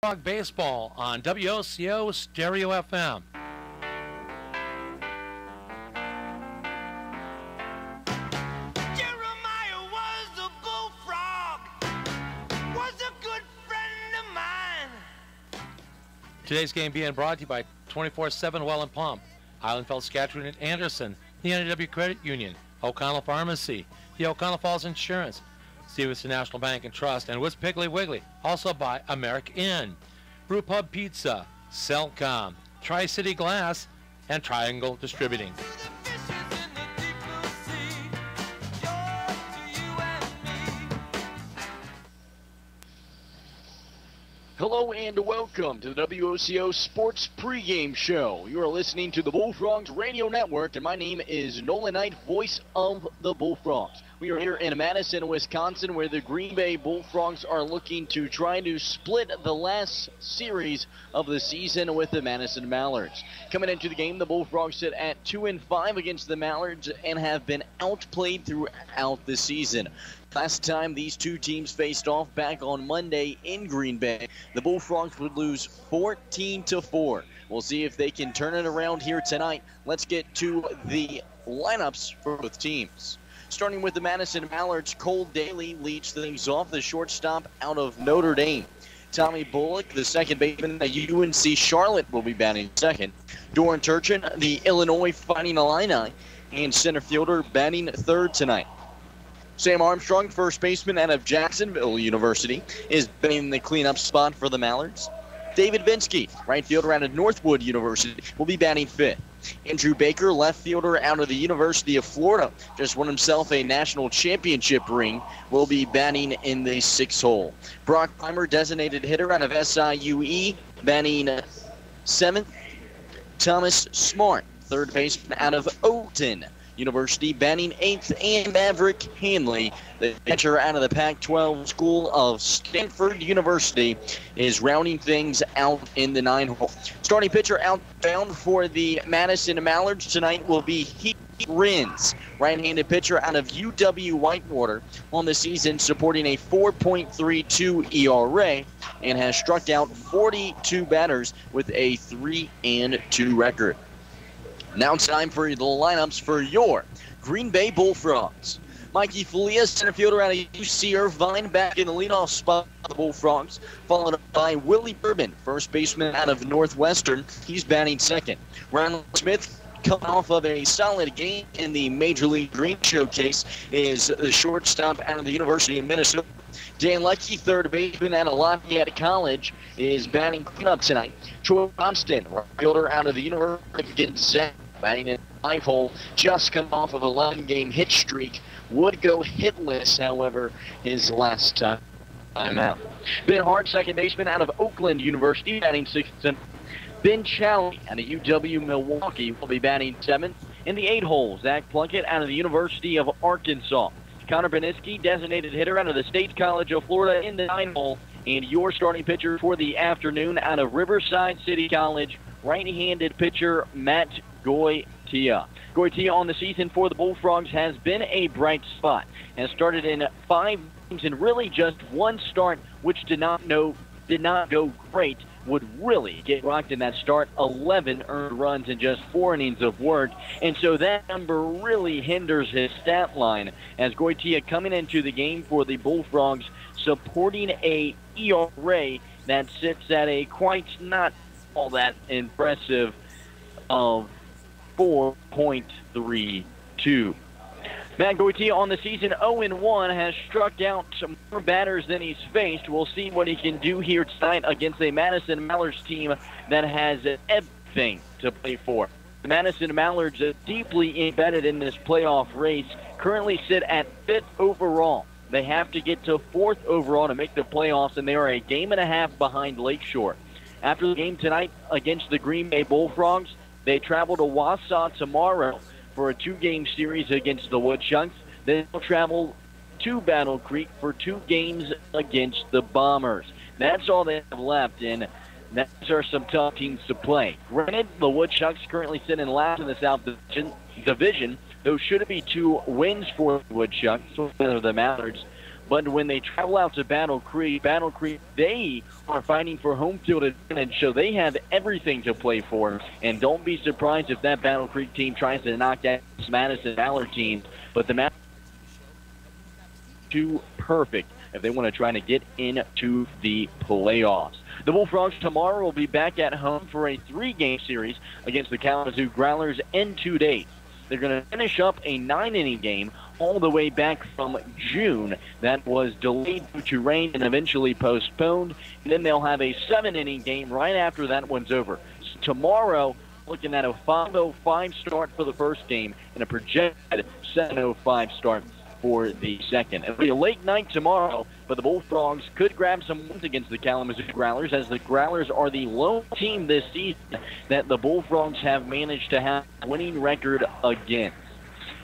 Bullfrog Baseball on WOCO Stereo FM. Jeremiah was a bullfrog, was a good friend of mine. Today's game being brought to you by 24/7 Well and Pump, Islandfeld, Saskatchewan, and Anderson, the NW Credit Union, O'Connell Pharmacy, the O'Connell Falls Insurance, Stevenson National Bank and Trust, and Woods Piggly Wiggly, also by America Inn, Brew Pub Pizza, Cellcom, Tri-City Glass, and Triangle Distributing. Hello and welcome to the WOCO Sports Pregame Show. You are listening to the Bullfrogs Radio Network, and my name is Nolan Knight, voice of the Bullfrogs. We are here in Madison, Wisconsin, where the Green Bay Bullfrogs are looking to try to split the last series of the season with the Madison Mallards. Coming into the game, the Bullfrogs sit at 2-5 against the Mallards and have been outplayed throughout the season. Last time these two teams faced off back on Monday in Green Bay, the Bullfrogs would lose 14-4. We'll see if they can turn it around here tonight. Let's get to the lineups for both teams. Starting with the Madison Mallards, Cole Daly leads things off, the shortstop out of Notre Dame. Tommy Bullock, the second baseman at UNC Charlotte, will be batting second. Doran Turchin, the Illinois Fighting Illini, and center fielder batting third tonight. Sam Armstrong, first baseman out of Jacksonville University, is batting the cleanup spot for the Mallards. David Vinsky, right fielder out of Northwood University, will be batting fifth. Andrew Baker, left fielder out of the University of Florida, just won himself a national championship ring, will be batting in the sixth hole. Brock Reimer, designated hitter out of SIUE, batting seventh. Thomas Smart, third baseman out of Oakton University, batting eighth, and Maverick Hanley, the pitcher out of the Pac-12 School of Stanford University, is rounding things out in the 9-hole. Starting pitcher outbound for the Madison Mallards tonight will be Heath Rins, right-handed pitcher out of UW Whitewater, on the season supporting a 4.32 ERA and has struck out 42 batters with a 3-2 record. Now it's time for the lineups for your Green Bay Bullfrogs. Mikey Felias, center fielder out of UC Irvine, back in the leadoff spot of the Bullfrogs, followed by Willie Bourbon, first baseman out of Northwestern. He's batting second. Ronald Smith, coming off of a solid game in the Major League Green Showcase, is the shortstop out of the University of Minnesota. Dan Leckie, third baseman out of Lafayette College, is batting cleanup tonight. Troy Johnston, right fielder out of the University of Gonzaga, batting in the 5-hole, just come off of an 11-game hit streak. Would go hitless, however, his last time out. Ben Hart, second baseman out of Oakland University, batting sixth. Ben Challey out of UW Milwaukee will be batting seventh. In the 8-hole, Zach Plunkett out of the University of Arkansas. Connor Beniski, designated hitter out of the State College of Florida, in the 9-hole. And your starting pitcher for the afternoon out of Riverside City College, right-handed pitcher Matt Goitia. Goitia on the season for the Bullfrogs has been a bright spot. Has started in 5 games and really just one start, which did not go great, would really get rocked in that start. 11 earned runs in just 4 innings of work, and so that number really hinders his stat line, as Goitia coming into the game for the Bullfrogs supporting a ERA that sits at a quite not all that impressive of 4.32. Matt Goitia on the season 0-1, has struck out some more batters than he's faced. We'll see what he can do here tonight against a Madison Mallards team that has everything to play for. The Madison Mallards are deeply embedded in this playoff race, currently sit at 5th overall. They have to get to 4th overall to make the playoffs, and they are a game and a half behind Lakeshore. After the game tonight against the Green Bay Bullfrogs, they travel to Wausau tomorrow for a 2-game series against the Woodchucks. Then they'll travel to Battle Creek for 2 games against the Bombers. That's all they have left, and those are some tough teams to play. Granted, the Woodchucks currently sit in last in the South Division. Those should be 2 wins for the Woodchucks, or the Mallards. But when they travel out to Battle Creek, they are fighting for home field advantage, so they have everything to play for. And don't be surprised if that Battle Creek team tries to knock out this Madison Valor team. But the Madison too perfect if they want to try to get into the playoffs. The Bullfrogs tomorrow will be back at home for a 3-game series against the Kalamazoo Growlers in 2 days. They're going to finish up a 9-inning game all the way back from June that was delayed due to rain and eventually postponed. And then they'll have a 7-inning game right after that one's over. So tomorrow, looking at a 5:05 start for the first game and a projected 7:05 start for the second. It'll be a late night tomorrow, but the Bullfrogs could grab some wins against the Kalamazoo Growlers, as the Growlers are the lone team this season that the Bullfrogs have managed to have a winning record against.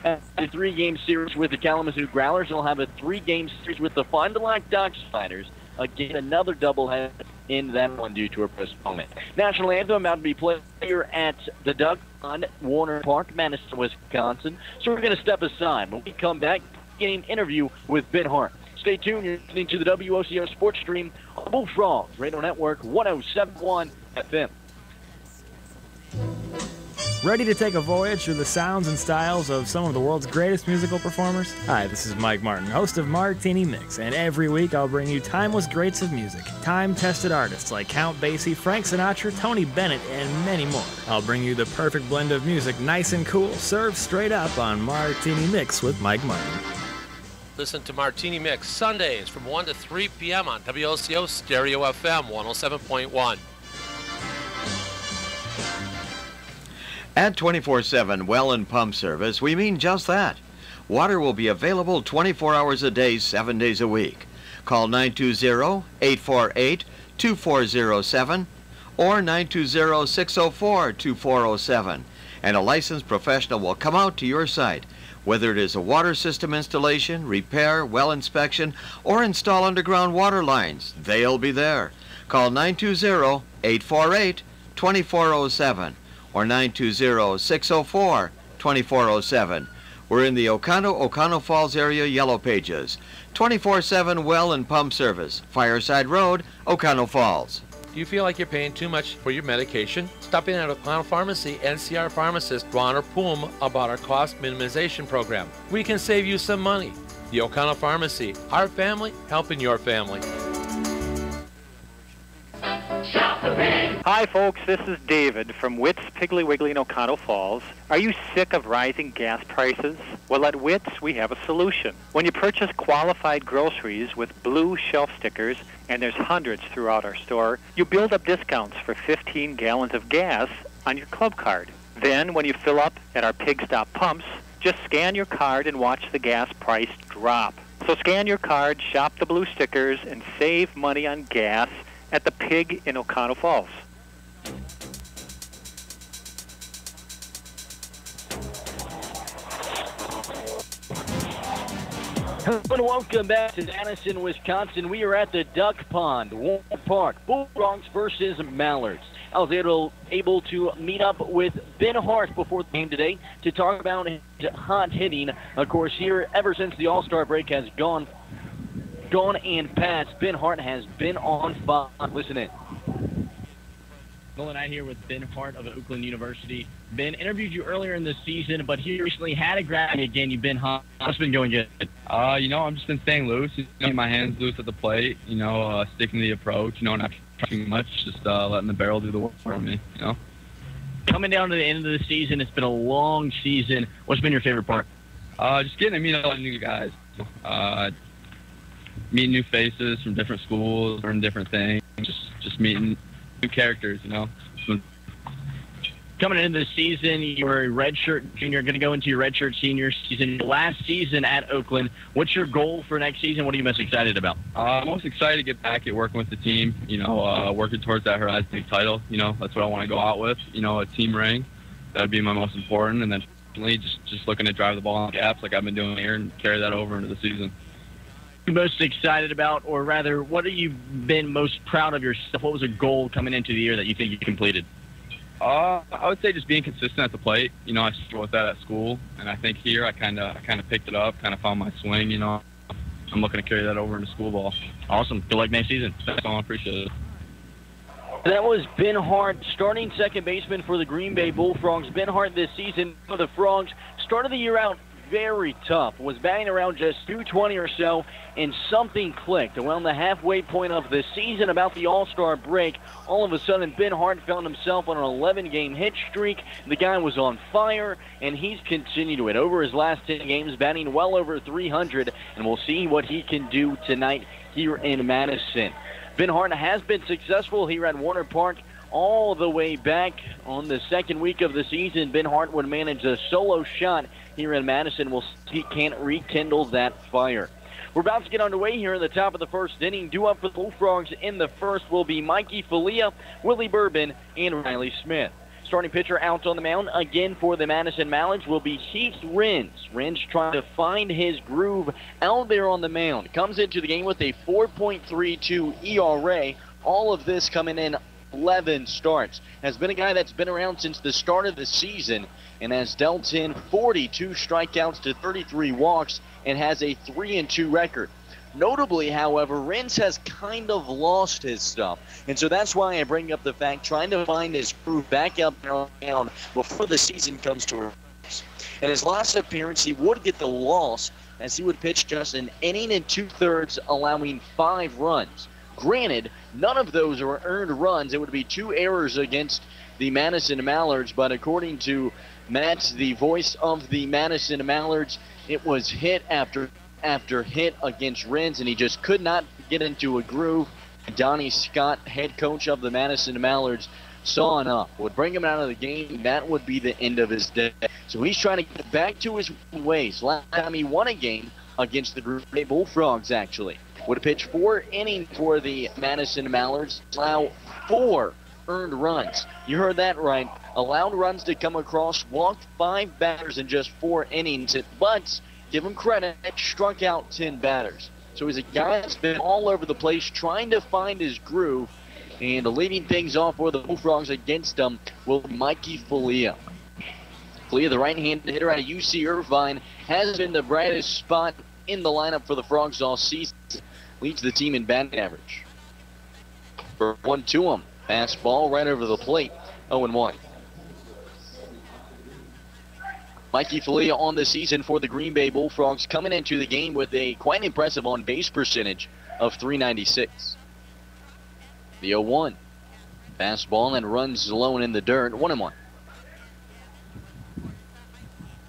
A 3-game series with the Kalamazoo Growlers. They'll have a 3-game series with the Fond du Lac Dock Spiders. Again, another doubleheader in that one due to a postponement. National Anthem about to be played here at the Duck on Warner Park, Madison, Wisconsin. So we're going to step aside. When we come back, getting an interview with Ben Hart. Stay tuned. You're listening to the WOCO Sports Stream on Bullfrogs Radio Network 107.1 FM. Ready to take a voyage through the sounds and styles of some of the world's greatest musical performers? Hi, this is Mike Martin, host of Martini Mix, and every week I'll bring you timeless greats of music, time-tested artists like Count Basie, Frank Sinatra, Tony Bennett, and many more. I'll bring you the perfect blend of music, nice and cool, served straight up on Martini Mix with Mike Martin. Listen to Martini Mix Sundays from 1 to 3 p.m. on WOCO Stereo FM 107.1. At 24/7 well and pump service, we mean just that. Water will be available 24 hours a day, 7 days a week. Call 920-848-2407 or 920-604-2407, and a licensed professional will come out to your site. Whether it is a water system installation, repair, well inspection, or install underground water lines, they'll be there. Call 920-848-2407 or 920-604-2407. We're in the Oconto Falls area Yellow Pages. 24/7 well and pump service. Fireside Road, Oconto Falls. Do you feel like you're paying too much for your medication? Stop in at Oconto Pharmacy and see our pharmacist, Ron or Poom, about our cost minimization program. We can save you some money. The Oconto Pharmacy, our family helping your family. Hi folks, this is David from Witt's Piggly Wiggly in Oconto Falls. Are you sick of rising gas prices? Well, at Witt's we have a solution. When you purchase qualified groceries with blue shelf stickers, and there's hundreds throughout our store, you build up discounts for 15 gallons of gas on your club card. Then when you fill up at our Pig Stop pumps, just scan your card and watch the gas price drop. So scan your card, shop the blue stickers, and save money on gas at the Pig in Oconto Falls. Hello and welcome back to Madison, Wisconsin. We are at the Duck Pond, Warner Park, Bullfrogs versus Mallards. I was able to meet up with Ben Hart before the game today to talk about his hot hitting. Of course, here, ever since the All-Star break has gone and passed, Ben Hart has been on fire. Listen in. Nolan Knight here with Ben Hart of Oakland University. Ben, interviewed you earlier in the season, but he recently had a grab again. You've been hot. What's been going good? I've just been staying loose, getting my hands loose at the plate, sticking to the approach, not too much, just letting the barrel do the work for me, Coming down to the end of the season, it's been a long season. What's been your favorite part? Just getting to meet a lot of new guys, meeting new faces from different schools, learning different things, just meeting new characters, Coming into the season, you were a redshirt junior, going to go into your redshirt senior season. Last season at Oakland, what's your goal for next season? What are you most excited about? I'm most excited to get back at working with the team, working towards that Horizon League title. That's what I want to go out with, a team ring. That would be my most important. And then just looking to drive the ball on gaps like I've been doing here and carry that over into the season. What are you most excited about, or rather, what have you been most proud of yourself? What was a goal coming into the year that you think you completed? I would say just being consistent at the plate. I struggled with that at school, and I think here I kind of picked it up, kind of found my swing. I'm looking to carry that over into school ball. Awesome. Good luck next season. Thanks, all. Appreciate it. That was Ben Hart, starting second baseman for the Green Bay Bullfrogs. Ben Hart this season for the Frogs started the year out very tough, was batting around just 220 or so, and something clicked around the halfway point of the season, about the All-Star break. All of a sudden, Ben Hart found himself on an 11-game hit streak. The guy was on fire, and he's continued it over his last 10 games, batting well over 300, and we'll see what he can do tonight here in Madison. Ben Hart has been successful here at Warner Park all the way back on the second week of the season. Ben Hart would manage a solo shot here in Madison. We'll see if he can't rekindle that fire. We're about to get underway here in the top of the first inning. Due up for the Bullfrogs in the first will be Mikey Falia, Willie Bourbon, and Riley Smith. Starting pitcher out on the mound again for the Madison Mallards will be Heath Rins. Rins trying to find his groove out there on the mound. Comes into the game with a 4.32 ERA. All of this coming in 11 starts. Has been a guy that's been around since the start of the season and has dealt in 42 strikeouts to 33 walks and has a 3-2 record. Notably, however, Rins has kind of lost his stuff. And so that's why I bring up the fact, trying to find his groove back up and down before the season comes to a close. In his last appearance, he would get the loss as he would pitch just an inning and 2/3, allowing 5 runs. Granted, none of those were earned runs. It would be 2 errors against the Madison Mallards, but according to Matt, the voice of the Madison Mallards, it was hit after hit against Rins, and he just could not get into a groove. Donnie Scott, head coach of the Madison Mallards, saw enough. Would bring him out of the game. That would be the end of his day. So he's trying to get back to his ways. Last time he won a game against the Green Bay Bullfrogs, actually. Would pitch 4 innings for the Madison Mallards, allow 4 earned runs. You heard that right. Allowed runs to come across, walked 5 batters in just 4 innings. But give him credit, struck out 10 batters. So he's a guy that's been all over the place trying to find his groove. And leading things off for the Bullfrogs against him will be Mikey Falia. Falia, the right-handed hitter out of UC Irvine, has been the brightest spot in the lineup for the Frogs all season. Leads the team in batting average. For 1-2 him. Fastball right over the plate. 0-1. Mikey Falia on the season for the Green Bay Bullfrogs, coming into the game with a quite impressive on-base percentage of .396. The 0-1. Fastball and runs low and in the dirt. 1-1.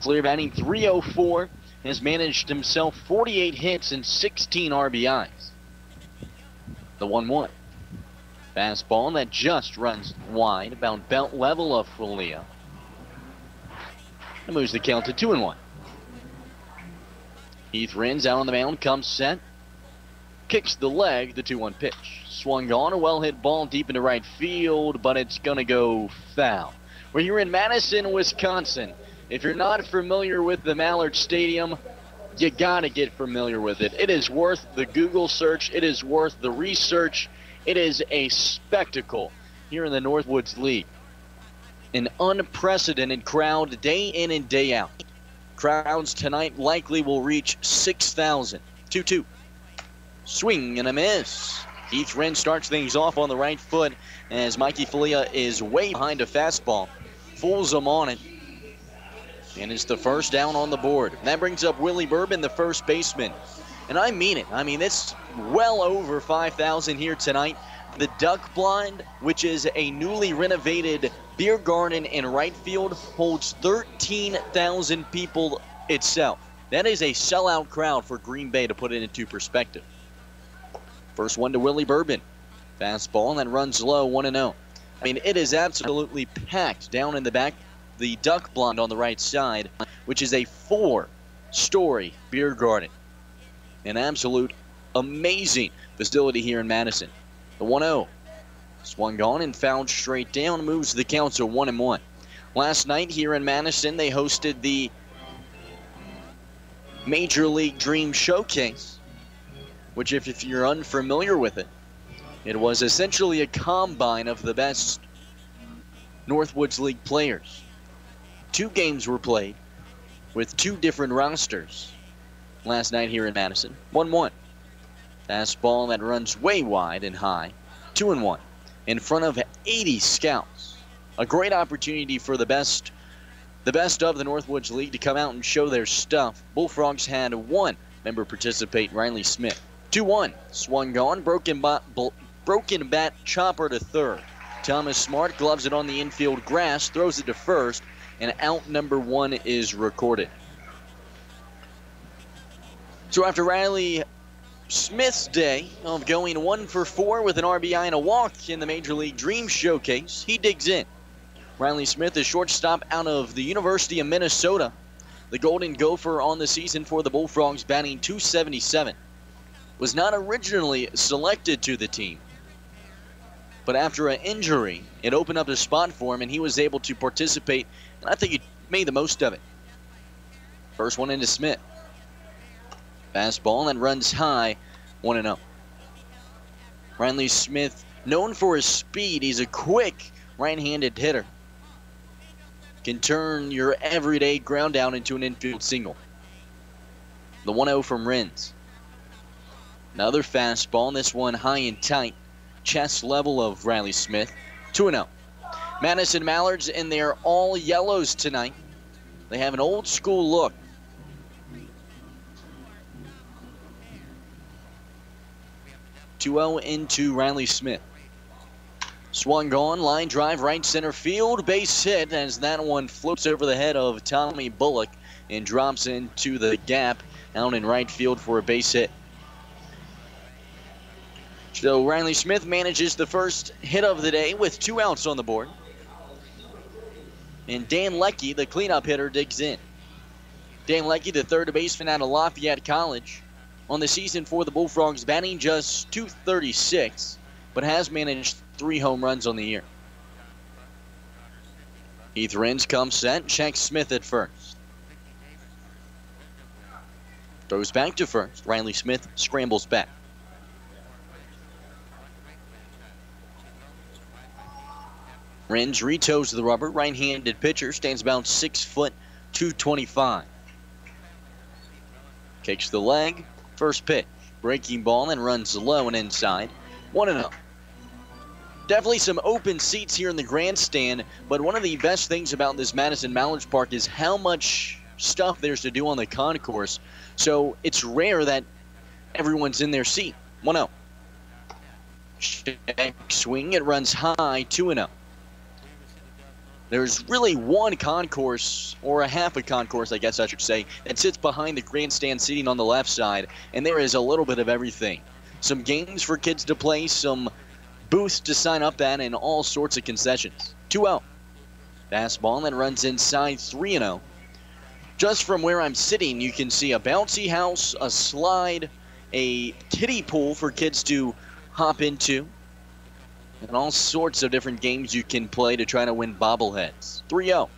Falia batting .304. Has managed himself 48 hits and 16 RBIs. The 1-1. Fastball that just runs wide, about belt level of Falia. And moves the count to 2-1. Heath Rins out on the mound, comes set. Kicks the leg, the 2-1 pitch. Swung on, a well-hit ball deep into right field, but it's going to go foul. We're here in Madison, Wisconsin. If you're not familiar with the Mallard Stadium, you got to get familiar with it. It is worth the Google search. It is worth the research. It is a spectacle here in the Northwoods League. An unprecedented crowd day in and day out. Crowds tonight likely will reach 6,000. 2-2. Swing and a miss. Heath Rins starts things off on the right foot as Mikey Falia is way behind a fastball. Fools him on it. And it's the first down on the board. That brings up Willie Bourbon, the first baseman. And I mean it. I mean, it's well over 5,000 here tonight. The Duck Blind, which is a newly renovated beer garden in right field, holds 13,000 people itself. That is a sellout crowd for Green Bay, to put it into perspective. First one to Willie Bourbon. Fastball and then runs low, 1-0. I mean, it is absolutely packed down in the back. The Duck Blind on the right side, which is a 4-story beer garden. An absolute amazing facility here in Madison. The 1-0. Swung on and fouled straight down, moves the count to 1-1. Last night here in Madison, they hosted the Major League Dream Showcase, which if you're unfamiliar with it, it was essentially a combine of the best Northwoods League players. 2 games were played with 2 different rosters. last night here in Madison. 1-1. Fastball that runs way wide and high. 2-1. In front of 80 scouts. A great opportunity for the best of the Northwoods League to come out and show their stuff. Bullfrogs had one member participate, Riley Smith. 2-1. Swung gone. Broken bat chopper to third. Thomas Smart gloves it on the infield grass, throws it to first, and out number 1 is recorded. So after Riley Smith's day of going 1 for 4 with an RBI and a walk in the Major League Dream Showcase, he digs in. Riley Smith, the shortstop out of the University of Minnesota. The Golden Gopher on the season for the Bullfrogs, batting .277. Was not originally selected to the team, but after an injury, it opened up a spot for him, and he was able to participate, and I think he made the most of it. First one into Smith. Fastball and runs high, 1-0. Riley Smith, known for his speed, he's a quick right-handed hitter. Can turn your everyday ground down into an infield single. The 1-0 from Renz. Another fastball, and this one high and tight. Chest level of Riley Smith. 2-0. Madison Mallards in their all yellows tonight. They have an old school look. .2-0 into Riley Smith. Swung on, line drive, right center field, base hit as that one floats over the head of Tommy Bullock and drops into the gap out in right field for a base hit. So Riley Smith manages the first hit of the day with 2 outs on the board. And Dan Leckie, the cleanup hitter, digs in. Dan Leckie, the third baseman out of Lafayette College, on the season for the Bullfrogs, batting just .236, but has managed 3 home runs on the year. Heath Renz comes set, checks Smith at first. Throws back to first. Riley Smith scrambles back. Renz retoes the rubber. Right-handed pitcher, stands about 6 foot, 225. Kicks the leg. First pitch. Breaking ball and runs low and inside. 1-0. Definitely some open seats here in the grandstand, but one of the best things about this Madison Mallards Park is how much stuff there's to do on the concourse. So it's rare that everyone's in their seat. 1-0. Check swing. It runs high. 2-0. There's really one concourse, or a half a concourse, I guess I should say, that sits behind the grandstand seating on the left side, and there is a little bit of everything. Some games for kids to play, some booths to sign up at, and all sorts of concessions. 2-0. Fastball that runs inside. 3-0. Just from where I'm sitting, you can see a bouncy house, a slide, a kiddie pool for kids to hop into, and all sorts of different games you can play to try to win bobbleheads. 3-0.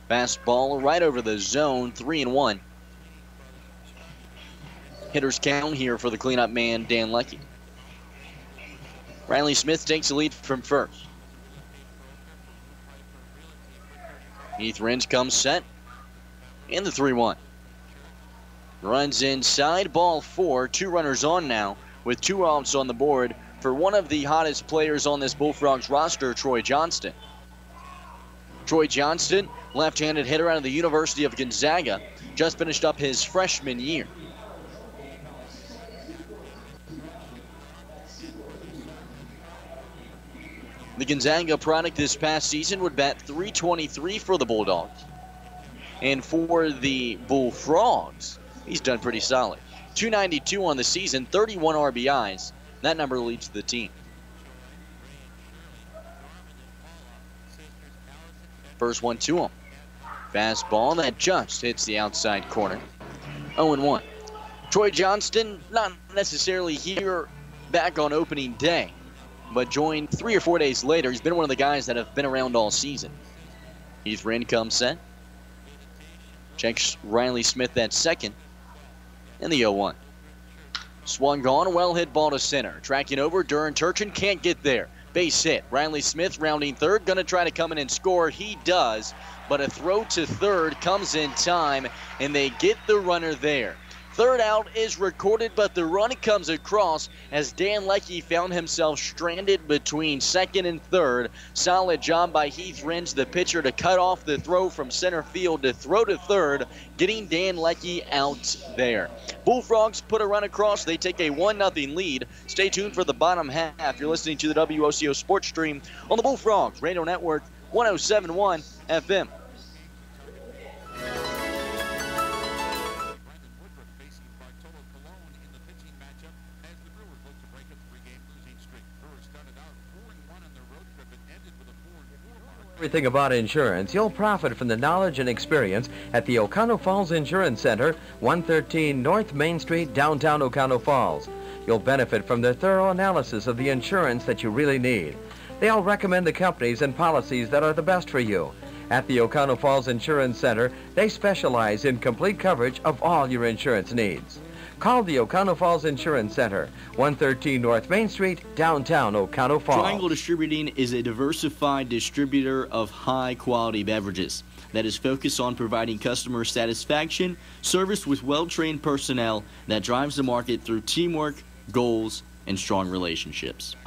Fastball right over the zone. 3-1. Hitters count here for the cleanup man, Dan Leckie. Riley Smith takes the lead from first. Heath Renz comes set. And the 3-1. Runs inside, ball 4. 2 runners on now with 2 outs on the board for one of the hottest players on this Bullfrogs roster, Troy Johnston. Troy Johnston, left-handed hitter out of the University of Gonzaga, just finished up his freshman year. The Gonzaga product this past season would bat .323 for the Bulldogs. And for the Bullfrogs, he's done pretty solid. .292 on the season, 31 RBIs. That number leads the team. First one to him. Fastball that just hits the outside corner. 0-1. Troy Johnston, not necessarily here back on opening day, but joined 3 or 4 days later. He's been one of the guys that have been around all season. Heath Renz comes set. Checks Riley Smith at second. And the 0-1. Swung on, well hit ball to center. Tracking over, Duran Turchin can't get there. Base hit. Riley Smith rounding third, going to try to come in and score. He does, but a throw to third comes in time, and they get the runner there. Third out is recorded, but the run comes across as Dan Leckie found himself stranded between second and third. Solid job by Heath Rins, the pitcher, to cut off the throw from center field to throw to third, getting Dan Leckie out there. Bullfrogs put a run across. They take a 1-0 lead. Stay tuned for the bottom half. You're listening to the WOCO Sports Stream on the Bullfrogs Radio Network, 107.1 FM. Everything about insurance, you'll profit from the knowledge and experience at the Oconto Falls Insurance Center, 113 North Main Street, downtown Oconto Falls. You'll benefit from their thorough analysis of the insurance that you really need. They'll recommend the companies and policies that are the best for you. At the Oconto Falls Insurance Center, they specialize in complete coverage of all your insurance needs. Call the Oconto Falls Insurance Center, 113 North Main Street, downtown Oconto Falls. Triangle Distributing is a diversified distributor of high-quality beverages that is focused on providing customer satisfaction, service with well-trained personnel that drives the market through teamwork, goals, and strong relationships.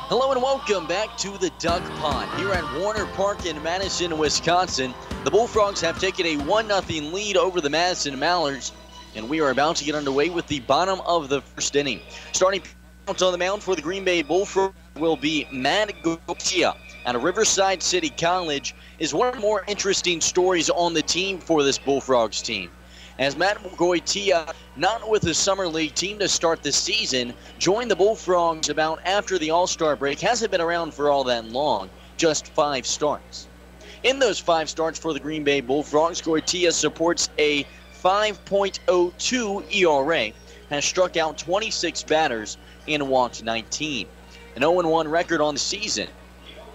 Hello and welcome back to the Duck Pond here at Warner Park in Madison, Wisconsin. The Bullfrogs have taken a 1-0 lead over the Madison Mallards, and we are about to get underway with the bottom of the first inning. Starting on the mound for the Green Bay Bullfrogs will be Matt Goitia out of Riverside City College. Is one of the more interesting stories on the team for this Bullfrogs team, as Matt Goitia, not with the Summer League team to start the season, joined the Bullfrogs about after the All-Star break. Hasn't been around for all that long, just 5 starts. In those 5 starts for the Green Bay Bullfrogs, Goitia supports a 5.02 ERA, has struck out 26 batters and walked 19. An 0-1 record on the season.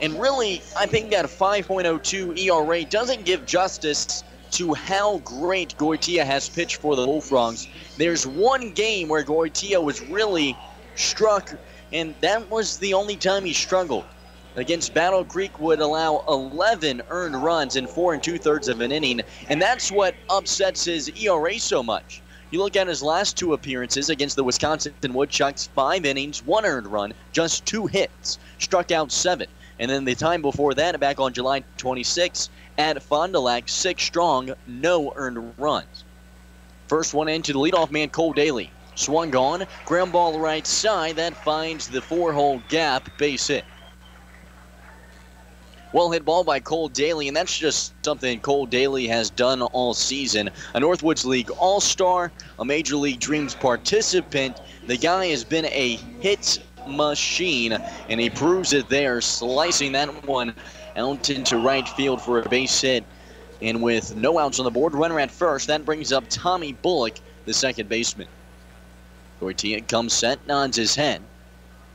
And really, I think that 5.02 ERA doesn't give justice to how great Goitia has pitched for the Bullfrogs. There's one game where Goitia was really struck, and that was the only time he struggled. Against Battle Creek would allow 11 earned runs in 4 2/3 of an inning, and that's what upsets his ERA so much. You look at his last 2 appearances against the Wisconsin Woodchucks, 5 innings, 1 earned run, just 2 hits, struck out 7. And then the time before that, back on July 26th, at Fond du Lac, 6 strong, no earned runs. First one into the leadoff man, Cole Daly. Swung on, ground ball right side, that finds the 4-hole gap, base hit. Well hit ball by Cole Daly, and that's just something Cole Daly has done all season. A Northwoods League All-Star, a Major League Dreams participant. The guy has been a hit machine, and he proves it there, slicing that one out into right field for a base hit. And with no outs on the board, runner at first, that brings up Tommy Bullock, the second baseman. Goitia comes set, nods his head,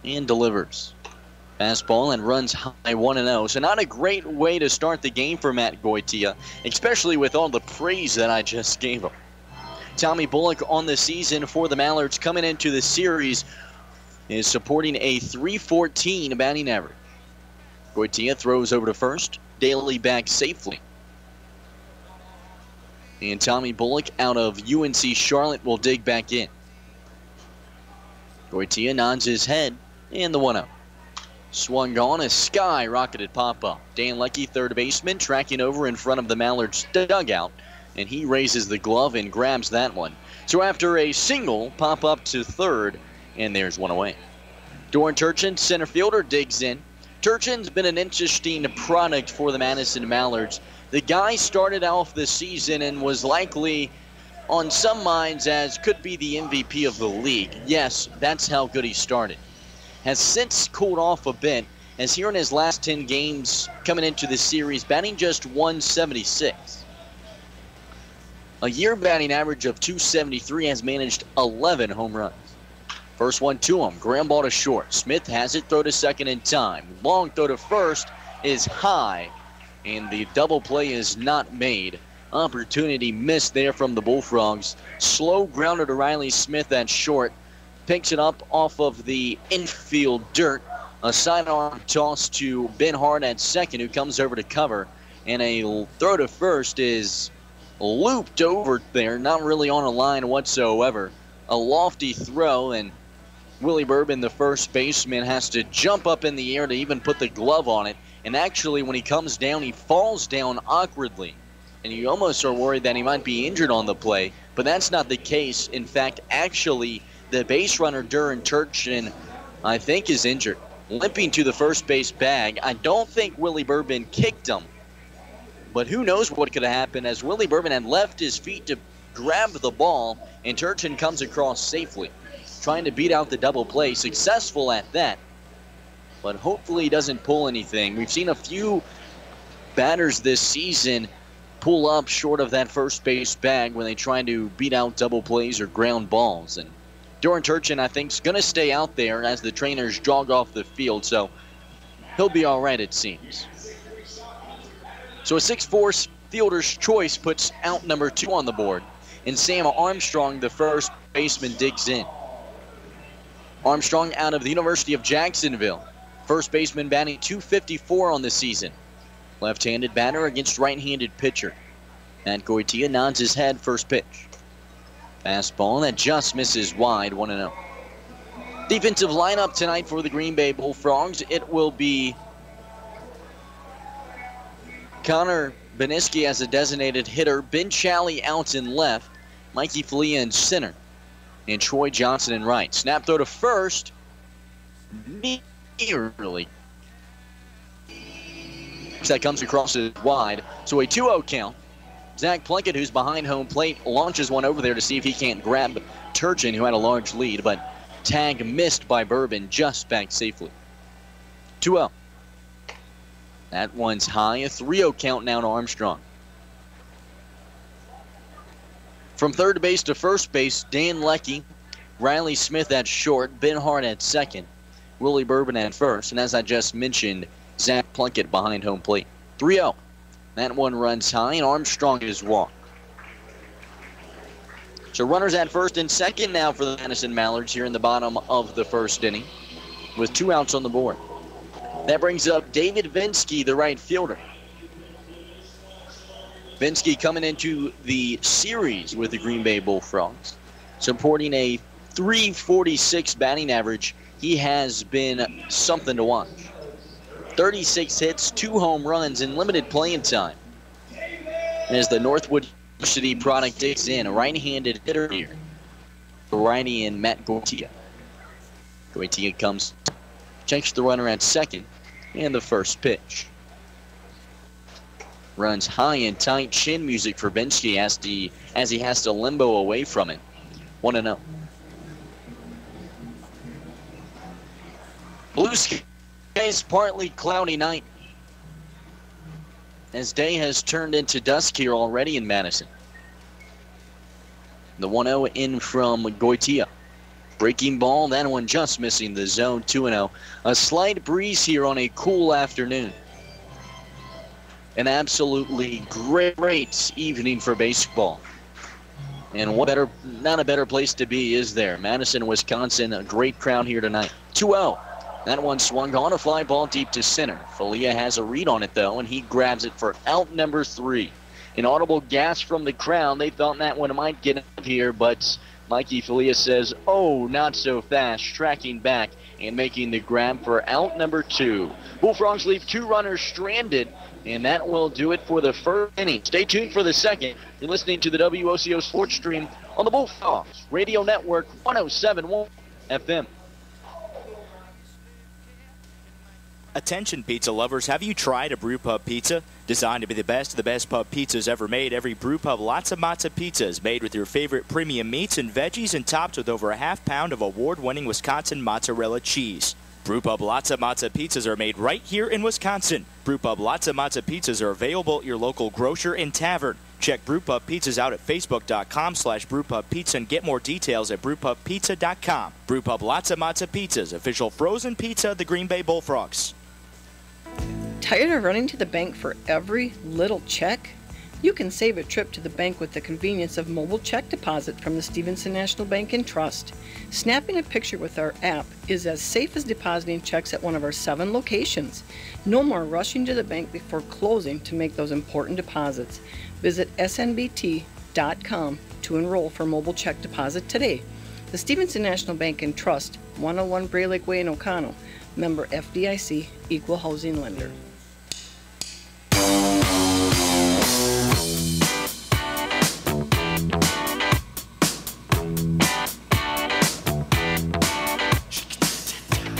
and delivers. Fastball and runs high 1-0. So not a great way to start the game for Matt Goitia, especially with all the praise that I just gave him. Tommy Bullock on the season for the Mallards coming into the series is supporting a .314 batting average. Goitia throws over to first. Daly back safely. And Tommy Bullock out of UNC Charlotte will dig back in. Goitia nods his head, and the 1-0. Swung on, a sky-rocketed pop-up. Dan Leckie, third baseman, tracking over in front of the Mallards dugout, and he raises the glove and grabs that one. So after a single, pop up to third, and there's one away. Doran Turchin, center fielder, digs in. Turchin's been an interesting product for the Madison Mallards. The guy started off the season and was likely on some minds as could be the MVP of the league. Yes, that's how good he started. Has since cooled off a bit, as here in his last 10 games coming into the series, batting just .176. A year batting average of .273, has managed 11 home runs. First one to him, ground ball to short. Smith has it, throw to second in time. Long throw to first is high, and the double play is not made. Opportunity missed there from the Bullfrogs. Slow grounder to Riley Smith at short. Picks it up off of the infield dirt. A sidearm toss to Ben Hart at second, who comes over to cover. and a throw to first is looped over there, not really on a line whatsoever. A lofty throw, and Willie Bourbon, the first baseman, has to jump up in the air to even put the glove on it. And actually, when he comes down, he falls down awkwardly. And you almost are worried that he might be injured on the play, but that's not the case. In fact, actually, the base runner, Duran Turchin, I think is injured, limping to the first base bag. I don't think Willie Bourbon kicked him, but who knows what could have happened, as Willie Bourbon had left his feet to grab the ball, and Turchin comes across safely, trying to beat out the double play, successful at that, but hopefully he doesn't pull anything. We've seen a few batters this season pull up short of that first base bag when they try to beat out double plays or ground balls. And Duran Turchin, I think, is going to stay out there as the trainers jog off the field, so he'll be all right, it seems. So a 6'4" fielder's choice puts out number 2 on the board, and Sam Armstrong, the first baseman, digs in. Armstrong out of the University of Jacksonville. First baseman batting .254 on the season. Left-handed batter against right-handed pitcher. Matt Goitia nods his head, first pitch. Fastball that just misses wide, 1-0. Defensive lineup tonight for the Green Bay Bullfrogs. It will be Connor Beniski as a designated hitter. Ben Challey out in left. Mikey Falia in center. And Troy Johnson in right. Snap throw to first. Nearly. That comes across as wide. So a 2-0 count. Zach Plunkett, who's behind home plate, launches one over there to see if he can't grab Turchin, who had a large lead, but tag missed by Bourbon, just back safely. 2-0. That one's high. A 3-0 count now to Armstrong. From third base to first base, Dan Leckie, Riley Smith at short, Ben Hart at second, Willie Bourbon at first, and as I just mentioned, Zach Plunkett behind home plate. 3-0. That one runs high, and Armstrong is walked. So runners at first and second now for the Madison Mallards here in the bottom of the first inning, with 2 outs on the board. That brings up David Vinsky, the right fielder. Vinsky coming into the series with the Green Bay Bullfrogs, supporting a .346 batting average. He has been something to watch. 36 hits, 2 home runs, and limited playing time. As the Northwood University product digs in, a right-handed hitter here. The righty in Matt Goitia. Goitia comes, checks the runner at second, and the first pitch. Runs high and tight, chin music for Bensky as he has to limbo away from it. 1-0. Blue skies, partly cloudy night, as day has turned into dusk here already in Madison. The 1-0 in from Goitia. Breaking ball, that one just missing the zone, 2-0. A slight breeze here on a cool afternoon. An absolutely great evening for baseball. And what better, not a better place to be, is there? Madison, Wisconsin, a great crowd here tonight. 2-0. That one swung on, a fly ball deep to center. Falia has a read on it, though, and he grabs it for out number 3. An audible gasp from the crowd. They thought that one might get up here, but Mikey Falia says, oh, not so fast, tracking back and making the grab for out number 2. Bullfrogs leave 2 runners stranded, and that will do it for the first inning. Stay tuned for the second. You're listening to the WOCO Sports Stream on the Bullfrogs Radio Network, 107.1 FM. Attention pizza lovers, have you tried a Brewpub pizza? Designed to be the best of the best pub pizzas ever made, every Brewpub Lots of Matza pizza is made with your favorite premium meats and veggies and topped with over a half pound of award-winning Wisconsin mozzarella cheese. Brewpub Lots of Matza pizzas are made right here in Wisconsin. Brewpub Lots of Matza pizzas are available at your local grocer and tavern. Check Brewpub Pizzas out at facebook.com/brewpubpizza and get more details at brewpubpizza.com. Brewpub Lots of Matza pizzas, official frozen pizza of the Green Bay Bullfrogs. Tired of running to the bank for every little check? You can save a trip to the bank with the convenience of mobile check deposit from the Stevenson National Bank and Trust. Snapping a picture with our app is as safe as depositing checks at one of our 7 locations. No more rushing to the bank before closing to make those important deposits. Visit snbt.com to enroll for mobile check deposit today. The Stevenson National Bank and Trust, 101 Bray Lake Way in O'Connell. Member FDIC, Equal Housing Lender.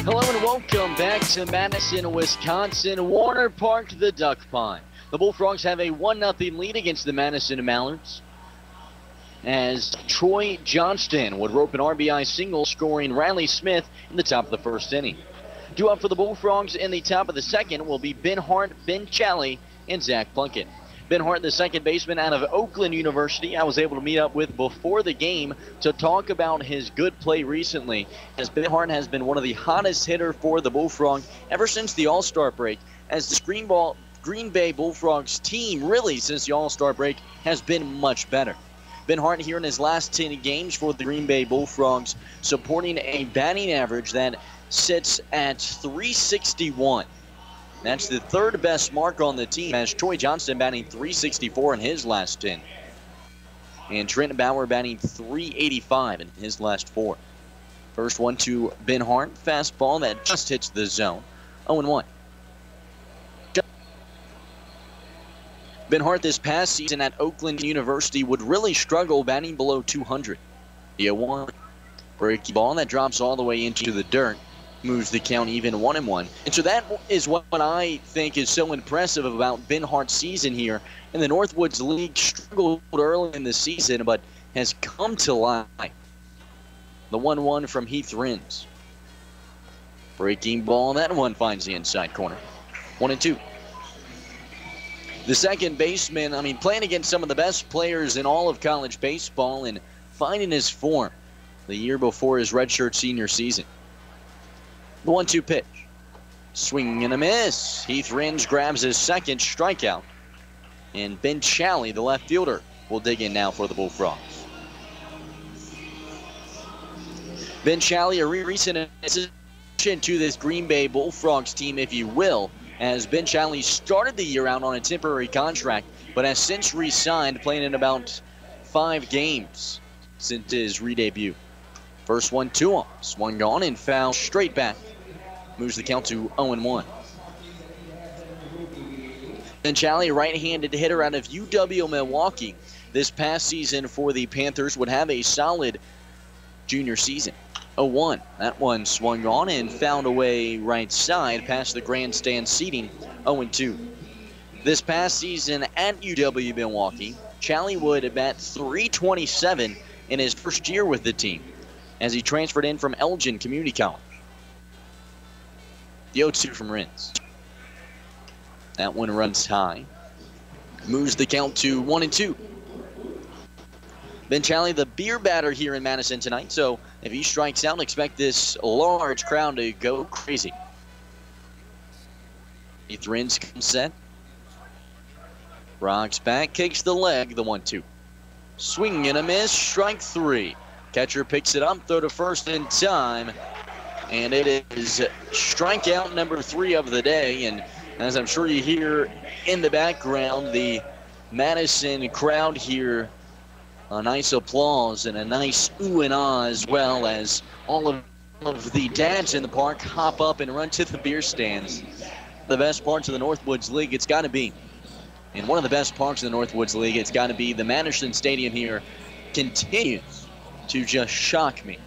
Hello and welcome back to Madison, Wisconsin. Warner Park, the Duck Pond. The Bullfrogs have a 1-0 lead against the Madison Mallards, as Troy Johnston would rope an RBI single, scoring Riley Smith in the top of the first inning. Due up for the Bullfrogs in the top of the second will be Ben Hart, Ben Challey, and Zach Plunkett. Ben Hart, the second baseman out of Oakland University, I was able to meet up with before the game to talk about his good play recently, as Ben Hart has been one of the hottest hitters for the Bullfrogs ever since the All-Star break, as the Green Bay Bullfrogs team, really since the All-Star break, has been much better. Ben Hart here in his last 10 games for the Green Bay Bullfrogs, supporting a batting average that sits at .361. That's the third best mark on the team, as Troy Johnston batting .364 in his last 10. And Trent Bauer batting .385 in his last 4. First one to Ben Hart, fastball that just hits the zone, 0-1. Ben Hart this past season at Oakland University would really struggle batting below 200. The 0-1. Breaking ball that drops all the way into the dirt. Moves the count even 1-1. And so that is what I think is so impressive about Ben Hart's season here. And the Northwoods League struggled early in the season, but has come to life. The 1-1 from Heath Rins. Breaking ball, that one finds the inside corner. 1-2. The second baseman, playing against some of the best players in all of college baseball and finding his form the year before his redshirt senior season. The 1-2 pitch. Swing and a miss. Heath Rins grabs his second strikeout. And Ben Challey, the left fielder, will dig in now for the Bullfrogs. Ben Challey, a recent addition to this Green Bay Bullfrogs team, if you will, as Ben Challey started the year out on a temporary contract, but has since re-signed, playing in about 5 games since his re-debut. First one to him. Swung on and foul straight back. Moves the count to 0-1. Ben Challey, right-handed hitter out of UW-Milwaukee. This past season for the Panthers would have a solid junior season. 0-1. That one swung on and found away right side past the grandstand seating. 0-2. This past season at UW-Milwaukee, Challey would bat .327 in his first year with the team, as he transferred in from Elgin Community College. The 0-2 from Rins. That one runs high. Moves the count to 1-2. Ben Challey, the beer batter here in Madison tonight, so if he strikes out, expect this large crowd to go crazy. Heath Rins comes set. Rocks back, kicks the leg, the 1-2. Swing and a miss, strike 3. Catcher picks it up, throw to first in time. And it is strikeout number 3 of the day. And as I'm sure you hear in the background, the Madison crowd here, a nice applause and a nice ooh and ah, as well as all of the dads in the park hop up and run to the beer stands. The best parts of the Northwoods League, it's got to be. And one of the best parts of the Northwoods League, it's got to be the Madison Stadium here continues to just shock me.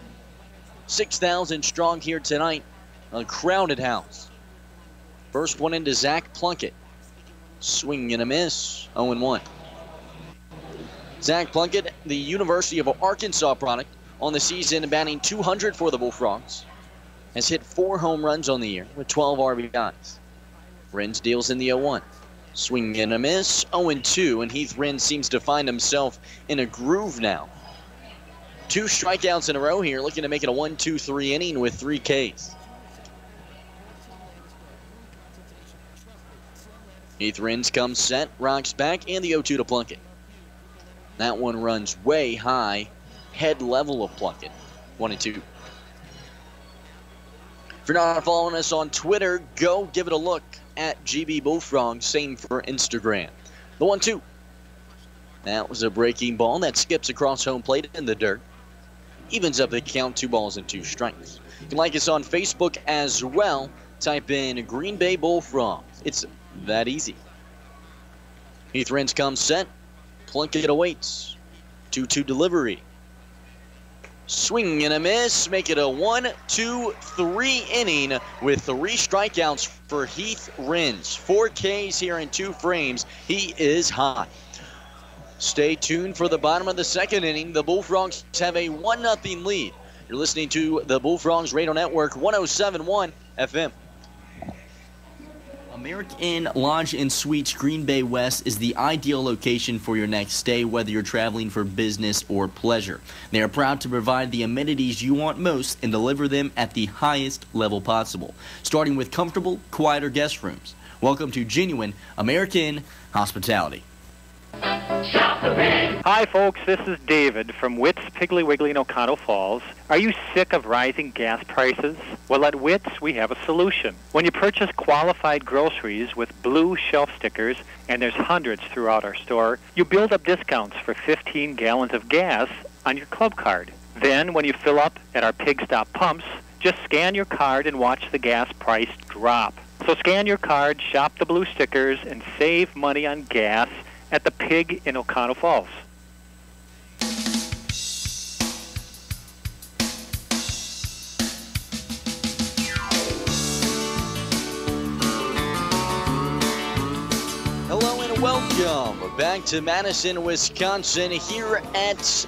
6,000 strong here tonight, a crowded house. First one into Zach Plunkett. Swing and a miss, 0-1. Zach Plunkett, the University of Arkansas product, on the season batting .200 for the Bullfrogs. Has hit 4 home runs on the year with 12 RBIs. Rins deals in the 0-1. Swing and a miss, 0-2, and Heath Rins seems to find himself in a groove now. 2 strikeouts in a row here, looking to make it a 1-2-3 inning with 3 Ks. Heath Rins comes set, rocks back, and the 0-2 to Plunkett. That one runs way high, head level of Plunkett. 1-2. If you're not following us on Twitter, go give it a look at GB Bullfrogs. Same for Instagram. The 1-2. That was a breaking ball that skips across home plate in the dirt. Evens up the count, 2 balls and 2 strikes. You can like us on Facebook as well. Type in Green Bay Bullfrogs. It's that easy. Heath Rins comes set. Plunkett awaits. 2-2 delivery. Swing and a miss. Make it a 1-2-3 inning with 3 strikeouts for Heath Rins. 4 Ks here in 2 frames. He is hot. Stay tuned for the bottom of the 2nd inning. The Bullfrogs have a 1-0 lead. You're listening to the Bullfrogs Radio Network, 107.1 FM. American Lodge and Suites Green Bay West is the ideal location for your next stay, whether you're traveling for business or pleasure. They are proud to provide the amenities you want most and deliver them at the highest level possible, starting with comfortable, quieter guest rooms. Welcome to genuine American hospitality. Hi, folks. This is David from Witt's Piggly Wiggly in Oconto Falls. Are you sick of rising gas prices? Well, at Witt's, we have a solution. When you purchase qualified groceries with blue shelf stickers, and there's hundreds throughout our store, you build up discounts for 15 gallons of gas on your club card. Then, when you fill up at our Pig Stop pumps, just scan your card and watch the gas price drop. So scan your card, shop the blue stickers, and save money on gas at the Pig in Oconto Falls. Hello and welcome back to Madison, Wisconsin, here at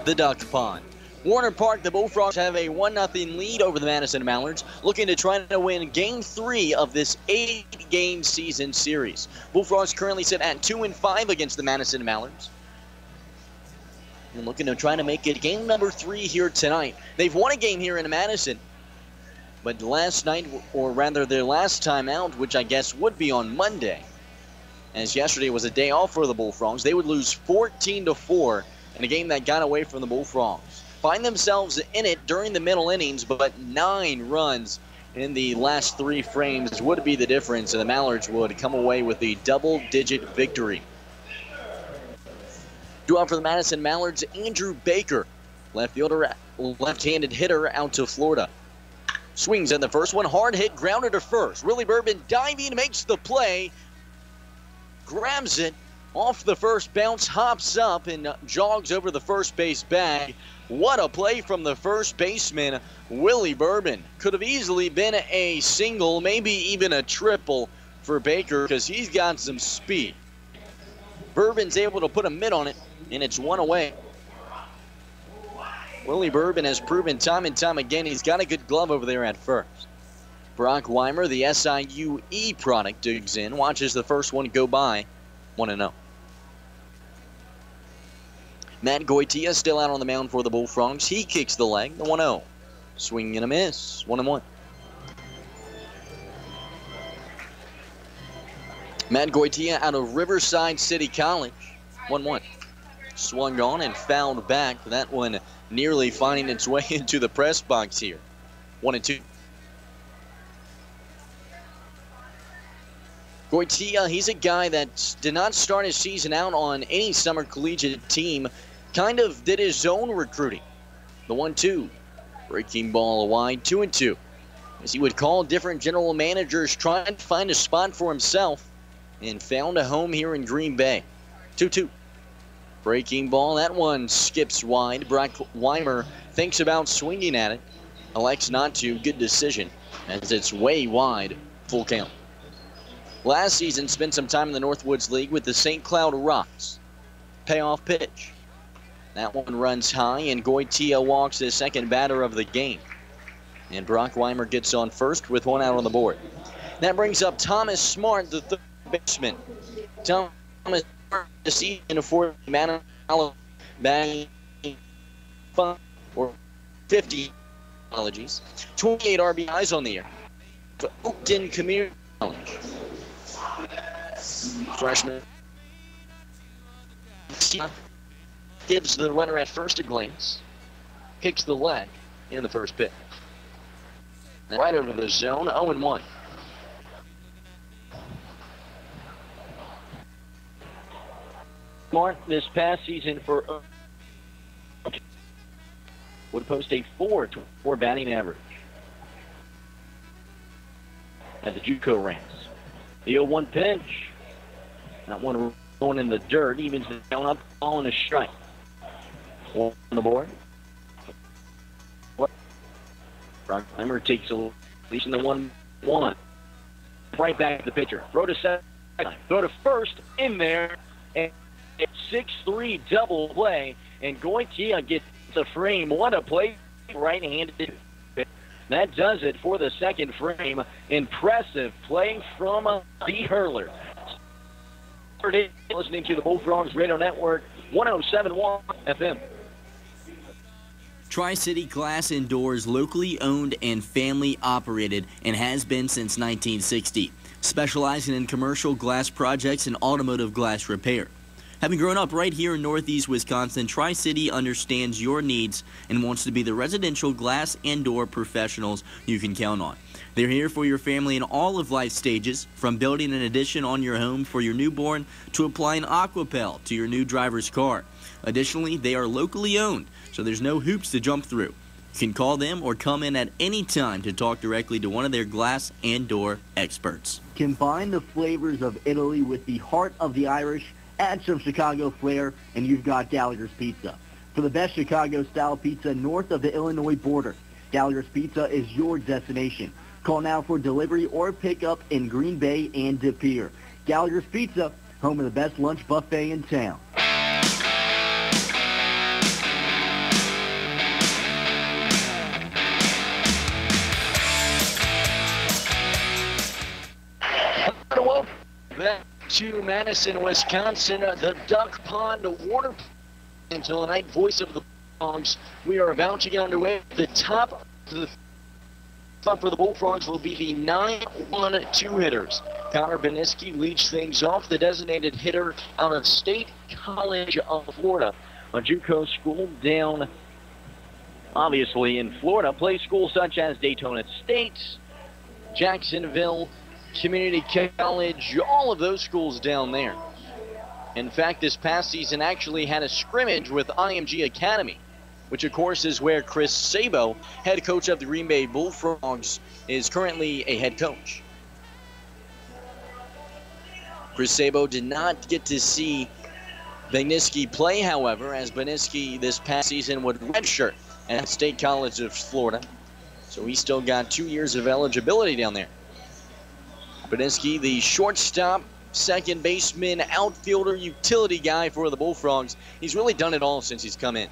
the Duck Pond. Warner Park, the Bullfrogs have a 1-0 lead over the Madison Mallards, looking to try to win Game 3 of this 8-game season series. Bullfrogs currently sit at 2-5 against the Madison Mallards, and looking to try to make it game number 3 here tonight. They've won a game here in Madison, but last night, or rather their last time out, which I guess would be on Monday, as yesterday was a day off for the Bullfrogs, they would lose 14-4 in a game that got away from the Bullfrogs. Find themselves in it during the middle innings, but 9 runs in the last 3 frames would be the difference, and the Mallards would come away with a double-digit victory. Due out for the Madison Mallards, Andrew Baker, left fielder, left-handed hitter out to Florida. Swings at the first one, hard hit, grounded to first. Willie Bourbon diving, makes the play, grabs it off the first bounce, hops up, and jogs over the first base bag. What a play from the first baseman, Willie Bourbon. Could have easily been a single, maybe even a triple for Baker, because he's got some speed. Bourbon's able to put a mitt on it, and it's 1 away. Willie Bourbon has proven time and time again he's got a good glove over there at first. Brock Weimer, the SIUE product, digs in, watches the first one go by, 1-0. Matt Goitia still out on the mound for the Bullfrogs. He kicks the leg, the 1-0. Swing and a miss, 1-1. Matt Goitia out of Riverside City College, 1-1. Swung on and fouled back. That one nearly finding its way into the press box here, 1-2. Goitia, he's a guy that did not start his season out on any summer collegiate team. Kind of did his own recruiting. The 1-2. Breaking ball wide, 2-2. As he would call different general managers, trying to find a spot for himself, and found a home here in Green Bay. 2-2. Breaking ball, that one skips wide. Brock Weimer thinks about swinging at it. Elects not to. Good decision, as it's way wide. Full count. Last season, spent some time in the Northwoods League with the St. Cloud Rocks. Payoff pitch. That one runs high, and Goitia walks the second batter of the game. And Brock Weimer gets on first with 1 out on the board. That brings up Thomas Smart, the third baseman. Thomas Smart, the season for Madison, batting 50, apologies, 28 RBIs on the year. For Oakton Community College. freshman gives the runner at first a glance, kicks the leg in the first pitch. Right over the zone, 0-1. Mark this past season for would post a 4 batting average at the JUCO ranks. The 0-1 pitch, not one going in the dirt, evens down up, ball and a strike. On the board. Rockheimer takes a leash in the 1-1. Right back to the pitcher. Throw to second. Throw to first. In there. And 6-3 double play. And Goitia gets the frame. What a play. Right-handed. That does it for the second frame. Impressive play from the hurler. Listening to the Bullfrogs Radio Network, 107.1 FM. Tri-City Glass and Doors, locally owned and family operated, and has been since 1960, specializing in commercial glass projects and automotive glass repair. Having grown up right here in Northeast Wisconsin, Tri-City understands your needs and wants to be the residential glass and door professionals you can count on. They're here for your family in all of life stages, from building an addition on your home for your newborn to applying Aquapel to your new driver's car. Additionally, they are locally owned, so there's no hoops to jump through. You can call them or come in at any time to talk directly to one of their glass and door experts. Combine the flavors of Italy with the heart of the Irish, add some Chicago flair, and you've got Gallagher's Pizza. For the best Chicago-style pizza north of the Illinois border, Gallagher's Pizza is your destination. Call now for delivery or pickup in Green Bay and De Pere. Gallagher's Pizza, home of the best lunch buffet in town. Welcome back to Madison, Wisconsin, the Duck Pond Water until tonight, voice of the Bullfrogs. We are about to get underway. The top for the Bullfrogs will be the 9-1-2 hitters. Connor Beniski leads things off, the designated hitter out of State College of Florida. A JUCO school down, obviously, in Florida. Plays schools such as Daytona State, Jacksonville Community College, all of those schools down there. In fact, this past season actually had a scrimmage with IMG Academy, which of course is where Chris Sabo, head coach of the Green Bay Bullfrogs, is currently a head coach. Chris Sabo did not get to see Beniski play, however, as Beniski this past season would redshirt at State College of Florida. So he's still got 2 years of eligibility down there. Beniski, the shortstop, second baseman, outfielder, utility guy for the Bullfrogs. He's really done it all since he's come in.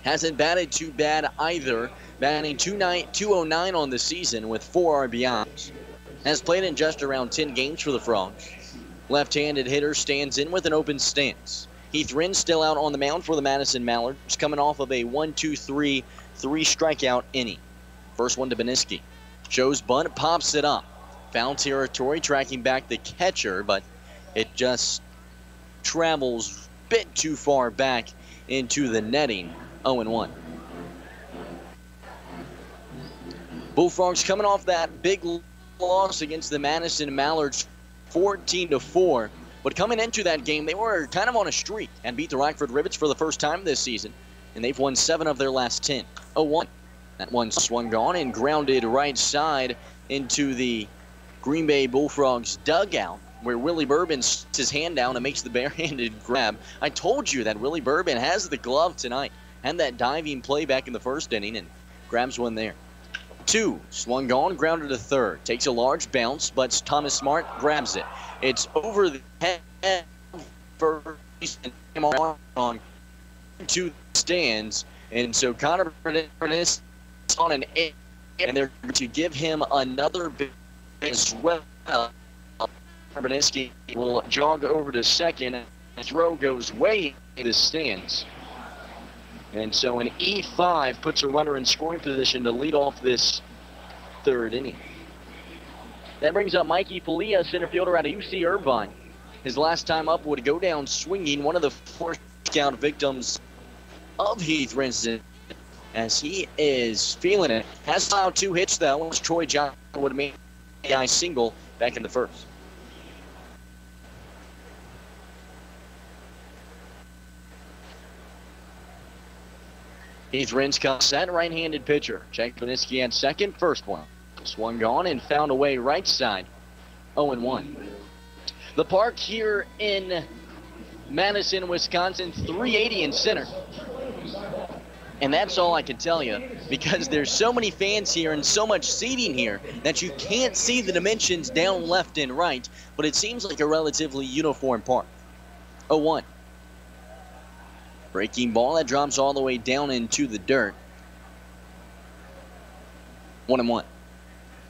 Hasn't batted too bad either, batting .209 on the season with 4 RBIs. Has played in just around 10 games for the Frogs. Left-handed hitter stands in with an open stance. Heath Wren still out on the mound for the Madison Mallards, coming off of a 1-2-3 strikeout inning. First one to Beniski. Joe's bunt, pops it up. Foul territory, tracking back the catcher, but it just travels a bit too far back into the netting. 0-1. Bullfrogs coming off that big loss against the Madison Mallards, 14-4. But coming into that game, they were kind of on a streak and beat the Rockford Rivets for the first time this season. And they've won 7 of their last 10. 0-1. That one swung on and grounded right side into the Green Bay Bullfrogs dugout, where Willie Bourbon sets his hand down and makes the barehanded grab. I told you that Willie Bourbon has the glove tonight. And that diving play back in the first inning and grabs one there. 2, swung on, grounded to third. Takes a large bounce, but Thomas Smart grabs it. It's over the head first and on to the stands. And so Connor Burness on an 8, and they're going to give him another big as well. Beniski will jog over to second, and the throw goes way in the stands. And so an E5 puts a runner in scoring position to lead off this third inning. That brings up Mikey Falia, center fielder out of UC Irvine. His last time up would go down swinging, one of the 4 strikeout victims of Heath Rinson, as he is feeling it. Has allowed 2 hits, though, as Troy Johnson would have made a single back in the first. Heath Rinson comes set, right-handed pitcher. Jack Boniski at second, first one. Swung on and found away right side, 0-1. The park here in Madison, Wisconsin, 380 in center. And that's all I can tell you, because there's so many fans here and so much seating here that you can't see the dimensions down left and right, but it seems like a relatively uniform park. 0-1. Breaking ball that drops all the way down into the dirt. 1-1.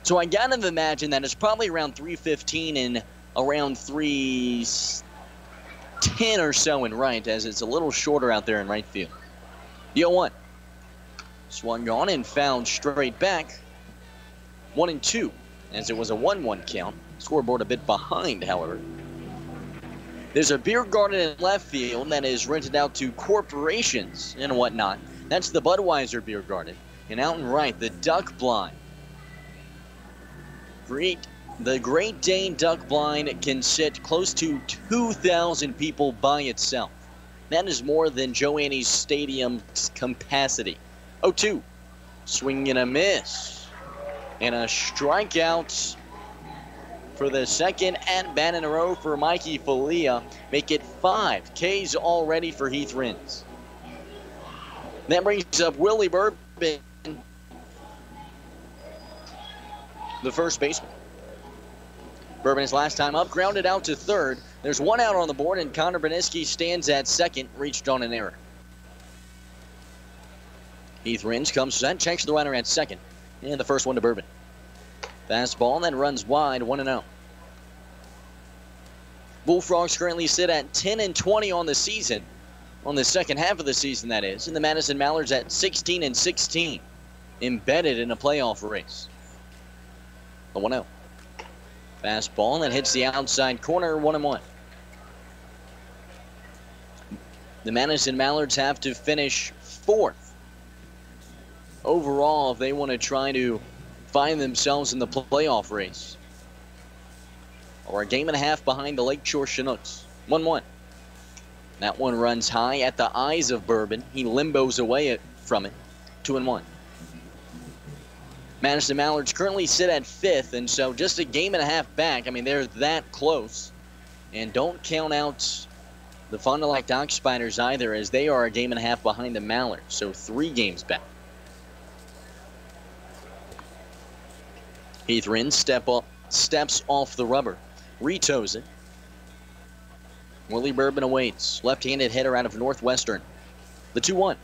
So I gotta imagine that it's probably around 315 and around 310 or so in right, as it's a little shorter out there in right field. The 0-1. Swung on and fouled straight back. 1-2, as it was a 1-1 count. Scoreboard a bit behind, however. There's a beer garden in left field that is rented out to corporations and whatnot. That's the Budweiser Beer Garden. And out in right, the Duck Blind. The Great Dane Duck Blind can sit close to 2,000 people by itself. That is more than Joe Annie's stadium's capacity. 0-2. Swing and a miss. And a strikeout for the second at-bat in a row for Mikey Falia. Make it 5 Ks already for Heath Rins. That brings up Willie Bourbon, the first baseman. Bourbon's last time up, grounded out to third. There's 1 out on the board, and Connor Boniski stands at second, reached on an error. Heath Rins comes set, checks the runner at second, and the first one to Bourbon. Fastball that runs wide, 1-0. Bullfrogs currently sit at 10-20 on the season, on the second half of the season, that is, and the Madison Mallards at 16-16, embedded in a playoff race. The 1-0. Fastball that hits the outside corner, 1-1. The Madison Mallards have to finish 4th overall if they want to try to find themselves in the playoff race. Or a game and a half behind the Lakeshore Chinooks. 1-1. That one runs high at the eyes of Bourbon. He limbos away from it. 2-1. Madison Mallards currently sit at 5th, and so just a game and a half back. I mean, they're that close. And don't count out the Fond du Lac Dock Spiders either, as they are a game and a half behind the Mallards, so 3 games back. Heath Rins steps off the rubber, retoes it. Willie Bourbon awaits. Left-handed hitter out of Northwestern. The 2-1.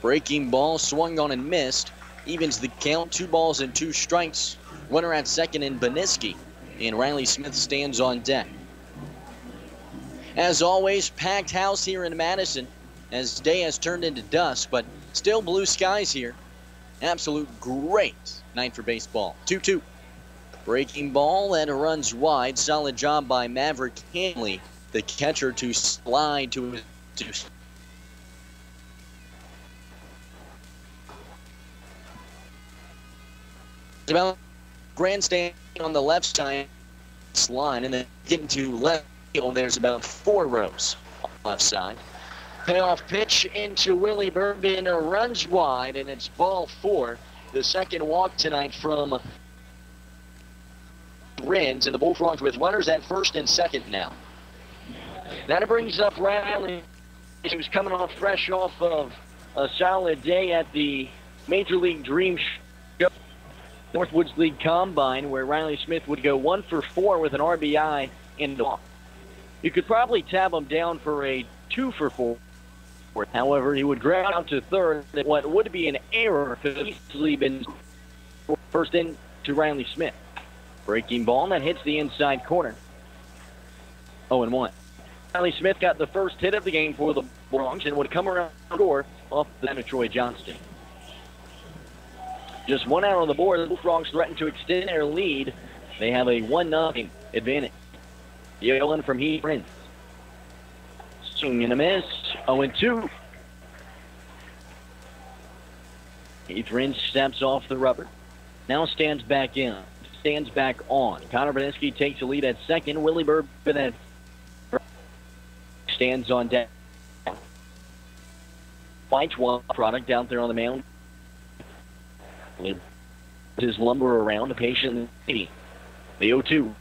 Breaking ball swung on and missed. Evens the count, 2 balls and 2 strikes. Runner at second in Boniski, and Riley Smith stands on deck. As always, packed house here in Madison, as day has turned into dusk, but still blue skies here. Absolute great night for baseball. 2-2. Breaking ball that runs wide. Solid job by Maverick Hanley, the catcher, to slide to his. About grandstand on the left side line, and then getting to left field, there's about 4 rows on the left side. Payoff pitch into Willie Bourbon, runs wide, and it's ball 4. The second walk tonight from Rins, and the Bullfrogs with runners at first and second now. That brings up Riley, who's coming off fresh off of a solid day at the Major League Dream Show, Northwoods League Combine, where Riley Smith would go 1 for 4 with an RBI and a walk. You could probably tab him down for a 2 for 4. However, he would ground out to third at what would be an error if it easily been first in to Riley Smith. Breaking ball that hits the inside corner. 0-1. Riley Smith got the first hit of the game for the Bullfrogs and would come around the score off the end of Troy Johnston. Just one out on the board. The Bullfrogs threaten to extend their lead. They have a 1-0 advantage. Yelling from Heath Prince. Swing and a miss. 0-2. Heath Prince steps off the rubber. Now stands back in. Stands back on. Connor Beninsky takes the lead at second. Willie Bourbon at stands on deck. Fights one product out there on the mound. His lumber around a patient lady. The 0-2.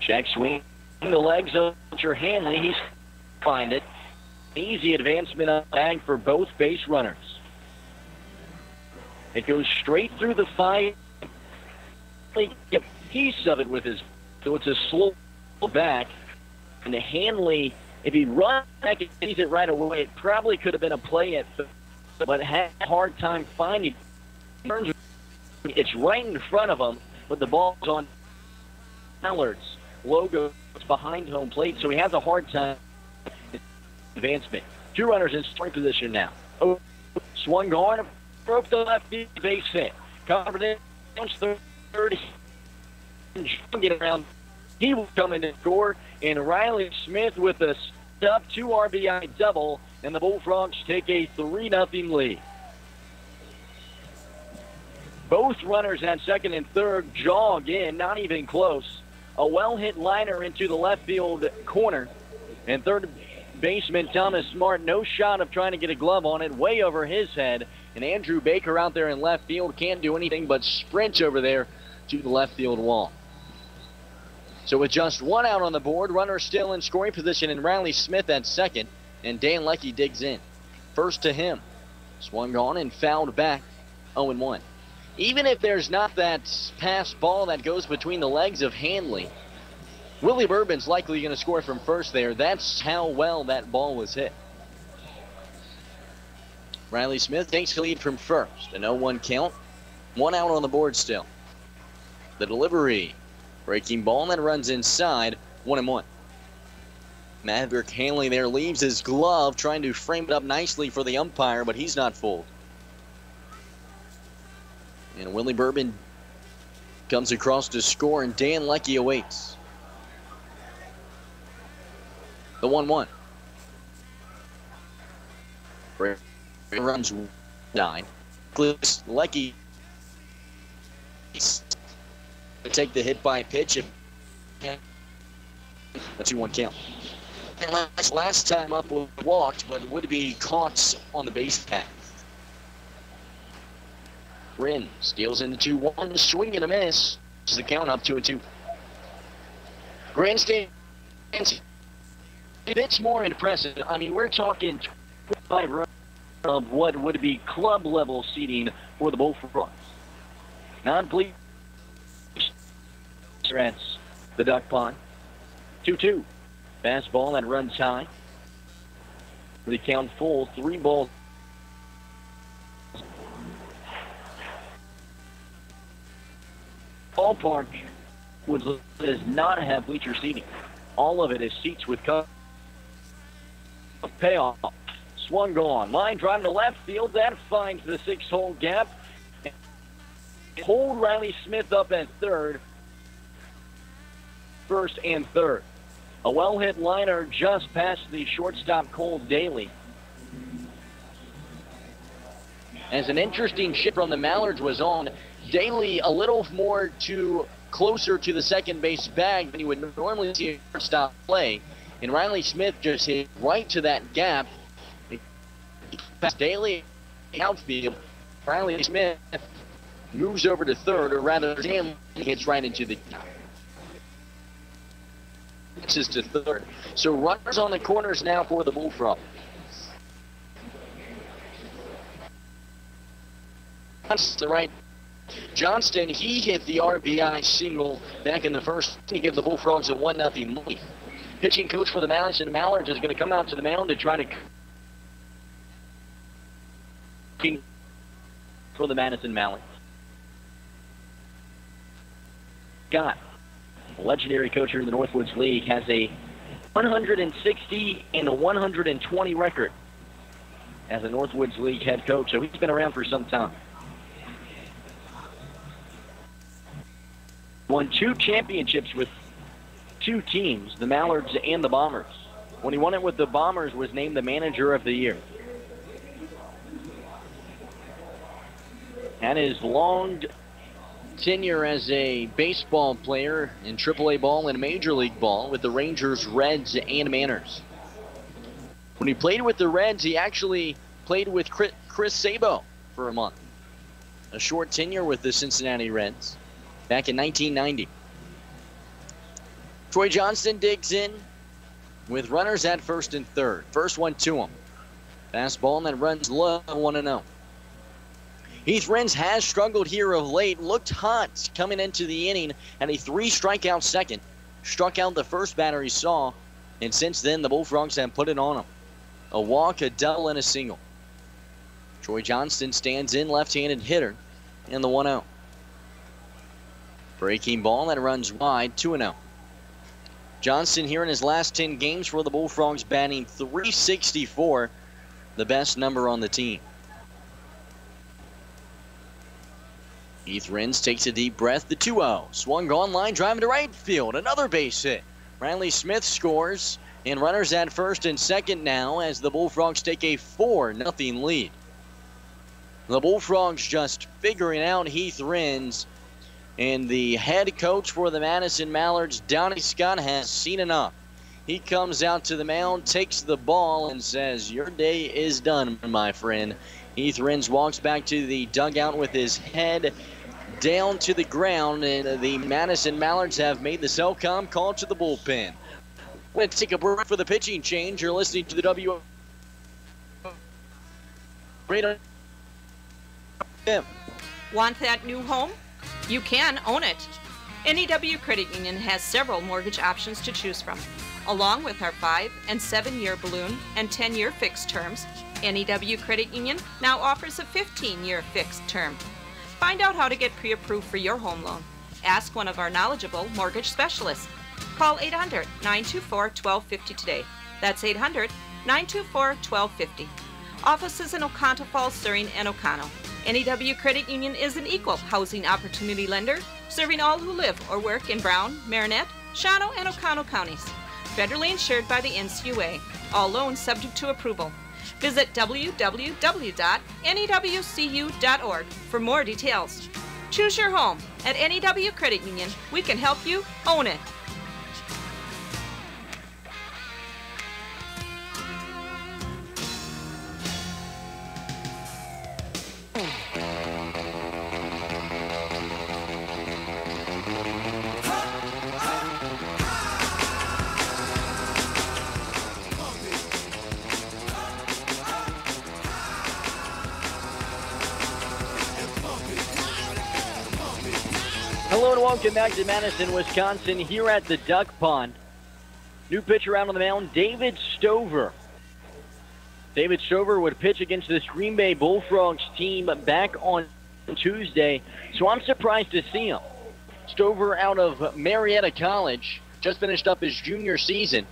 Check swing. The legs of Hanley. He's find it. Easy advancement up bag for both base runners. It goes straight through the fight. A piece of it with his, so it's a slow back. And Hanley, if he runs back and sees it right away, it probably could have been a play at third, but had a hard time finding it. It's right in front of him, but the ball's on Mallard's logo behind home plate, so he has a hard time. Advancement. Two runners in scoring position now. Oh, swung gone, broke the left field base hit. Covered it, third. Get around. He will come in to score, and Riley Smith with a stub 2 RBI double, and the Bullfrogs take a 3-0 lead. Both runners at second and third jog in, not even close. A well-hit liner into the left field corner, and third baseman Thomas Smart, no shot of trying to get a glove on it, way over his head. And Andrew Baker out there in left field can't do anything but sprint over there to the left field wall. So with just one out on the board, runner still in scoring position, and Riley Smith at second, and Dan Leckie digs in. First to him. Swung on and fouled back. 0-1. Even if there's not that pass ball that goes between the legs of Hanley, Willie Bourbon's likely going to score from first there. That's how well that ball was hit. Riley Smith takes the lead from first. An 0-1 count. One out on the board still. The delivery. Breaking ball that runs inside. 1-1. Maverick Hanley there leaves his glove, trying to frame it up nicely for the umpire, but he's not fooled. And Willie Bourbon comes across to score, and Dan Leckie awaits. The 1-1. Runs 9. Leckie take the hit by pitch. A 2-1 count. And last time up walked, but would be caught on the base path. Rin steals into 2-1, swing and a miss. It's the count up 2-2. Grandstand. It's more impressive. I mean, we're talking 25 runs of what would be club level seating for the Bullfrogs. Non-bleach. That's the duck pond. 2-2. Fastball that runs high. The count full. 3 balls. Ballpark does not have bleacher seating. All of it is seats with payoff. Swung on. Line drive to left field. That finds the 6-hole gap. Hold Riley Smith up at third. First and third. A well-hit liner just past the shortstop Cole Daly. As an interesting shift from the Mallards was on, Daly a little more closer to the second base bag than you would normally see a shortstop play. And Riley Smith just hit right to that gap. Past Daly outfield. Riley Smith moves over to third, or rather, Dan hits right into the gap. This is to third. So runners on the corners now for the Bullfrogs. That's the right. Johnston, he hit the RBI single back in the first to give the Bullfrogs a 1-0 lead. Pitching coach for the Madison Mallards is going to come out to the mound to try to for the Madison Mallards. Scott, a legendary coach here in the Northwoods League, has a 160 and a 120 record as a Northwoods League head coach, so he's been around for some time. Won 2 championships with 2 teams, the Mallards and the Bombers. When he won it with the Bombers, was named the Manager of the Year. Had his long tenure as a baseball player in AAA ball and Major League ball with the Rangers, Reds, and Manners. When he played with the Reds, he actually played with Chris Sabo for a month. A short tenure with the Cincinnati Reds back in 1990. Troy Johnston digs in with runners at first and third. First one to him. Fastball and then runs low, 1-0. Heath Renz has struggled here of late. Looked hot coming into the inning. Had a 3-strikeout second. Struck out the first batter he saw. And since then, the Bullfrogs have put it on him. A walk, a double, and a single. Troy Johnston stands in, left-handed hitter. And the 1-0. Breaking ball that runs wide, 2-0. Johnston here in his last 10 games for the Bullfrogs, batting .364, the best number on the team. Heath Renz takes a deep breath, the 2-0. Swung on line, driving to right field, another base hit. Riley Smith scores, and runners at first and second now as the Bullfrogs take a 4-0 lead. The Bullfrogs just figuring out Heath Renz. And the head coach for the Madison Mallards, Donnie Scott, has seen enough. He comes out to the mound, takes the ball, and says, "Your day is done, my friend." Heath Renz walks back to the dugout with his head down to the ground, and the Madison Mallards have made the Cellcom call to the bullpen. Let's take a break for the pitching change. You're listening to the WO. Want that new home? You can own it. NEW Credit Union has several mortgage options to choose from. Along with our 5- and 7-year balloon and 10-year fixed terms, NEW Credit Union now offers a 15-year fixed term. Find out how to get pre-approved for your home loan. Ask one of our knowledgeable mortgage specialists. Call 800-924-1250 today. That's 800-924-1250. Offices in Oconto Falls, Surrey, and Oconto. NEW Credit Union is an equal housing opportunity lender, serving all who live or work in Brown, Marinette, Shawano, and Oconto counties. Federally insured by the NCUA. All loans subject to approval. Visit www.newcu.org for more details. Choose your home. At NEW Credit Union, we can help you own it. Hello and welcome back to Madison, Wisconsin, here at the Duck Pond. New pitcher out on the mound, David Stover. David Stover would pitch against this Green Bay Bullfrogs team back on Tuesday, so I'm surprised to see him. Stover out of Marietta College, just finished up his junior season,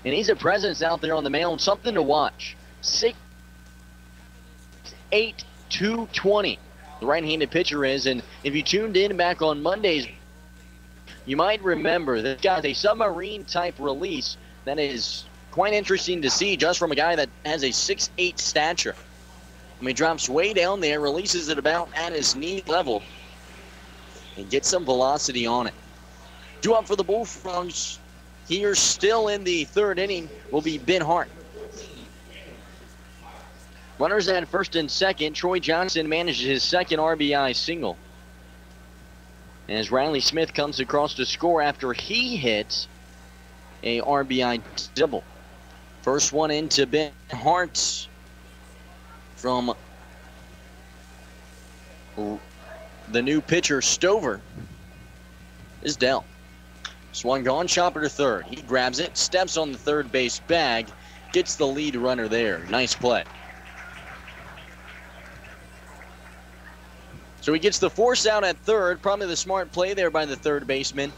and he's a presence out there on the mound, something to watch. 6'8", 220. The right-handed pitcher is, and if you tuned in back on Mondays, you might remember this guy has a submarine-type release that is quite interesting to see just from a guy that has a 6'8" stature. I mean, drops way down there, releases it about at his knee level, and gets some velocity on it. Due up for the Bullfrogs here still in the third inning will be Ben Hart. Runners at first and second. Troy Johnston manages his second RBI single. As Riley Smith comes across to score after he hits a RBI double. First one into Ben Hart from the new pitcher Stover is dealt. Swung gone, chopper to third. He grabs it, steps on the third base bag, gets the lead runner there. Nice play. So he gets the force out at third. Probably the smart play there by the third baseman.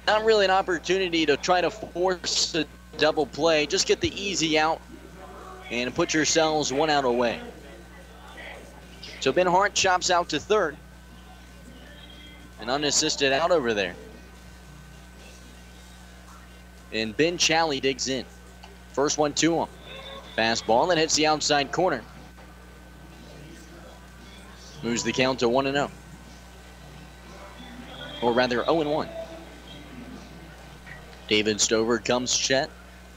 Not really an opportunity to try to force a double play. Just get the easy out and put yourselves 1 out away. So Ben Hart chops out to third. An unassisted out over there. And Ben Challey digs in. First one to him. Fastball that hits the outside corner. Moves the count to 1-0. Or rather 0-1. David Stover comes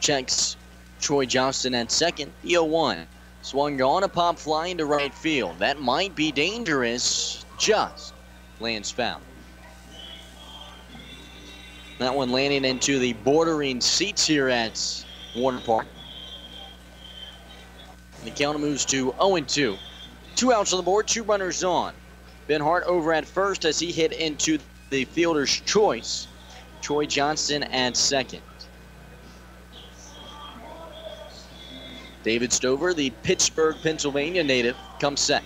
checks Troy Johnston at second. The 0-1. Swung on, a pop fly into right field. That might be dangerous. Just lands foul. That one landing into the bordering seats here at Warner Park. The count moves to 0-2. 2 outs on the board, 2 runners on. Ben Hart over at first as he hit into the fielder's choice. Troy Johnston at second. David Stover, the Pittsburgh, Pennsylvania native, comes set.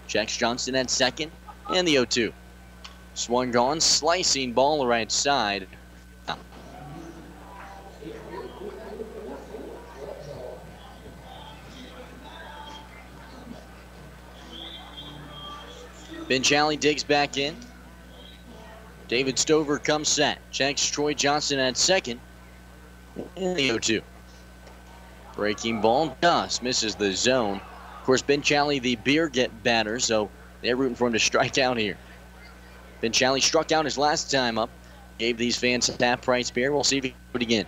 Checks Johnston at second, and the 0-2. Swung on, slicing ball right side. Ben Challey digs back in. David Stover comes set. Checks Troy Johnston at second, and the 0-2. Breaking ball just misses the zone. Of course, Ben Challey, the beer batter, so they're rooting for him to strike out here. Ben Challey struck out his last time up. Gave these fans a half-price beer. We'll see if he can do it again.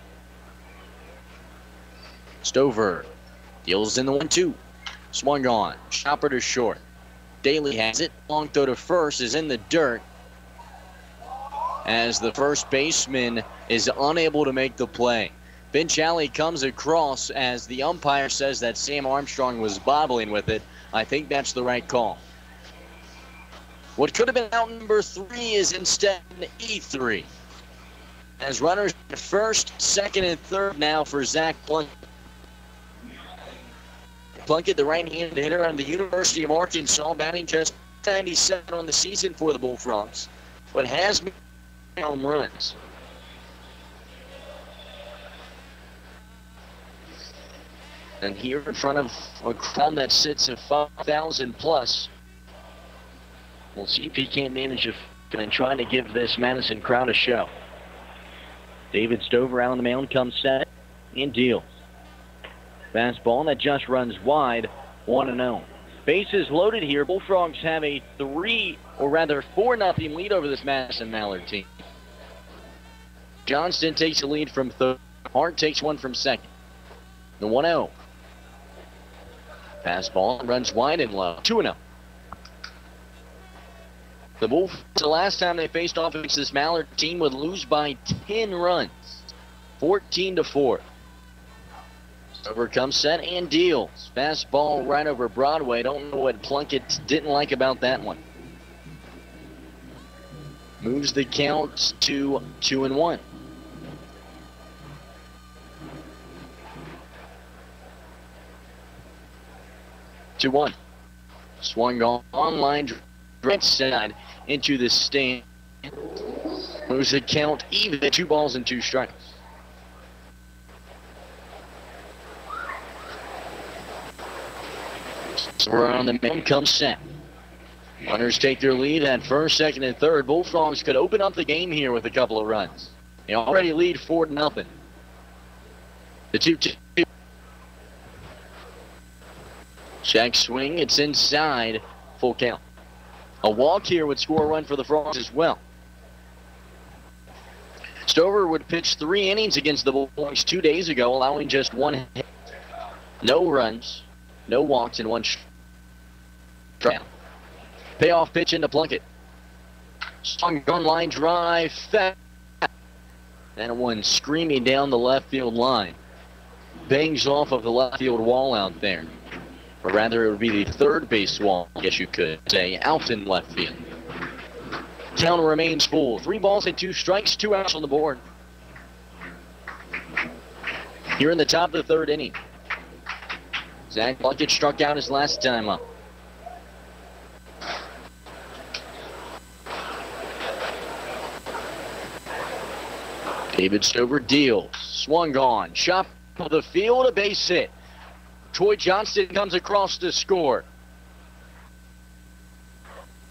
Stover deals in the 1-2. Swung on. Chopper to short. Daly has it. Long throw to first is in the dirt as the first baseman is unable to make the play. Ben Challey comes across as the umpire says that Sam Armstrong was bobbling with it. I think that's the right call. What could have been out number 3 is instead an E3. As runners at first, second, and third now for Zach Plunkett. Plunkett, the right-handed hitter on the University of Arkansas, batting just 97 on the season for the Bullfrogs, but has made home runs. And here in front of a crowd that sits at 5,000 plus, we'll see if he can't manage and trying to give this Madison crowd a show. David Stover out on the mound, comes set and deals. Fastball that just runs wide, 1-0. Bases loaded here. Bullfrogs have a 4-0 lead over this Madison Mallard team. Johnston takes the lead from third. Hart takes one from second. The 1-0. Fastball runs wide and low, 2-0. The Bullfrogs, the last time they faced off against this Mallard team, would lose by 10 runs, 14-4. Stover comes set and deals. Fastball right over Broadway. Don't know what Plunkett didn't like about that one. Moves the count to 2-1. To 1. Swung on line right side into the stand. Moves the count even at 2 balls and 2 strikes. So we're on the mound, comes set. Runners take their lead at first, second, and third. Bullfrogs could open up the game here with a couple of runs. They already lead 4-0. The 2-2. Check swing, it's inside, full count. A walk here would score a run for the Frogs as well. Stover would pitch 3 innings against the Bullfrogs 2 days ago, allowing just 1 hit. No runs, no walks, and 1 strikeout. Payoff pitch into Plunkett. Strong gun line drive, fast. That one screaming down the left field line. Bangs off of the left field wall out there. Or rather, it would be the third base wall, I guess you could say, out in left field. Count remains full. 3 balls and 2 strikes, 2 outs on the board. Here in the top of the 3rd inning. Zach Plunkett struck out his last time up. David Stover deals. Swung on. Shot of the field, a base hit. Troy Johnston comes across to score.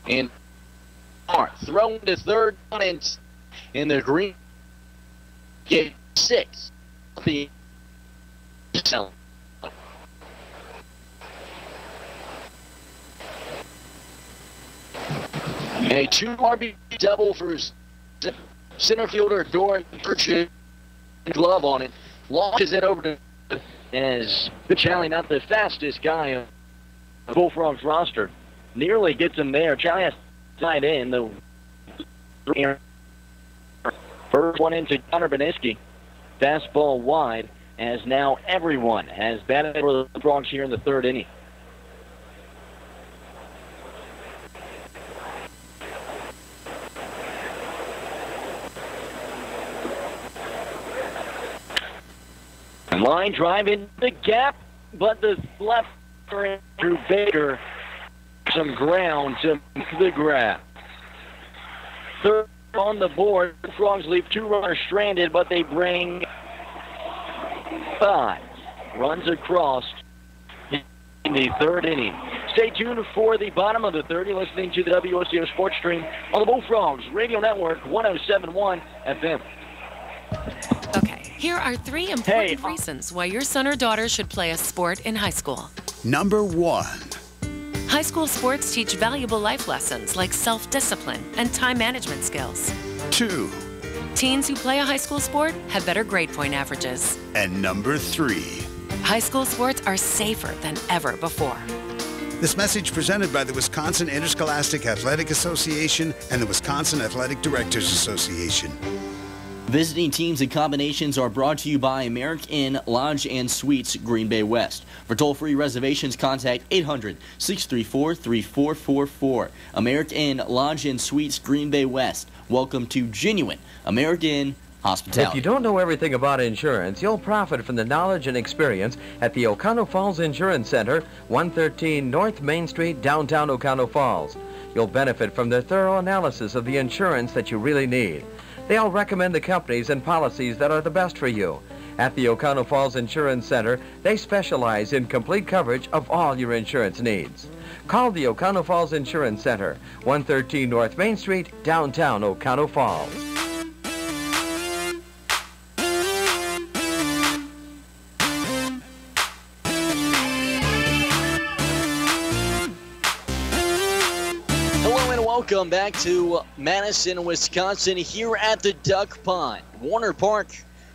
And thrown to third and in the green. Get 6. The a 2 RB double for center fielder Doran Pritchett. Glove on it. Launches it over to as Charlie, not the fastest guy on the Bullfrogs roster. Nearly gets him there. Charlie has to slide in. The first one into Connor Beniski. Fastball wide, as now everyone has batted for the Frogs here in the third inning. Line drive in the gap, but the left Andrew Baker some ground to the grab. Third on the board. The Frogs leave 2 runners stranded, but they bring 5 runs across in the third inning. Stay tuned for the bottom of the third. You're listening to the WOCO Sports Stream on the Bullfrogs Radio Network, 107.1 FM. Okay, here are 3 important reasons why your son or daughter should play a sport in high school. Number 1. High school sports teach valuable life lessons like self-discipline and time management skills. 2. Teens who play a high school sport have better grade point averages. And number 3. High school sports are safer than ever before. This message presented by the Wisconsin Interscholastic Athletic Association and the Wisconsin Athletic Directors Association. Visiting teams and combinations are brought to you by American Inn Lodge and Suites, Green Bay West. For toll-free reservations, contact 800-634-3444. American Inn Lodge and Suites, Green Bay West. Welcome to genuine American Inn hospitality. If you don't know everything about insurance, you'll profit from the knowledge and experience at the Oconto Falls Insurance Center, 113 North Main Street, downtown Oconto Falls. You'll benefit from their thorough analysis of the insurance that you really need. They'll recommend the companies and policies that are the best for you. At the Oconto Falls Insurance Center, they specialize in complete coverage of all your insurance needs. Call the Oconto Falls Insurance Center, 113 North Main Street, downtown Oconto Falls. Welcome back to Madison, Wisconsin, here at the Duck Pond. Warner Park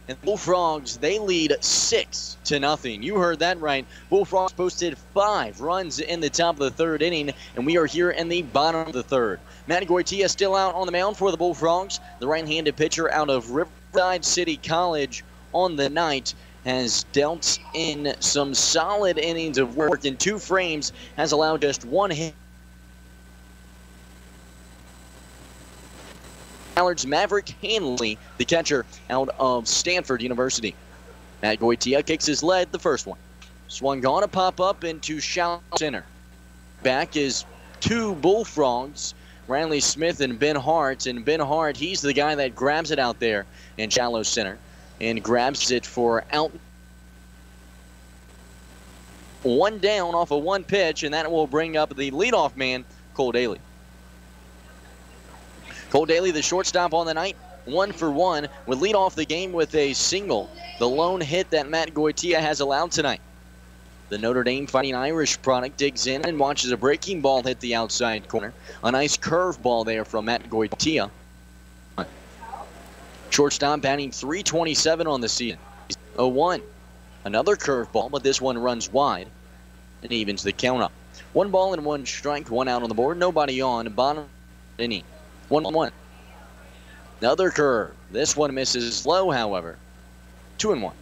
and Bullfrogs, they lead 6-0. You heard that right. Bullfrogs posted 5 runs in the top of the third inning, and we are here in the bottom of the third. Matt Goitia still out on the mound for the Bullfrogs. The right-handed pitcher out of Riverside City College on the night has dealt in some solid innings of work in 2 frames, has allowed just 1 hit. Mallard's Maverick Hanley, the catcher out of Stanford University. Matt Goitia kicks his lead, the first one. Swung on a pop-up into shallow center. Back is 2 Bullfrogs, Riley Smith and Ben Hart. And Ben Hart, he's the guy that grabs it out there in shallow center and grabs it for out. 1 down off of 1 pitch, and that will bring up the leadoff man, Cole Daly. Cole Daly, the shortstop on the night, 1 for 1, would lead off the game with a single, the lone hit that Matt Goitia has allowed tonight. The Notre Dame Fighting Irish product digs in and watches a breaking ball hit the outside corner. A nice curve ball there from Matt Goitia. Shortstop batting .327 on the season. 0-1. Another curve ball, but this one runs wide and evens the count up. 1 ball and 1 strike, 1 out on the board, nobody on, bottom inning. 1-1. Another curve. This one misses low, however. 2-1.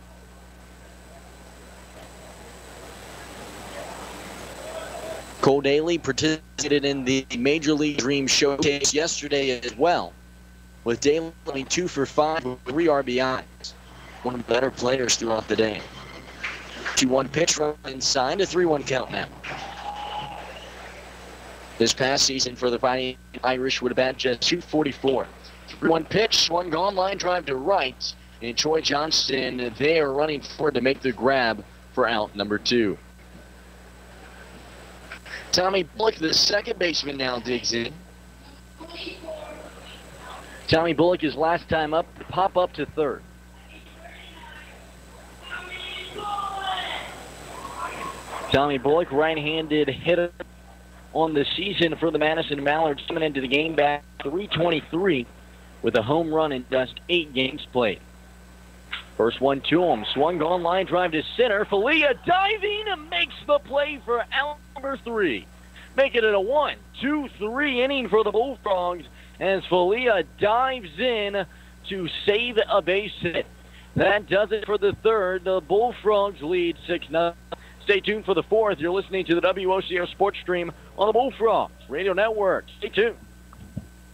Cole Daly participated in the Major League Dream Showcase yesterday as well, with Daly 2 for 5 with 3 RBIs. One of the better players throughout the day. 2-1 pitch run inside, a 3-1 count now. This past season for the Fighting Irish would have batted just .244. 3-1 pitch, swung on, line drive to right. And Troy Johnston there running forward to make the grab for out number 2. Tommy Bullock, the second baseman, now digs in. Tommy Bullock, his last time up, pop up to third. Tommy Bullock, right-handed hitter on the season for the Madison Mallards, coming into the game back 323 with a home run in just 8 games played. First one to him, swung on, line drive to center. Falia diving and makes the play for out number 3. Making it a 1-2-3 inning for the Bullfrogs as Falia dives in to save a base hit. That does it for the third. The Bullfrogs lead 6-0. Stay tuned for the fourth. You're listening to the WOCO Sports Stream on the Bullfrogs Radio Network. Stay tuned.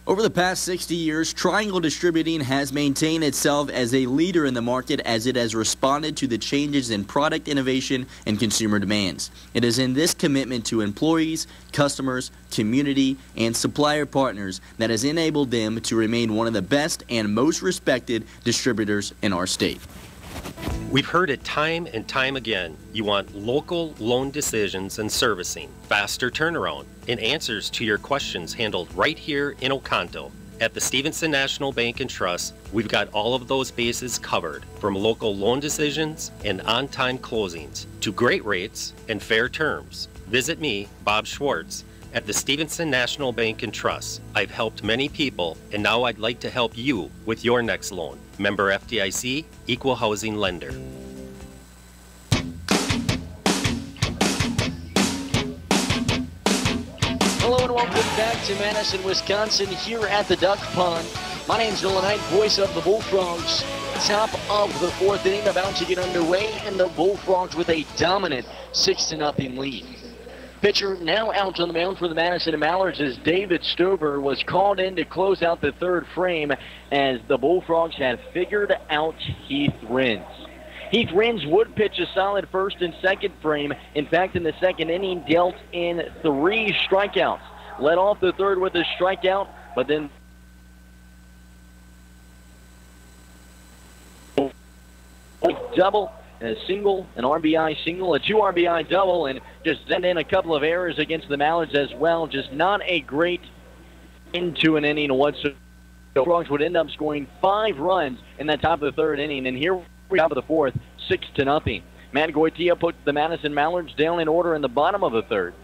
Over the past 60 years, Triangle Distributing has maintained itself as a leader in the market as it has responded to the changes in product innovation and consumer demands. It is in this commitment to employees, customers, community, and supplier partners that has enabled them to remain one of the best and most respected distributors in our state. We've heard it time and time again. You want local loan decisions and servicing, faster turnaround, and answers to your questions handled right here in Oconto. At the Stevenson National Bank and Trust, we've got all of those bases covered, from local loan decisions and on-time closings to great rates and fair terms. Visit me, Bob Schwartz, at the Stevenson National Bank and Trust. I've helped many people, and now I'd like to help you with your next loan. Member FDIC, Equal Housing Lender. Hello and welcome back to Madison, Wisconsin, here at the Duck Pond. My name's Nolan Knight, voice of the Bullfrogs. Top of the fourth inning, about to get underway, and the Bullfrogs with a dominant 6-0 lead. Pitcher now out on the mound for the Madison Mallards as David Stover was called in to close out the third frame as the Bullfrogs had figured out Heath Rins. Heath Rins would pitch a solid first and second frame. In fact, in the second inning, dealt in 3 strikeouts. Led off the third with a strikeout, but then double, a single, an RBI single, a 2 RBI double, and just sent in a couple of errors against the Mallards as well. Just not a great into an inning whatsoever. The Frogs would end up scoring 5 runs in that top of the third inning, and here we have the fourth, 6-0. Matt Goitia put the Madison Mallards down in order in the bottom of the third,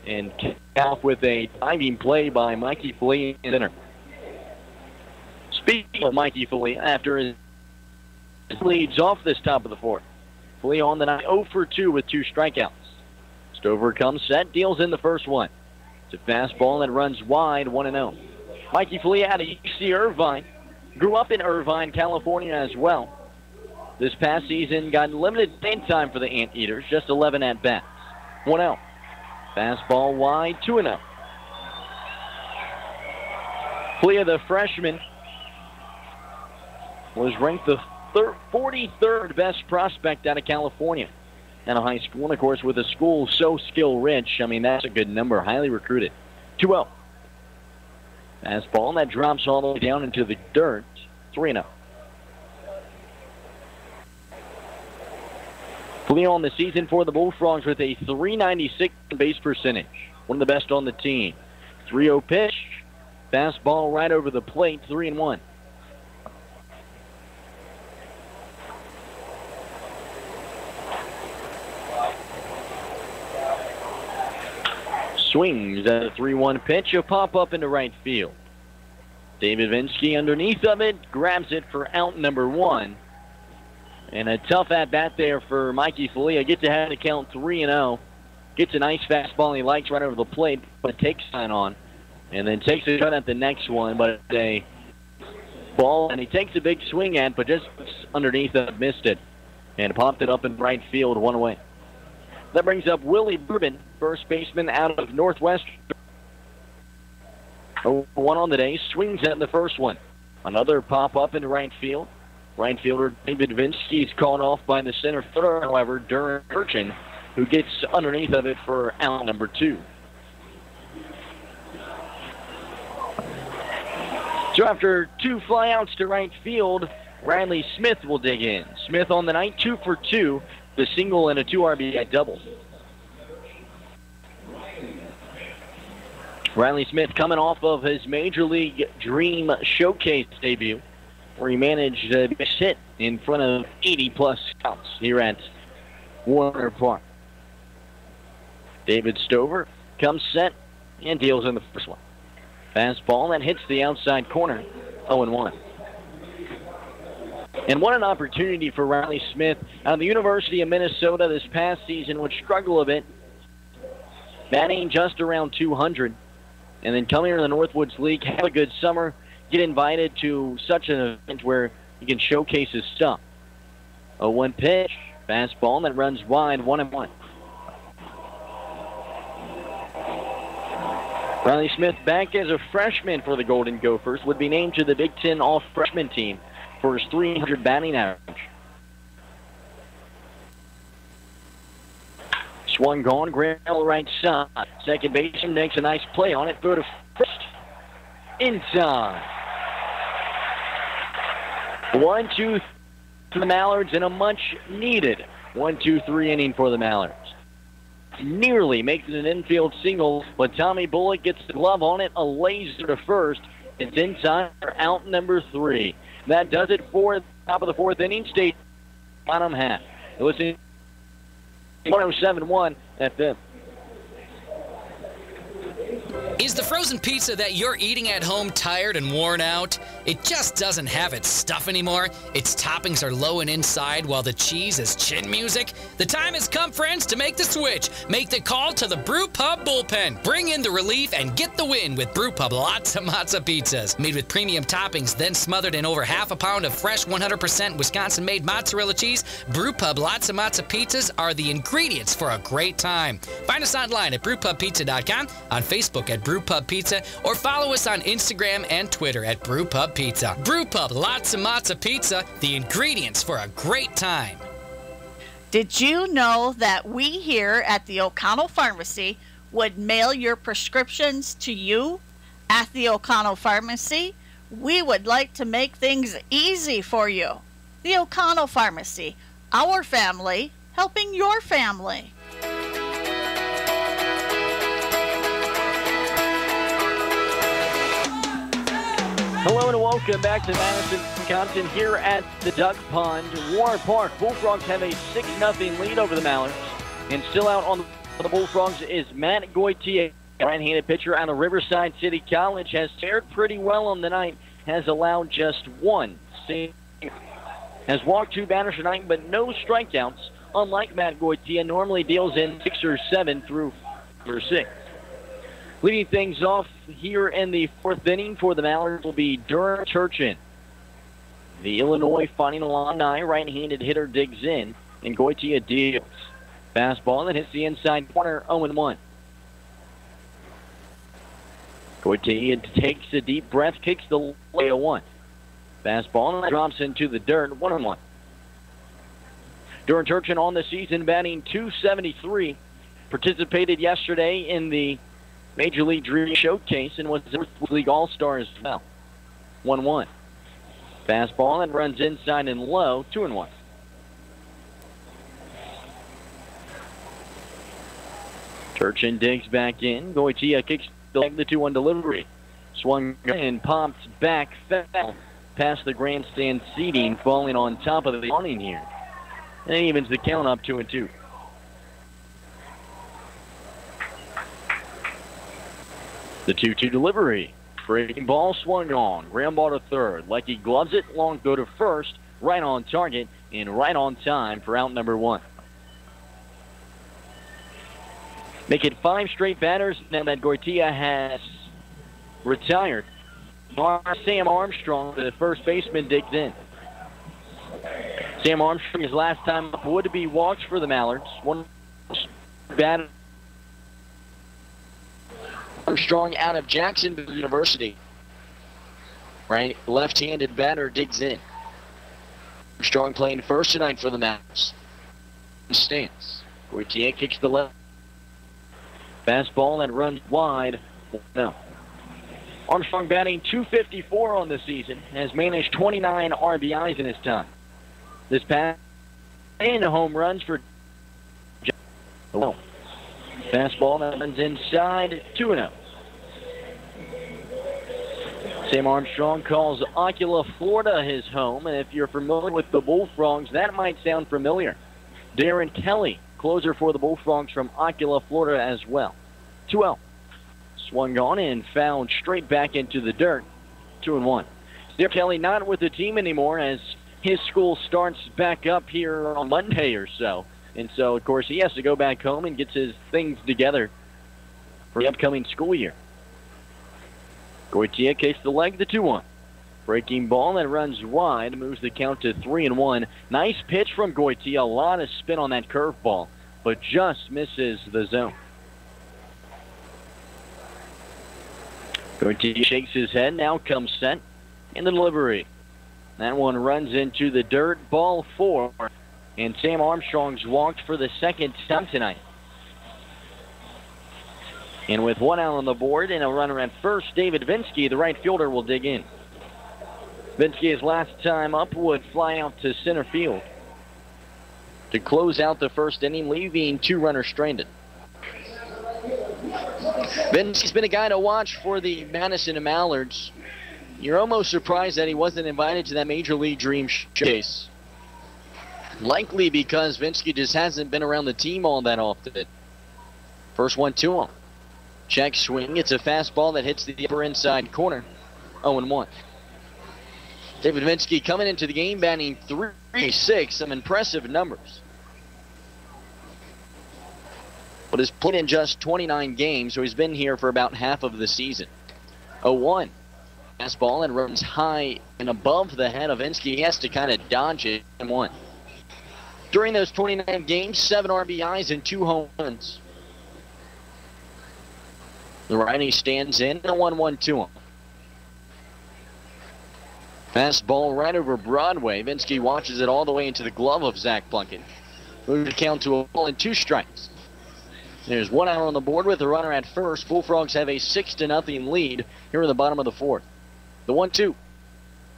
and kicked off with a diving play by Mikey Flea in center. Speaking of Mikey Flea, after his leads off this top of the fourth, Flea on the night 0 for 2 with 2 strikeouts. Stover comes set, deals in the first one. It's a fastball that runs wide, 1-0. Mikey Flea out of UC Irvine. Grew up in Irvine, California as well. This past season got limited playing time for the Anteaters, just 11 at-bats. 1-0. Fastball wide, 2-0. Flea, the freshman, was ranked the 43rd best prospect out of California at a high school. And, of course, with a school so skill-rich, I mean, that's a good number, highly recruited. 2-0. Fastball, that drops all the way down into the dirt. 3-0. Flea on the season for the Bullfrogs with a .396 base percentage. One of the best on the team. 3-0 pitch. Fastball right over the plate, 3-1. Swings at a 3-1 pitch. A pop-up into right field. David Vinsky underneath of it. Grabs it for out number 1. And a tough at-bat there for Mikey Flea. Gets to have the count 3-0. Gets a nice fastball he likes right over the plate. But takes sign on. And then takes a shot at the next one. But it's a ball. And he takes a big swing at, but just underneath it, missed it. And popped it up in right field, 1 away. That brings up Willie Bourbon, first baseman out of Northwestern. 1 on the day, swings at the first one. Another pop-up into right field. Right fielder David Vinsky is called off by the center fielder, however, Duran Urchin, who gets underneath of it for out number 2. So after 2 flyouts to right field, Bradley Smith will dig in. Smith on the night, 2 for 2. The single and a 2 RBI double. Riley Smith coming off of his Major League Dream Showcase debut, where he managed a hit in front of 80-plus scouts here at Warner Park. David Stover comes set and deals in the first one. Fastball that hits the outside corner, 0-1. And what an opportunity for Riley Smith out of the University of Minnesota this past season, would struggle a bit, batting just around 200. And then come here to the Northwoods League, have a good summer, get invited to such an event where he can showcase his stuff. 0-1 pitch, fastball that runs wide, 1-1. Riley Smith, back as a freshman for the Golden Gophers, would be named to the Big Ten All-Freshman team for his .300 batting average. Swung gone, ground right side. Second baseman makes a nice play on it. Throw to first. Inside. 1-2 for the Mallards, and a much-needed 1-2-3 inning for the Mallards. Nearly makes it an infield single, but Tommy Bullock gets the glove on it. A laser to first. It's inside for out number 3. That does it for the top of the fourth inning. Stay bottom half. Listen. 107.1 FM. Is the frozen pizza that you're eating at home tired and worn out? It just doesn't have its stuff anymore. Its toppings are low and inside while the cheese is chin music. The time has come, friends, to make the switch. Make the call to the Brew Pub Bullpen. Bring in the relief and get the win with Brew Pub Lots of Matzo Pizzas. Made with premium toppings, then smothered in over half a pound of fresh 100% Wisconsin-made mozzarella cheese, Brew Pub Lots of Matzo Pizzas are the ingredients for a great time. Find us online at brewpubpizza.com, on Facebook at Brew Pub Pizza, or follow us on Instagram and Twitter at Brew Pub Pizza. Brew Pub Lots of Matzo Pizza, the ingredients for a great time. Did you know that we here at the O'Connell Pharmacy would mail your prescriptions to you? At the O'Connell Pharmacy, we would like to make things easy for you. The O'Connell Pharmacy, our family helping your family. Hello and welcome back to Madison, Wisconsin, here at the Duck Pond, Warner Park. Bullfrogs have a 6-0 lead over the Mallards. And still out on the Bullfrogs is Matt Goitia, right-handed pitcher out of Riverside City College, has fared pretty well on the night, has allowed just one single. Has walked 2 batters tonight, but no strikeouts, unlike Matt Goitia, normally deals in 6 or 7 through 6. Leading things off here in the 4th inning for the Mallards will be Durham Turchin. The Illinois Fighting Alumni right-handed hitter digs in, and Goitia deals. Fastball that hits the inside corner, 0-1. Goitia takes a deep breath, kicks the way 0-1. Fastball and drops into the dirt, 1-1. Durham Turchin on the season batting .273. Participated yesterday in the Major League Dream Showcase and was the League All-Star as well. 1-1. Fastball and runs inside and low, 2-1. Turchin digs back in. Goitia kicks the 2-1 delivery. Swung and popped back foul past the grandstand seating, falling on top of the awning here. And it evens the count up 2-2. The 2-2 delivery. Breaking ball swung on. Ground ball to third. Lecky gloves it. Long go to first. Right on target and right on time for out number 1. Make it 5 straight batters now that Goitia has retired. Sam Armstrong, the first baseman, digs in. Sam Armstrong, his last time up, would be walked for the Mallards. One batter. Armstrong out of Jacksonville University. Right, left-handed batter digs in. Armstrong playing first tonight for the Mallards. Stance. Goitia kicks the left. Fastball and runs wide. No. Armstrong batting .254 on the season. Has managed 29 RBIs in his time. This past and home runs for. Oh. Fastball that runs inside, 2-0. Sam Armstrong calls Ocala, Florida his home, and if you're familiar with the Bullfrogs, that might sound familiar. Darren Kelly, closer for the Bullfrogs from Ocala, Florida as well. 2-0. Swung on and fouled straight back into the dirt. 2-1. Darren Kelly not with the team anymore as his school starts back up here on Monday or so. And so, of course, he has to go back home and gets his things together for the upcoming school year. Goitia kicks the leg, the 2-1. Breaking ball that runs wide, moves the count to 3-1. Nice pitch from Goitia. A lot of spin on that curveball, but just misses the zone. Goitia shakes his head, now comes set in the delivery. That one runs into the dirt, ball 4. And Sam Armstrong's walked for the second time tonight. And with 1 out on the board and a runner at first, David Vinsky, the right fielder, will dig in. Vinsky, his last time up, would fly out to center field to close out the first inning, leaving 2 runners stranded. Vinsky's been a guy to watch for the Madison and Mallards. You're almost surprised that he wasn't invited to that Major League Dream Showcase. Likely because Vinsky just hasn't been around the team all that often. First 1-2 check swing. It's a fastball that hits the upper inside corner. 0-1. David Vinsky coming into the game batting .336. Some impressive numbers. But has played in just 29 games, so he's been here for about half of the season. 0-1. Fastball and runs high and above the head of Vinsky. He has to kind of dodge it. 1. During those 29 games, 7 RBIs and 2 home runs. The righty stands in, a 1-1-2. Fastball right over Broadway. Vinsky watches it all the way into the glove of Zach Plunkett. Moves the count to a ball and 2 strikes. There's 1 out on the board with a runner at first. Bullfrogs have a 6-0 lead here in the bottom of the 4th. The 1-2.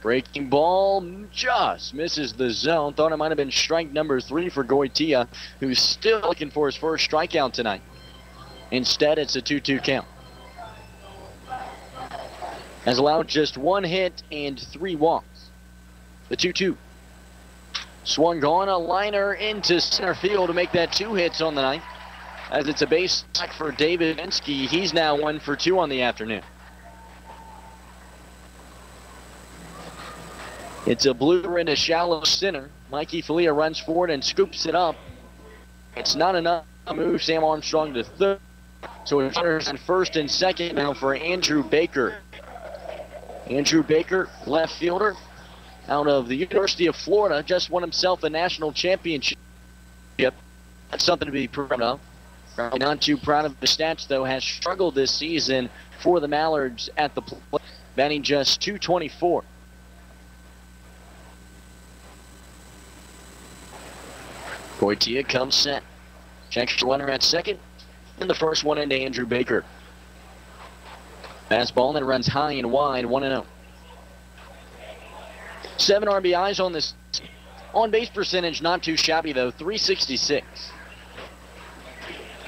Breaking ball just misses the zone. Thought it might have been strike number 3 for Goitia, who's still looking for his first strikeout tonight. Instead, it's a 2-2 count. Has allowed just 1 hit and 3 walks. The 2-2. Swung on a liner into center field to make that 2 hits on the night. As it's a base sack for David Vinsky. He's now 1 for 2 on the afternoon. It's a blooper into shallow center. Mikey Falia runs forward and scoops it up. It's not enough to move Sam Armstrong to third. So it's runners in first and second now for Andrew Baker. Andrew Baker, left fielder, out of the University of Florida, just won himself a national championship. That's something to be proud of. Probably not too proud of the stats, though. Has struggled this season for the Mallards at the plate, batting just .224. Goitia comes set. Checks the runner at second. And the first one into Andrew Baker. Fastball that runs high and wide, 1-0. 7 RBIs on this. On-base percentage, not too shabby, though, .366.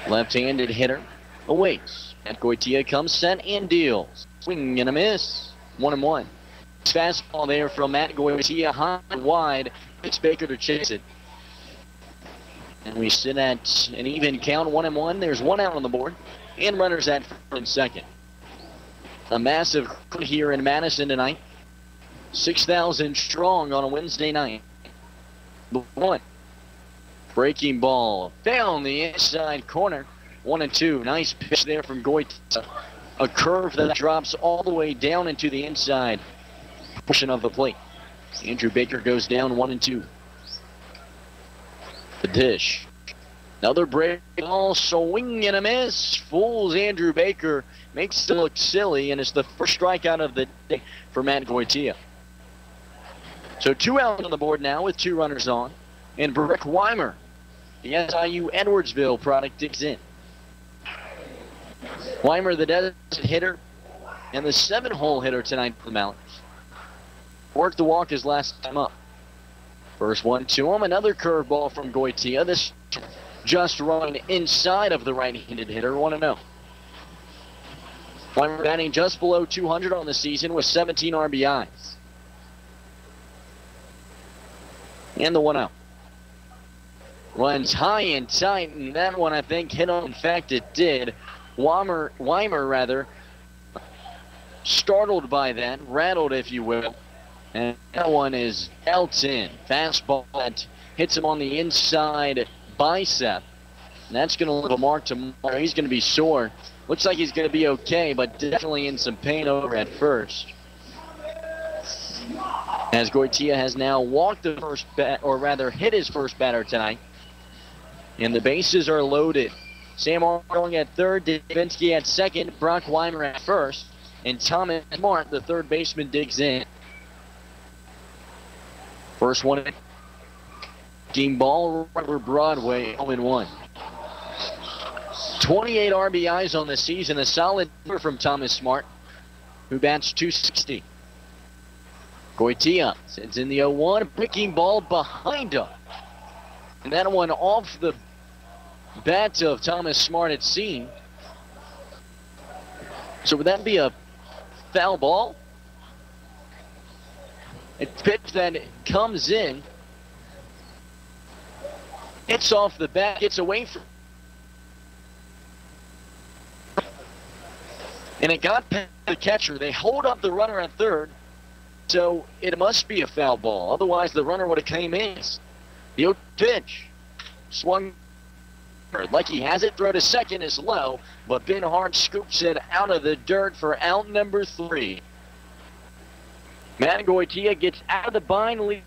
Left-handed hitter awaits. Matt Goitia comes set and deals. Swing and a miss. 1-1. Fastball there from Matt Goitia, high and wide. It's Baker to chase it. And we sit at an even count, 1-1. There's 1 out on the board. And runners at first and second. A massive crowd here in Madison tonight. 6,000 strong on a Wednesday night. 1. Breaking ball down the inside corner. 1-2. Nice pitch there from Goitia. A curve that drops all the way down into the inside portion of the plate. Andrew Baker goes down 1-2. The dish. Another break ball, swing and a miss. Fools Andrew Baker. Makes it look silly, and it's the first strikeout of the day for Matt Goitia. So 2 out on the board now with 2 runners on. And Brick Weimer, the SIU Edwardsville product, digs in. Weimer, the desert hitter, and the 7-hole hitter tonight for the Mallards. Worked the walk his last time up. First one to him, another curveball from Goitia. This just running inside of the right-handed hitter, 1-0. Weimer batting just below 200 on the season with 17 RBIs. And the 1-0. Runs high and tight, and that one I think hit on. In fact, it did. Weimer, startled by that, rattled, if you will. And that one is dealt in. Fastball that hits him on the inside bicep. And that's going to leave a mark tomorrow. He's going to be sore. Looks like he's going to be okay, but definitely in some pain over at first. As Goitia has now walked the first bat, or rather hit his first batter tonight. And the bases are loaded. Sam Armstrong at third, Davinsky at second, Brock Weimer at first, and Thomas Smart, the third baseman, digs in. First one, game ball over Broadway, 0-1. 28 RBIs on the season, a solid number from Thomas Smart, who bats .260. Goitia sends in the 0-1, breaking ball behind him. And that one off the bat of Thomas Smart, it seemed. So would that be a foul ball? A pitch that comes in, hits off the bat, gets away from, and it got past the catcher. They hold up the runner at third, so it must be a foul ball. Otherwise, the runner would have came in. The pitch swung like he has it. Throw to second is low, but Ben Hart scoops it out of the dirt for out number 3. Matt Goitia gets out of the bind, lead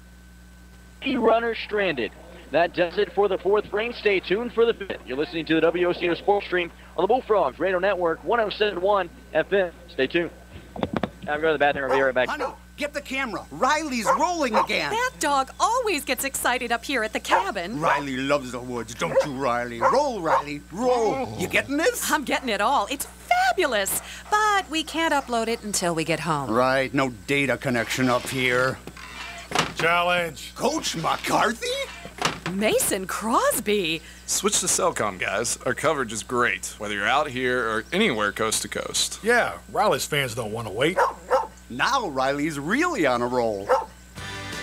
runner stranded. That does it for the 4th frame. Stay tuned for the 5th. You're listening to the WOCO Sports Stream on the Bullfrogs Radio Network, 107.1 FM. Stay tuned. I'm going to the bathroom. I'll be right back. Honey, get the camera. Riley's rolling again. That dog always gets excited up here at the cabin. Riley loves the woods, don't you, Riley? Roll, Riley, roll. You getting this? I'm getting it all. It's fabulous. But we can't upload it until we get home. Right, no data connection up here. Challenge. Coach McCarthy? Mason Crosby. Switch to Cellcom, guys. Our coverage is great, whether you're out here or anywhere coast to coast. Yeah, Riley's fans don't want to wait. Now Riley's really on a roll.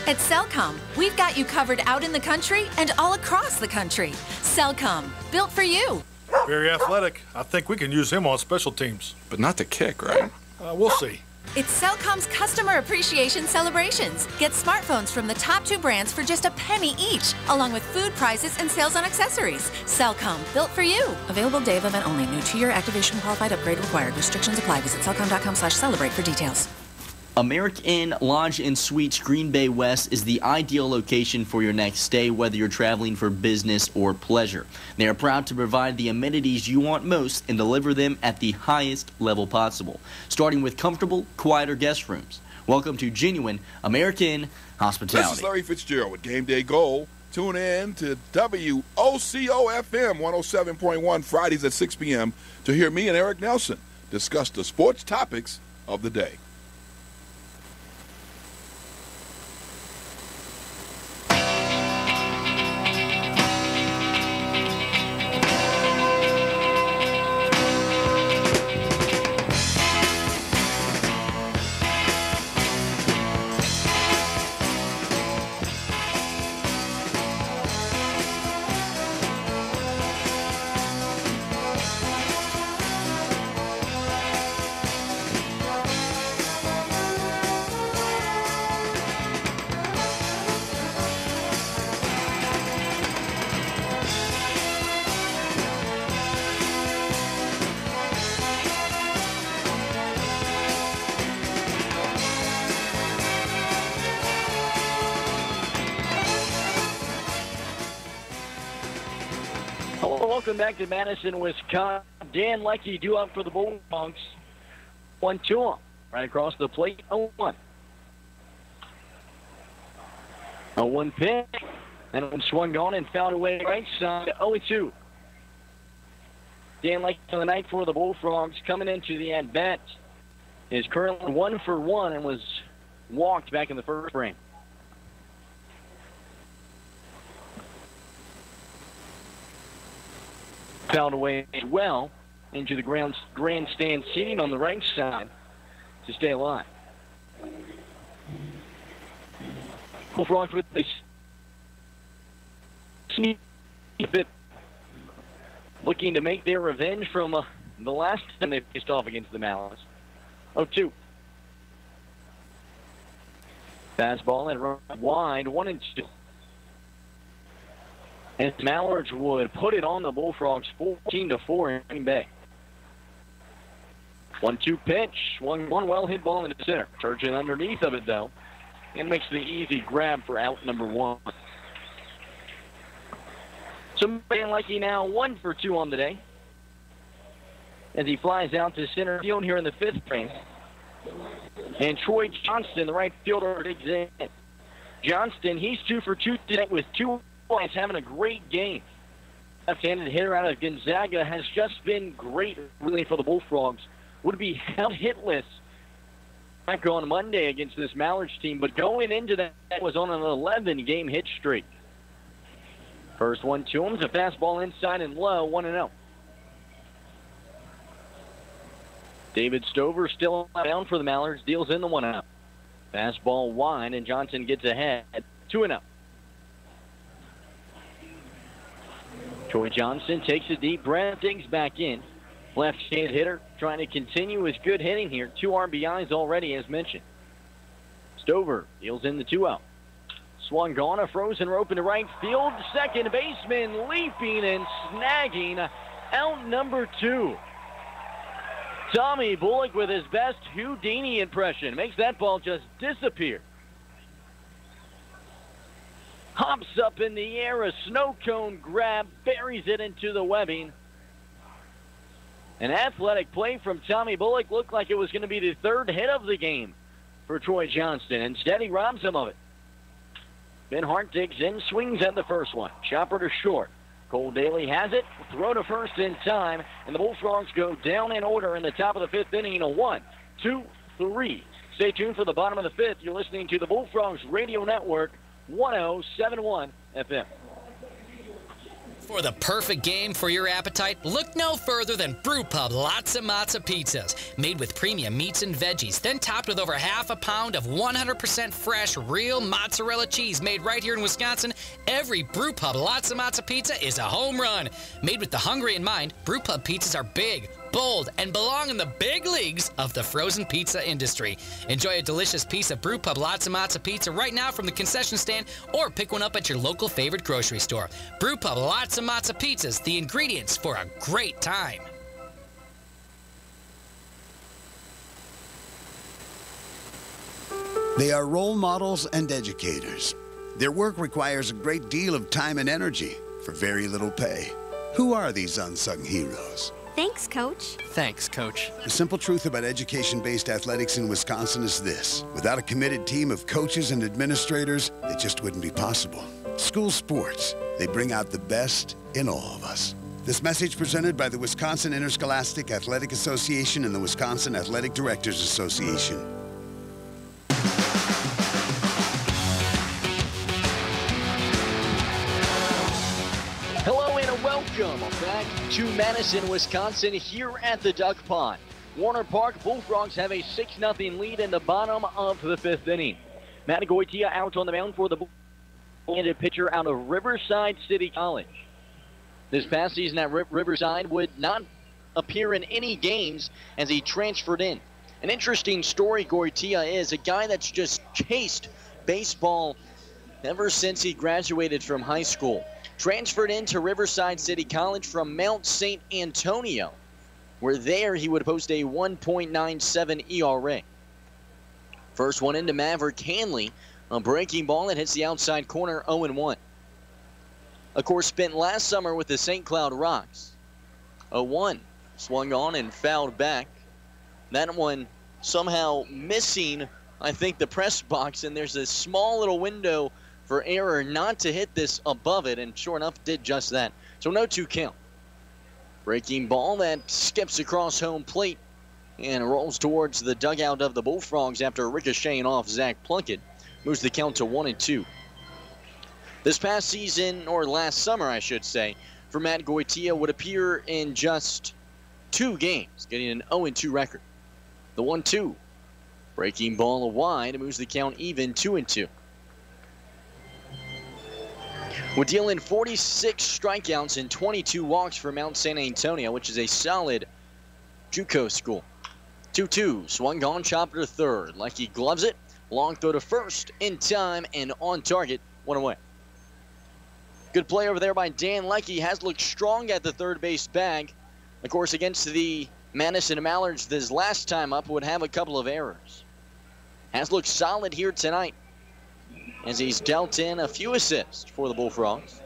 At Cellcom, we've got you covered out in the country and all across the country. Cellcom, built for you. Very athletic. I think we can use him on special teams. But not to kick, right? We'll see. It's Cellcom's Customer Appreciation Celebrations. Get smartphones from the top 2 brands for just a penny each, along with food prizes and sales on accessories. Cellcom, built for you. Available day of event only. New 2-year activation qualified upgrade required. Restrictions apply. Visit cellcom.com/celebrate for details. American Inn Lodge and Suites Green Bay West is the ideal location for your next stay, whether you're traveling for business or pleasure. They are proud to provide the amenities you want most and deliver them at the highest level possible, starting with comfortable, quieter guest rooms. Welcome to genuine American hospitality. This is Larry Fitzgerald with Game Day Goal. Tune in to WOCO FM 107.1 Fridays at 6 p.m. to hear me and Eric Nelson discuss the sports topics of the day. Welcome back to Madison, Wisconsin. Dan Leckie due up for the Bullfrogs. 1-2 right across the plate. 0-1. 0-1 pitch. And one swung on and fouled away right side. 0-2. Dan Leckie on the night for the Bullfrogs coming into the at-bat is currently 1 for 1 and was walked back in the first frame. Fouled away as well. into the grandstand seating on the right side to stay alive. Bullfrogs with the sneak bit, looking to make their revenge from the last time they faced off against the Mallards. 0-2. Fastball and run wide, 1-2. And Mallards would put it on the Bullfrogs 14-4 in Green Bay. 1-2 pitch, one well hit ball into center. Turgeon underneath of it though, and makes the easy grab for out number 1. So Van Leckie now 1 for 2 on the day, as he flies out to center field here in the 5th frame. And Troy Johnston, the right fielder, digs in. Johnston, he's 2 for 2 today with 2 points, having a great game. Left-handed hitter out of Gonzaga has just been great, really, for the Bullfrogs. Would be held hitless back on Monday against this Mallards team, but going into that was on an 11-game hit streak. First one to him is a fastball inside and low, 1-0. David Stover still down for the Mallards, deals in the 1-0. Fastball wide, and Johnson gets ahead, 2-0. Troy Johnson takes a deep breath, digs back in. Left-handed hitter trying to continue his good hitting here. 2 RBIs already, as mentioned. Stover deals in the 2-0. Swung on a frozen rope into right field. Second baseman leaping and snagging out number 2. Tommy Bullock with his best Houdini impression makes that ball just disappear. Hops up in the air, a snow cone grab, buries it into the webbing. An athletic play from Tommy Bullock, looked like it was going to be the 3rd hit of the game for Troy Johnston. Instead, he robs him of it. Ben Hart digs in, swings at the first one. Chopper to short. Cole Daly has it, throw to first in time, and the Bullfrogs go down in order in the top of the 5th inning. A 1, 2, 3. Stay tuned for the bottom of the 5th. You're listening to the Bullfrogs Radio Network, 1071 FM. For the perfect game for your appetite, look no further than Brew Pub Lots of Matza Pizzas. Made with premium meats and veggies, then topped with over half a pound of 100% fresh, real mozzarella cheese made right here in Wisconsin. Every Brew Pub Lots of Matza Pizza is a home run. Made with the hungry in mind, Brew Pub pizzas are big, bold, and belong in the big leagues of the frozen pizza industry. Enjoy a delicious piece of Brew Pub Lots of Matza Pizza right now from the concession stand, or pick one up at your local favorite grocery store. Brew Pub Lots of Matza Pizzas, the ingredients for a great time. They are role models and educators. Their work requires a great deal of time and energy for very little pay. Who are these unsung heroes? Thanks, Coach. Thanks, Coach. The simple truth about education-based athletics in Wisconsin is this. Without a committed team of coaches and administrators, it just wouldn't be possible. School sports, they bring out the best in all of us. This message presented by the Wisconsin Interscholastic Athletic Association and the Wisconsin Athletic Directors Association. Hello and welcome back to Madison, Wisconsin, here at the Duck Pond. Warner Park, Bullfrogs have a 6-0 lead in the bottom of the 5th inning. Matt Goitia out on the mound for the Bullfrogs, pitcher out of Riverside City College. This past season at Riverside would not appear in any games as he transferred in. An interesting story, Goitia is a guy that's just chased baseball ever since he graduated from high school. Transferred into Riverside City College from Mount St. Antonio, where there he would post a 1.97 ERA. First one into Maverick Hanley, a breaking ball that hits the outside corner, 0-1. Of course, spent last summer with the St. Cloud Rocks. 0-1, swung on and fouled back. That one somehow missing, I think, the press box, and there's a small little window for error not to hit this above it, and sure enough did just that. So no 2 count. Breaking ball that skips across home plate and rolls towards the dugout of the Bullfrogs after ricocheting off Zach Plunkett. Moves the count to 1-2. This past season, or last summer I should say, for Matt Goitia would appear in just 2 games, getting an 0-2 record. The 1-2. Breaking ball wide, moves the count even 2-2. We're dealing 46 strikeouts and 22 walks for Mount San Antonio, which is a solid JUCO school. 2-2, swung on, chopper to third. Leckie gloves it. Long throw to first, in time and on target, 1 away. Good play over there by Dan Leckie. Has looked strong at the third base bag. Of course, against the Madison Mallards this last time up, would have a couple of errors. Has looked solid here tonight as he's dealt in a few assists for the Bullfrogs.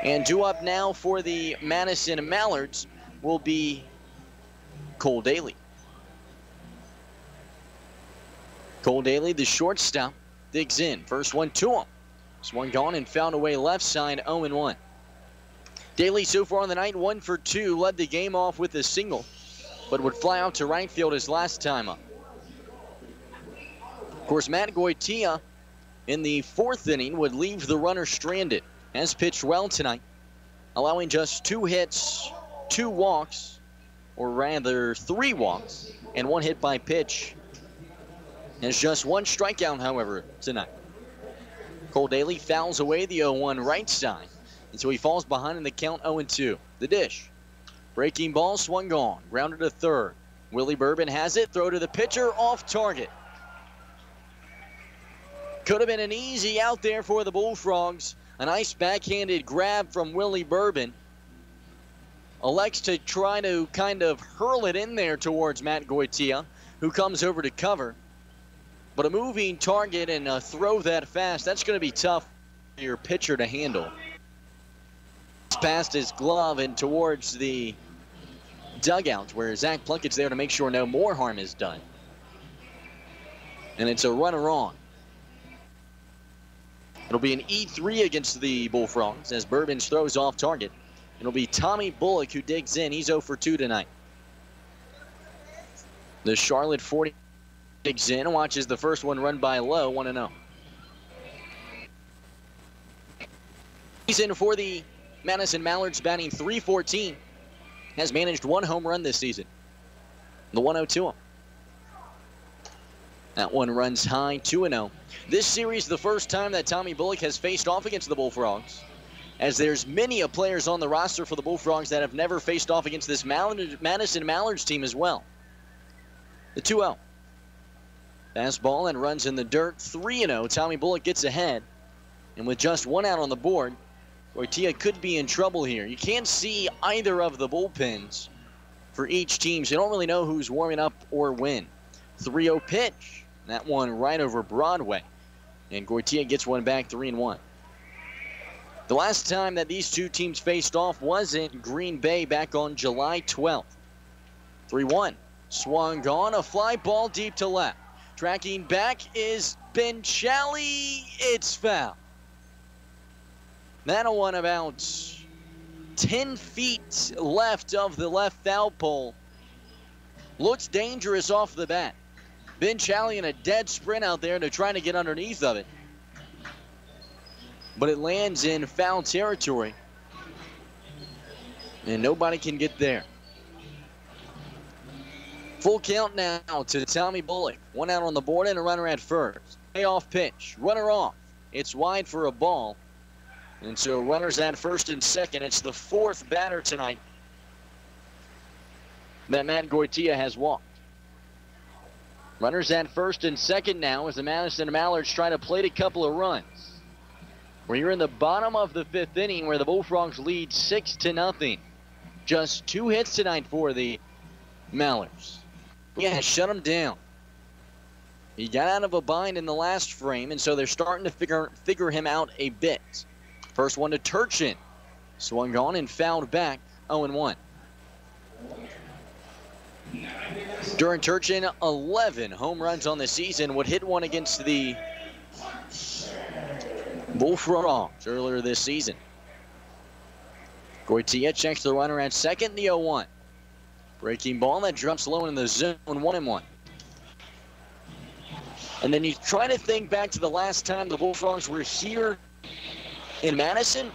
And due up now for the Madison Mallards will be Cole Daly. Cole Daly, the shortstop, digs in. First one to him. Swung gone and found away left side, 0-1. Daly so far on the night, 1 for 2, led the game off with a single, but would fly out to right field his last time up. Of course, Matt Goitia in the 4th inning would leave the runner stranded. Has pitched well tonight, allowing just 2 hits, 2 walks, or rather 3 walks, and 1 hit by pitch. Has just 1 strikeout, however, tonight. Cole Daly fouls away the 0-1 right side, and so he falls behind in the count 0-2. The dish. Breaking ball swung on, grounded to third. Willie Bourbon has it, throw to the pitcher, off target. Could have been an easy out there for the Bullfrogs. A nice backhanded grab from Willie Bourbon. Elects to try to kind of hurl it in there towards Matt Goitia, who comes over to cover. But a moving target and a throw that fast, that's going to be tough for your pitcher to handle. It's past his glove and towards the dugout where Zach Plunkett's there to make sure no more harm is done. And it's a runner on. It'll be an E3 against the Bullfrogs as Bourbon throws off target. It'll be Tommy Bullock who digs in. He's 0 for 2 tonight. The Charlotte 40 digs in and watches the first one run by low, 1-0. He's in for the Madison Mallards, batting .314. Has managed 1 home run this season. The 1-0 to him. That one runs high, 2-0. This series, the first time that Tommy Bullock has faced off against the Bullfrogs, as there's many of players on the roster for the Bullfrogs that have never faced off against this Madison Mallards team as well. The 2-0. Fastball and runs in the dirt, 3-0. Tommy Bullock gets ahead, and with just 1 out on the board, Goitia could be in trouble here. You can't see either of the bullpens for each team, so you don't really know who's warming up or when. 3-0 pitch. That one right over Broadway. And Goitia gets one back, 3-1. The last time that these two teams faced off was in Green Bay back on July 12th. 3-1. Swung on, a fly ball deep to left. Tracking back is Ben Challey. It's foul. That one about 10 feet left of the left foul pole. Looks dangerous off the bat. Ben Challey in a dead sprint out there to try to get underneath of it. But it lands in foul territory. And nobody can get there. Full count now to Tommy Bullock. 1 out on the board and a runner at first. Payoff pitch. Runner off. It's wide for a ball. And so runners at first and second. It's the 4th batter tonight that Matt Goitia has walked. Runners at first and second now as the Madison Mallards try to plate a couple of runs. We're in the bottom of the 5th inning where the Bullfrogs lead 6-0. Just 2 hits tonight for the Mallards. Yeah, shut them down. He got out of a bind in the last frame, and so they're starting to figure him out a bit. First one to Turchin. Swung on and fouled back, 0-1. During Turchin, 11 home runs on the season, would hit one against the Bullfrogs earlier this season. Goitia checks the runner at second, the 0-1. Breaking ball that drops low in the zone, 1-1. And then you try to think back to the last time the Bullfrogs were here in Madison.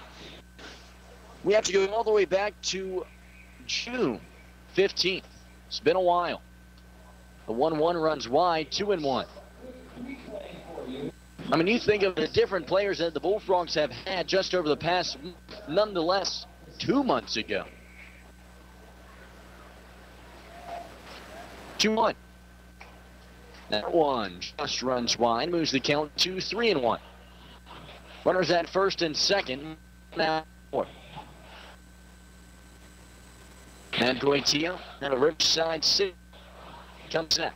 We have to go all the way back to June 15th. It's been a while. The 1-1 runs wide, 2-1. I mean, you think of the different players that the Bullfrogs have had just over the past, nonetheless, 2 months ago. 2-1. That one just runs wide, moves the count to 3-1. Runners at first and second, now 4. And Goitia and a rip side 6 comes in.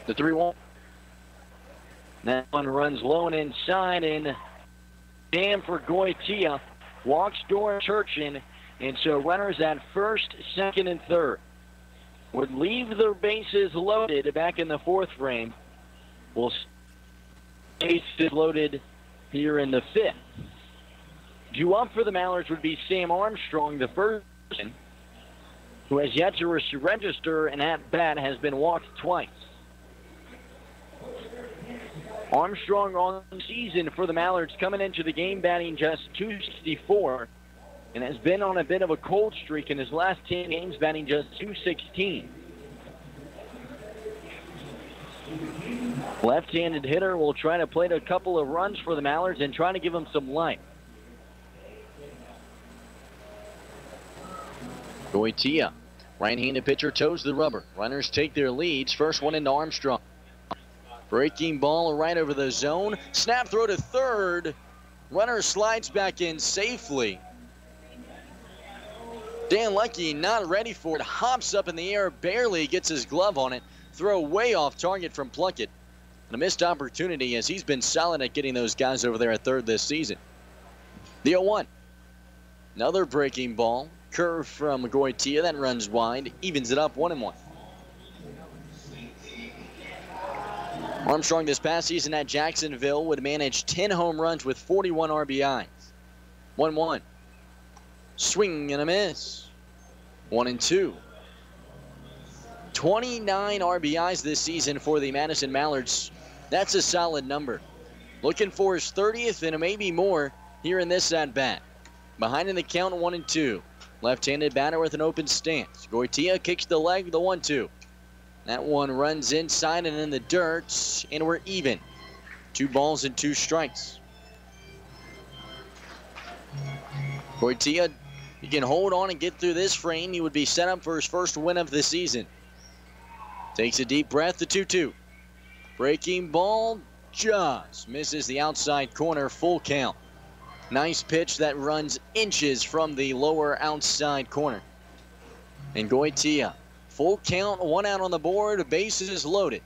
The 3-1. That one runs low and inside, and jam for Goitia. Walks door Turchin, and so runners at first, second, and third would leave their bases loaded back in the 4th frame. Will bases loaded here in the 5th. Due up for the Mallards would be Sam Armstrong, the first person who has yet to register an at-bat, has been walked twice. Armstrong on the season for the Mallards, coming into the game batting just .264, and has been on a bit of a cold streak in his last 10 games, batting just .216. Left-handed hitter will try to plate a couple of runs for the Mallards and try to give them some life. Goitia, right-handed pitcher, toes the rubber. Runners take their leads. First one into Armstrong. Breaking ball right over the zone. Snap throw to third. Runner slides back in safely. Dan Lucky not ready for it. Hops up in the air, barely gets his glove on it. Throw way off target from Plunkett. And a missed opportunity as he's been solid at getting those guys over there at third this season. The 0-1. Another breaking ball. Curve from Goitia that runs wide. Evens it up 1-1. Armstrong this past season at Jacksonville would manage 10 home runs with 41 RBIs. 1-1. Swing and a miss. 1-2. 29 RBIs this season for the Madison Mallards. That's a solid number. Looking for his 30th and maybe more here in this at-bat. Behind in the count, 1-2. Left-handed batter with an open stance. Goitia kicks the leg, the 1-2. That one runs inside and in the dirt, and we're even. 2 balls and 2 strikes. Goitia, he can hold on and get through this frame. He would be set up for his first win of the season. Takes a deep breath, the 2-2. Breaking ball just misses the outside corner, full count. Nice pitch that runs inches from the lower outside corner. And Goitia, full count, 1 out on the board, bases loaded.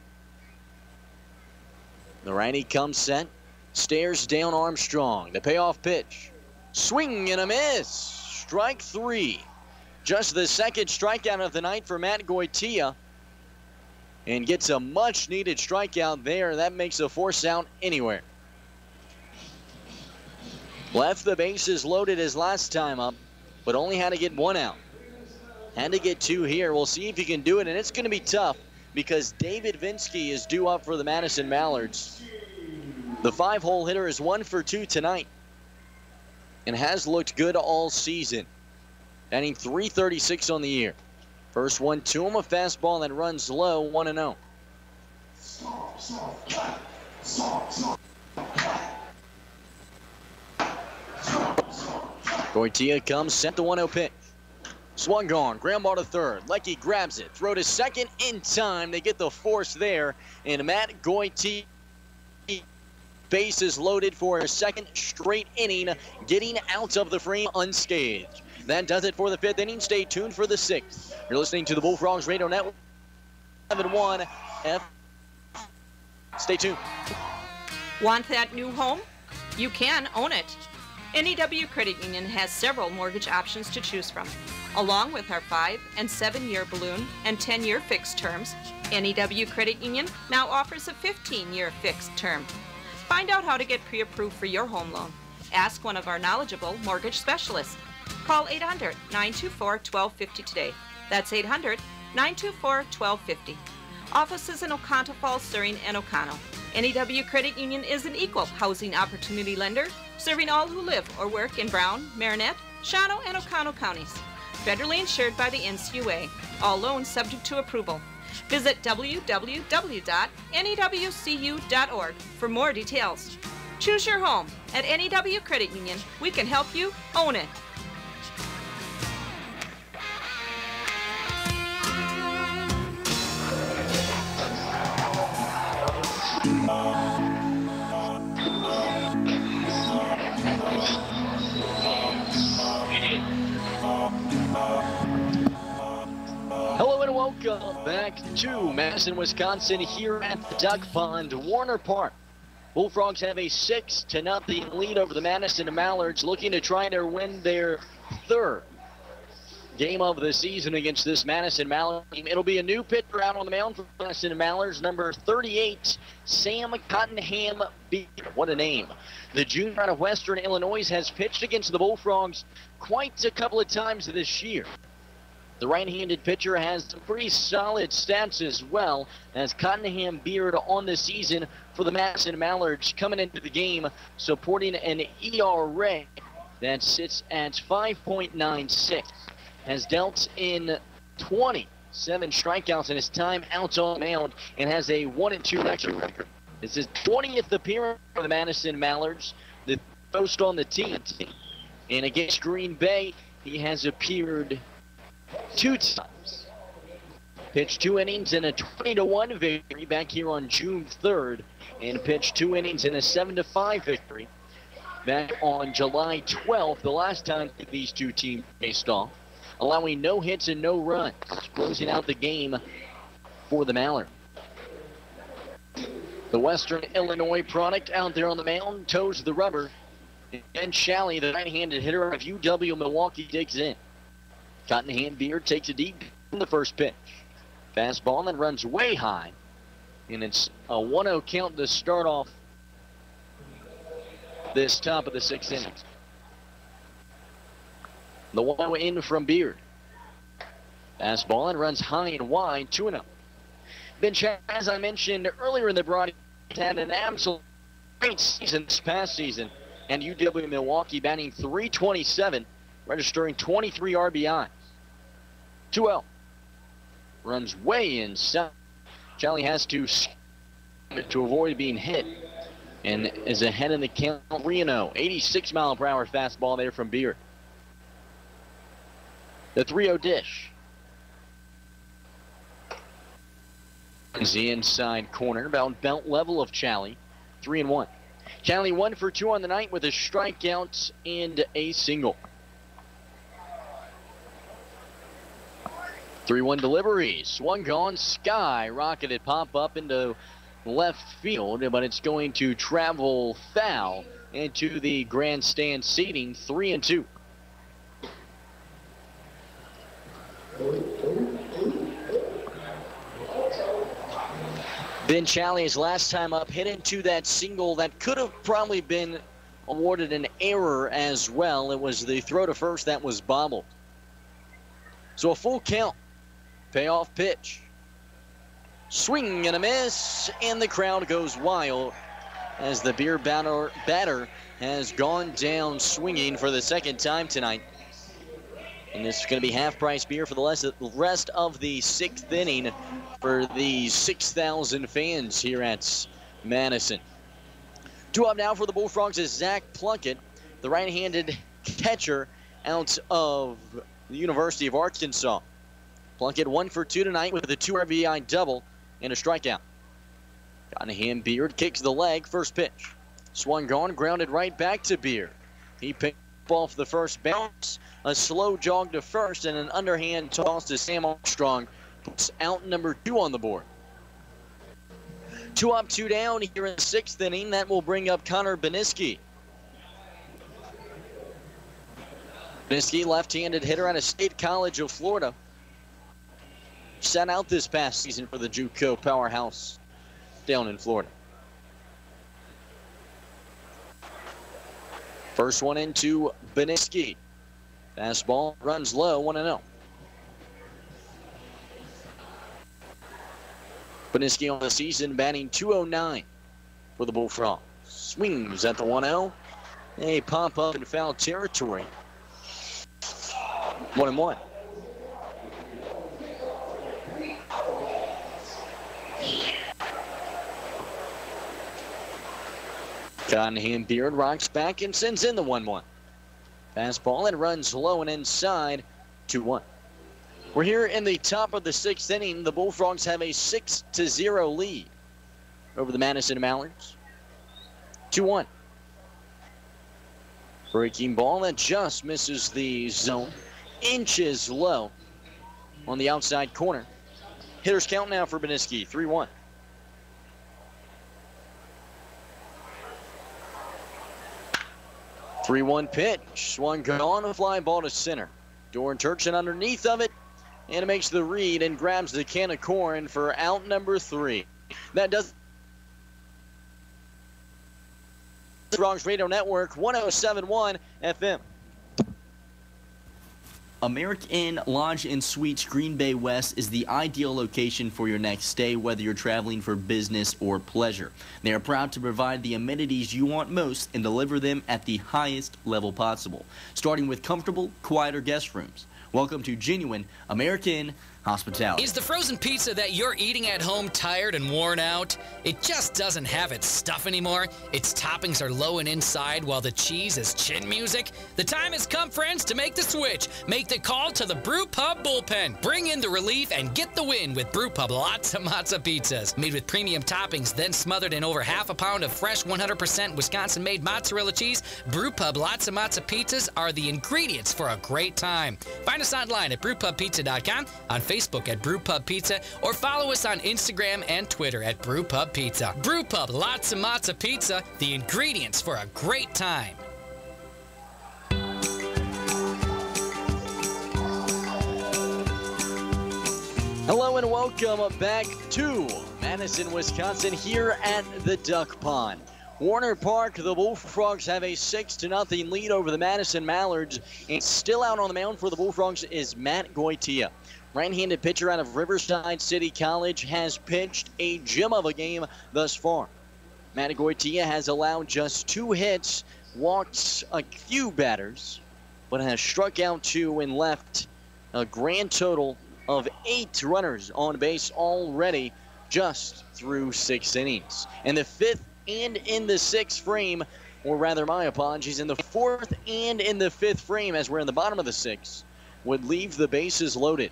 The righty comes set, stares down Armstrong. The payoff pitch. Swing and a miss. Strike 3. Just the second strikeout of the night for Matt Goitia. And gets a much needed strikeout there. That makes a force out anywhere. Left the bases loaded his last time up, but only had to get 1 out. Had to get 2 here. We'll see if he can do it, and it's going to be tough because David Vinsky is due up for the Madison Mallards. The 5-hole hitter is 1 for 2 tonight and has looked good all season. Batting .336 on the year. First one to him, a fastball that runs low, 1-0. Goitia comes, sent the 1-0 pitch. Swung on, ground ball to third. Lecky grabs it, throw to second in time. They get the force there, and Matt Goitia, bases loaded for a second straight inning, getting out of the frame unscathed. That does it for the 5th inning. Stay tuned for the 6th. You're listening to the Bullfrogs Radio Network. 7-1 F. Stay tuned. Want that new home? You can own it. NEW Credit Union has several mortgage options to choose from. Along with our 5- and 7-year balloon and 10-year fixed terms, NEW Credit Union now offers a 15-year fixed term. Find out how to get pre-approved for your home loan. Ask one of our knowledgeable mortgage specialists. Call 800-924-1250 today. That's 800-924-1250. Offices in Oconto Falls, Suring, and Oconto. NEW Credit Union is an equal housing opportunity lender, serving all who live or work in Brown, Marinette, Shawano, and Oconto counties. Federally insured by the NCUA. All loans subject to approval. Visit www.newcu.org for more details. Choose your home. At NEW Credit Union, we can help you own it. Hello and welcome back to Madison, Wisconsin, here at the Duck Pond, Warner Park. Bullfrogs have a 6-0 lead over the Madison Mallards, looking to try to win their third game of the season against this Madison Mallard team. It'll be a new pitcher out on the mound for Madison Mallards, number 38, Sam Cottenham Beer. What a name. The junior out of Western Illinois has pitched against the Bullfrogs quite a couple of times this year. The right-handed pitcher has some pretty solid stats as well, as Cottenham Beard on the season for the Madison Mallards coming into the game, supporting an ERA that sits at 5.96. Has dealt in 27 strikeouts in his time out on the mound and has a 1-2 record. It's his 20th appearance for the Madison Mallards, the first on the team. And against Green Bay, he has appeared 2 times. Pitched 2 innings in a 20-1 victory back here on June 3rd, and pitched 2 innings in a 7-5 victory back on July 12th, the last time these two teams faced off, allowing no hits and no runs, closing out the game for the Mallard. The Western Illinois product out there on the mound toes the rubber, and Shalley, the right-handed hitter of UW Milwaukee, digs in. Cottenham Beard takes a deep in the first pitch. Fastball and runs way high. And it's a 1-0 count to start off this top of the 6th inning. The 1-0 in from Beard. Fastball and runs high and wide, 2-0. Ben Chad, as I mentioned earlier in the broadcast, had an absolute great season this past season. And UW Milwaukee batting .327. Registering 23 RBIs. 2-0. Runs way inside. Charlie has to avoid being hit. And is ahead in the count 3-0. 86-mile-per-hour fastball there from Beard. The 3-0 dish. Is the inside corner, about belt level of Charlie. 3-1. Charlie 1 for 2 on the night with a strikeout and a single. 3-1 delivery, swung on, sky rocketed, pop up into left field, but it's going to travel foul into the grandstand seating, 3-2. Ben Challey's last time up hit into that single that could have probably been awarded an error as well. It was the throw to first that was bobbled. So a full count. Payoff pitch. Swing and a miss, and the crowd goes wild as the Beer batter has gone down swinging for the second time tonight. And this is going to be half-price beer for the rest of the 6th inning for the 6,000 fans here at Madison. 2 up now for the Bullfrogs is Zach Plunkett, the right-handed catcher out of the University of Arkansas. Plunkett 1 for 2 tonight with a 2 RBI double and a strikeout. Cottenham Beard kicks the leg, first pitch. Swung on, grounded right back to Beard. He picked off the first bounce, a slow jog to first, and an underhand toss to Sam Armstrong puts out number 2 on the board. 2 up, 2 down here in the 6th inning. That will bring up Connor Beniski. Beniski, left-handed hitter out of State College of Florida. Sat out this past season for the JUCO powerhouse down in Florida. First one into Beniski. Fastball runs low, 1-0. Beniski on the season batting .209 for the Bullfrogs. Swings at the 1-0. They pop up in foul territory. 1-1. Cottenham Beard rocks back and sends in the 1-1. Fastball and runs low and inside, 2-1. We're here in the top of the 6th inning. The Bullfrogs have a 6-0 lead over the Madison Mallards. 2-1. Breaking ball that just misses the zone. Inches low on the outside corner. Hitters count now for Beniski, 3-1. Three-one pitch, swung gone, a fly ball to center. Doran Turchin underneath of it, and it makes the read and grabs the can of corn for out number 3. That does Bullfrogs Radio Network, 107.1 FM. American Lodge and Suites Green Bay West is the ideal location for your next stay, whether you're traveling for business or pleasure. They are proud to provide the amenities you want most and deliver them at the highest level possible, starting with comfortable, quieter guest rooms. Welcome to genuine American hospitality. Is the frozen pizza that you're eating at home tired and worn out? It just doesn't have its stuff anymore. Its toppings are low and inside while the cheese is chin music. The time has come, friends, to make the switch. Make the call to the Brew Pub Bullpen. Bring in the relief and get the win with Brew Pub Lots of Matza Pizzas. Made with premium toppings, then smothered in over half a pound of fresh 100% Wisconsin-made mozzarella cheese, Brew Pub Lots of Matza Pizzas are the ingredients for a great time. Find us online at brewpubpizza.com, on Facebook at Brewpub Pizza, or follow us on Instagram and Twitter at Brewpub Pizza. Brewpub Lots of Matza Pizza, the ingredients for a great time. Hello and welcome back to Madison, Wisconsin, here at the Duck Pond. Warner Park, the Bullfrogs have a 6-0 lead over the Madison Mallards, and still out on the mound for the Bullfrogs is Matt Goitia. Right-handed pitcher out of Riverside City College has pitched a gem of a game thus far. Matt Goitia has allowed just 2 hits, walked a few batters, but has struck out 2 and left a grand total of 8 runners on base already just through 6 innings. In the 5th and in the 6th frame, or rather my apologies, in the 4th and in the 5th frame, as we're in the bottom of the 6th, would leave the bases loaded.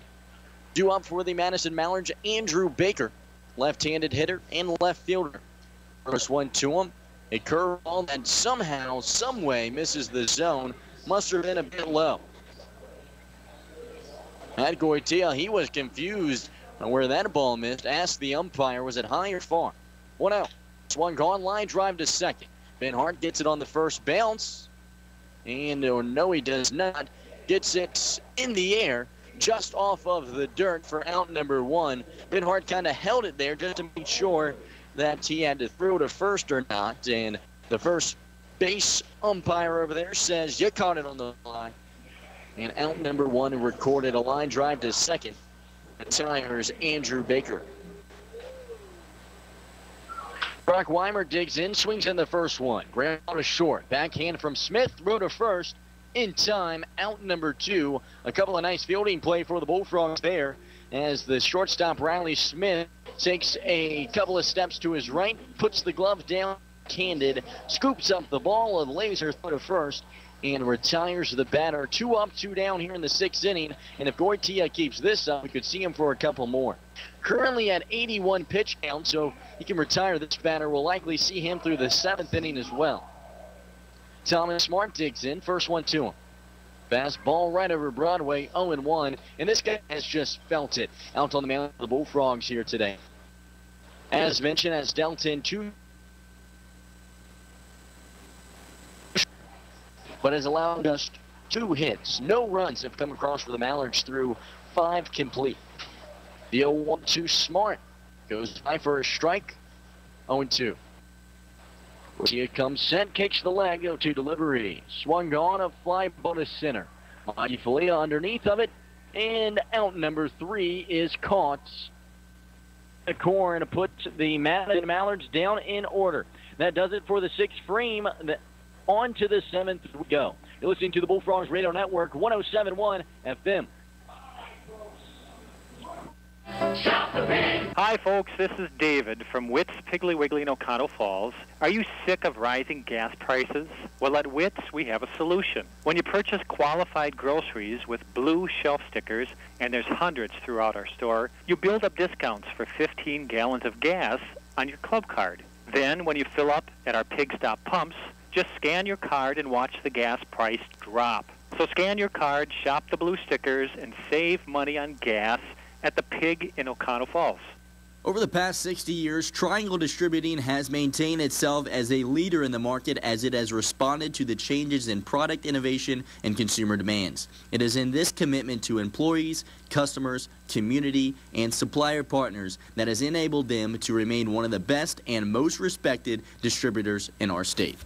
Due up for the Madison Mallards, Andrew Baker, left-handed hitter and left fielder. First one to him, a curveball that somehow, some way misses the zone, must have been a bit low. Matt Goitia, he was confused on where that ball missed, asked the umpire, was it high or far? 1 out. Swung gone, line drive to second. Ben Hart gets it on the first bounce. And no, he does not. Gets it in the air, just off of the dirt for out number 1. Ben Hart kind of held it there just to make sure that he had to throw to first or not. And the first base umpire over there says, you caught it on the line. And out number 1 recorded a line drive to second. Retires Andrew Baker. Brock Weimer digs in, swings in the first one. Ground to short. Backhand from Smith, throw to first. In time, out number 2. A couple of nice fielding play for the Bullfrogs there as the shortstop Riley Smith takes a couple of steps to his right, puts the glove down, handed, scoops up the ball, a laser throw to first, and retires the batter. 2 up, 2 down here in the 6th inning. And if Goitia keeps this up, we could see him for a couple more. Currently at 81 pitch count, so he can retire this batter. We'll likely see him through the 7th inning as well. Thomas Smart digs in, first one to him. Fastball right over Broadway, 0-1, and this guy has just felt it out on the mound of the Bullfrogs here today. As mentioned, has dealt in 2, but has allowed just 2 hits. No runs have come across for the Mallards through 5 complete. The 0-1-2 Smart goes by for a strike, 0-2. Here comes set, kicks the leg, 0-2 delivery. Swung on, a fly ball to center. Monty Falia underneath of it, and out number 3 is caught. The corn puts the Mallards down in order. That does it for the 6th frame. On to the 7th we go. You're listening to the Bullfrogs Radio Network, 107.1 FM. Hi, folks. This is David from Witt's Piggly Wiggly in Oconto Falls. Are you sick of rising gas prices? Well, at Witt's, we have a solution. When you purchase qualified groceries with blue shelf stickers, and there's hundreds throughout our store, you build up discounts for 15 gallons of gas on your club card. Then, when you fill up at our Pig Stop pumps, just scan your card and watch the gas price drop. So scan your card, shop the blue stickers, and save money on gas at the Pig in Oconto Falls. Over the past 60 years, Triangle Distributing has maintained itself as a leader in the market as it has responded to the changes in product innovation and consumer demands. It is in this commitment to employees, customers, community, and supplier partners that has enabled them to remain one of the best and most respected distributors in our state.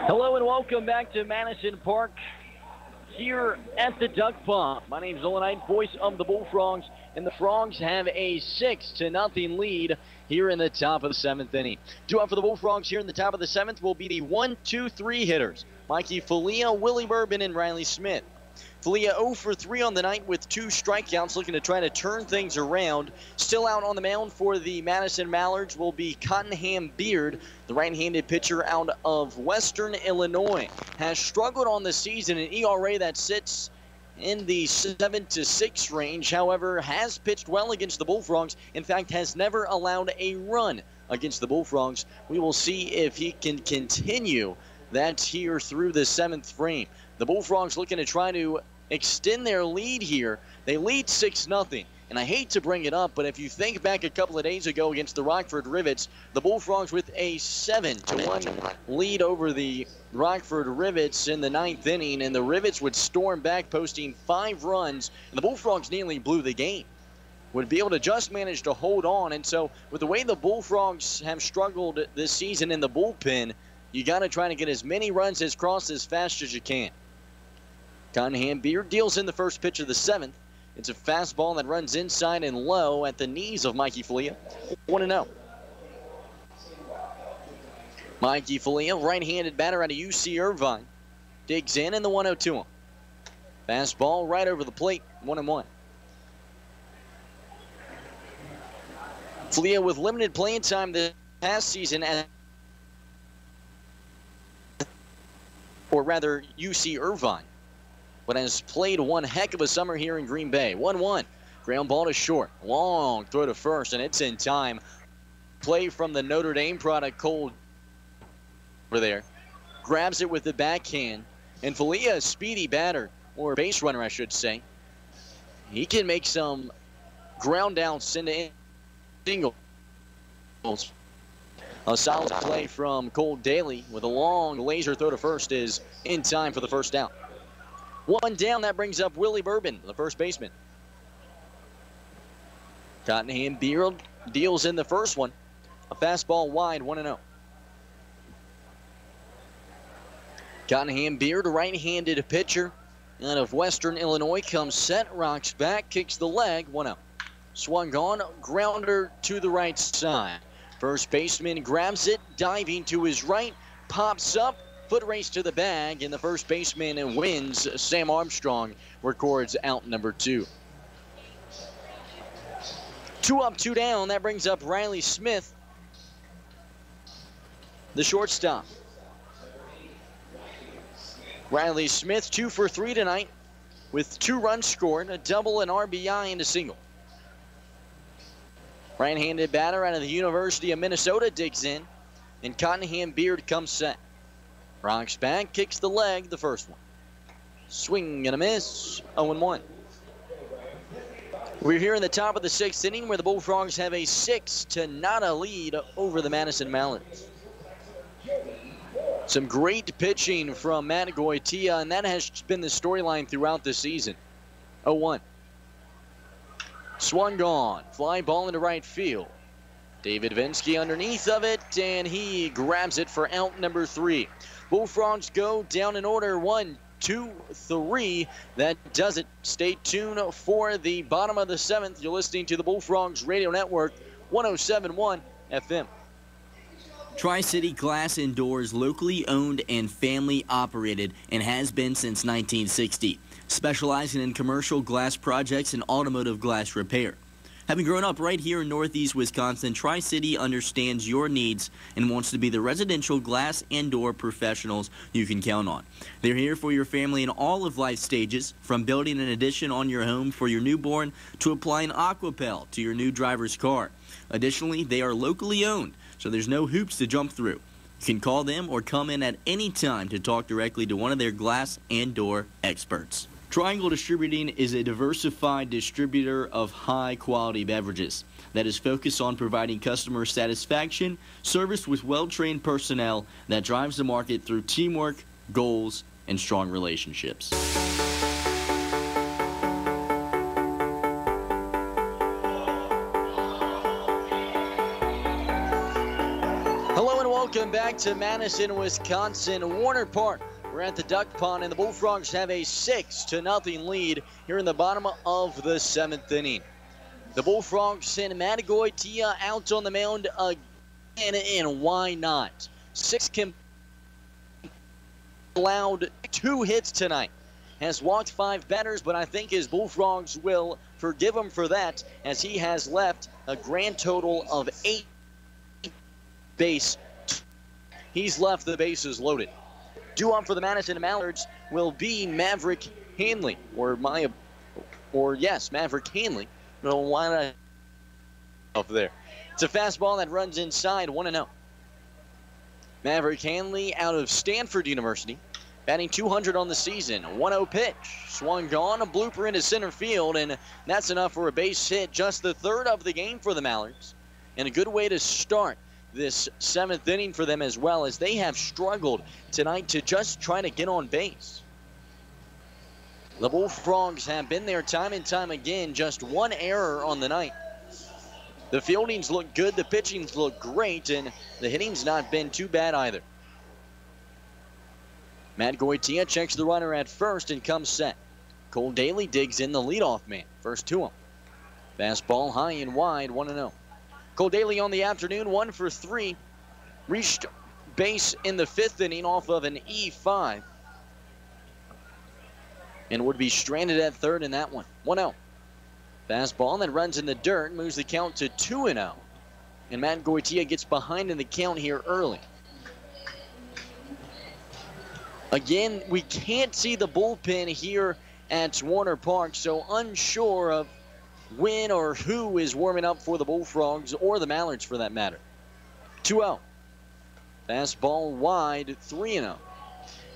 Hello and welcome back to Madison Park here at the Duck Pond. My name is Nolan Knight, voice of the Bullfrogs, and the Frogs have a 6-0 lead here in the top of the 7th inning. Due out for the Bullfrogs here in the top of the 7th will be the 1-2-3 hitters, Mikey Falia, Willie Bourbon, and Riley Smith. Falia 0 for 3 on the night with 2 strikeouts, looking to try to turn things around. Still out on the mound for the Madison Mallards will be Cottenham Beard, the right-handed pitcher out of Western Illinois. Has struggled on the season, an ERA that sits in the 7-6 range. However, has pitched well against the Bullfrogs. In fact, has never allowed a run against the Bullfrogs. We will see if he can continue that here through the 7th frame. The Bullfrogs looking to try to extend their lead here. They lead 6-0. And I hate to bring it up, but if you think back a couple of days ago against the Rockford Rivets, the Bullfrogs with a 7-1 lead over the Rockford Rivets in the 9th inning, and the Rivets would storm back, posting 5 runs, and the Bullfrogs nearly blew the game. Would be able to just manage to hold on, and so with the way the Bullfrogs have struggled this season in the bullpen, you got to try to get as many runs across as fast as you can. Cottenham Beard deals in the first pitch of the 7th. It's a fastball that runs inside and low at the knees of Mikey Falia. 1-0. Mikey Falia, right-handed batter out of UC Irvine. Digs in and the 1-0 to him. Fastball right over the plate, 1-1. Falia with limited playing time this past season, or rather UC Irvine, but has played one heck of a summer here in Green Bay. 1-1. Ground ball to short. Long throw to first, and it's in time. Play from the Notre Dame product, Cole, over there. Grabs it with the backhand. And Falia, a speedy batter, or base runner, I should say. He can make some ground downs into singles. A solid play from Cole Daly with a long laser throw to first is in time for the first down. 1 down, that brings up Willie Bourbon, the first baseman. Cottenham Beard deals in the first one. A fastball wide, 1-0. Cottenham Beard, a right-handed pitcher out of Western Illinois, comes set, rocks back, kicks the leg, 1-0. Swung on, grounder to the right side. First baseman grabs it, diving to his right, pops up, foot race to the bag, and the first baseman wins. Sam Armstrong records out number 2. 2 up, 2 down. That brings up Riley Smith, the shortstop. Riley Smith 2 for 3 tonight with 2 runs scored, a double, an RBI, and a single. Right-handed batter out of the University of Minnesota digs in, and Cottenham Beard comes set. Rocks back, kicks the leg, the first one. Swing and a miss, 0-1. We're here in the top of the 6th inning where the Bullfrogs have a 6-0 lead over the Madison Mallards. Some great pitching from Matt Goitia, and that has been the storyline throughout the season. 0-1. Swung on, fly ball into right field. David Vinsky underneath of it, and he grabs it for out number 3. Bullfrogs go down in order. 1, 2-3. That does it. Stay tuned for the bottom of the 7th. You're listening to the Bullfrogs Radio Network, 107.1 FM. Tri-City Glass and Doors, locally owned and family operated, and has been since 1960, specializing in commercial glass projects and automotive glass repair. Having grown up right here in Northeast Wisconsin, Tri-City understands your needs and wants to be the residential glass and door professionals you can count on. They're here for your family in all of life stages, from building an addition on your home for your newborn to applying Aquapel to your new driver's car. Additionally, they are locally owned, so there's no hoops to jump through. You can call them or come in at any time to talk directly to one of their glass and door experts. Triangle Distributing is a diversified distributor of high-quality beverages that is focused on providing customer satisfaction, service with well-trained personnel that drives the market through teamwork, goals, and strong relationships. Hello and welcome back to Madison, Wisconsin, Warner Park. We're at the Duck Pond, and the Bullfrogs have a 6-0 lead here in the bottom of the 7th inning. The Bullfrogs send Matt Goitia out on the mound again, and why not? 6 allowed 2 hits tonight. Has walked 5 batters, but I think his Bullfrogs will forgive him for that, as he has left a grand total of 8 base. He's left the bases loaded. Due up for the Madison Mallards will be Maverick Hanley, Maverick Hanley. No, why not up there? It's a fastball that runs inside, 1-0. Maverick Hanley out of Stanford University, batting 200 on the season. 1-0 pitch, swung gone, a blooper into center field, and that's enough for a base hit. Just the 3rd of the game for the Mallards, and a good way to start this 7th inning for them, as well, as they have struggled tonight to just try to get on base. The Bullfrogs have been there time and time again, just 1 error on the night. The fieldings look good, the pitchings look great, and the hitting's not been too bad either. Matt Goitia checks the runner at first and comes set. Cole Daly digs in the leadoff man, first to him. Fastball high and wide, 1-0. Cole Daly on the afternoon, 1 for 3. Reached base in the 5th inning off of an E5. And would be stranded at 3rd in that one. 1-0. Fastball that runs in the dirt, moves the count to 2-0. And Matt Goitia gets behind in the count here early. Again, we can't see the bullpen here at Warner Park, so unsure of when or who is warming up for the Bullfrogs, or the Mallards for that matter. 2-0. Fastball wide, 3-0.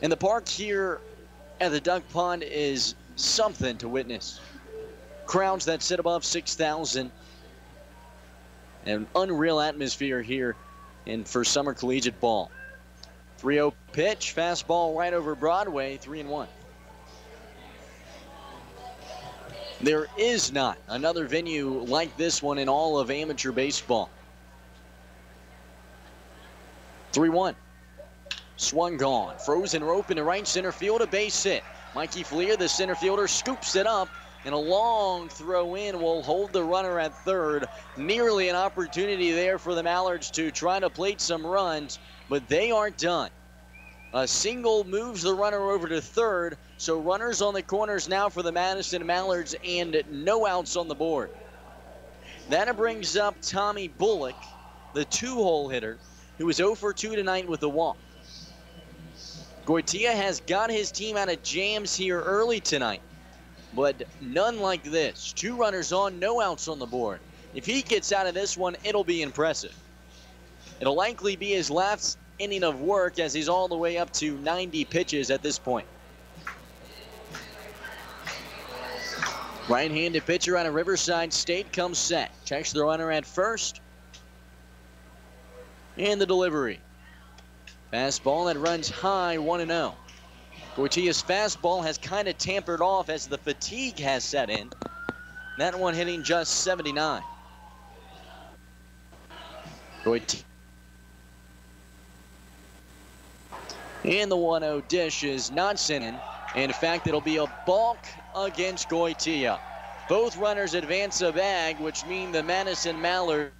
And the park here at the Duck Pond is something to witness. Crowds that sit above 6,000. An unreal atmosphere here for summer collegiate ball. 3-0 pitch, fastball right over Broadway, 3-1. There is not another venue like this one in all of amateur baseball. 3-1. Swung gone. Frozen rope into right center field, a base hit. Mikey Fleer, the center fielder, scoops it up, and a long throw in will hold the runner at 3rd. Nearly an opportunity there for the Mallards to try to plate some runs, but they aren't done. A single moves the runner over to 3rd, so runners on the corners now for the Madison Mallards, and no outs on the board. That brings up Tommy Bullock, the 2-hole hitter, who was 0 for 2 tonight with a walk. Goitia has got his team out of jams here early tonight, but none like this. 2 runners on, no outs on the board. If he gets out of this one, it'll be impressive. It'll likely be his last inning of work, as he's all the way up to 90 pitches at this point. Right-handed pitcher out of Riverside State comes set. Checks the runner at first. And the delivery. Fastball that runs high, 1-0. Goitia's fastball has kind of tampered off as the fatigue has set in. That one hitting just 79. Goitia. And the 1-0 dish is not sent in. In fact, it'll be a balk against Goitia. Both runners advance a bag, which mean the Madison Mallard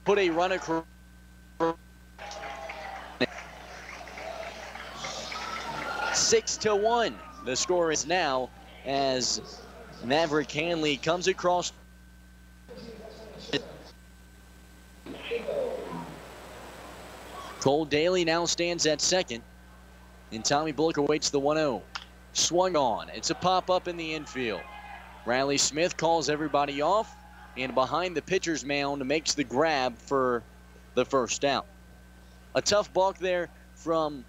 put a run across. 6-1. The score is now as Maverick Hanley comes across. Cole Daly now stands at second, and Tommy Bullock awaits the 1-0. Swung on. It's a pop-up in the infield. Riley Smith calls everybody off, and behind the pitcher's mound makes the grab for the first out. A tough balk there from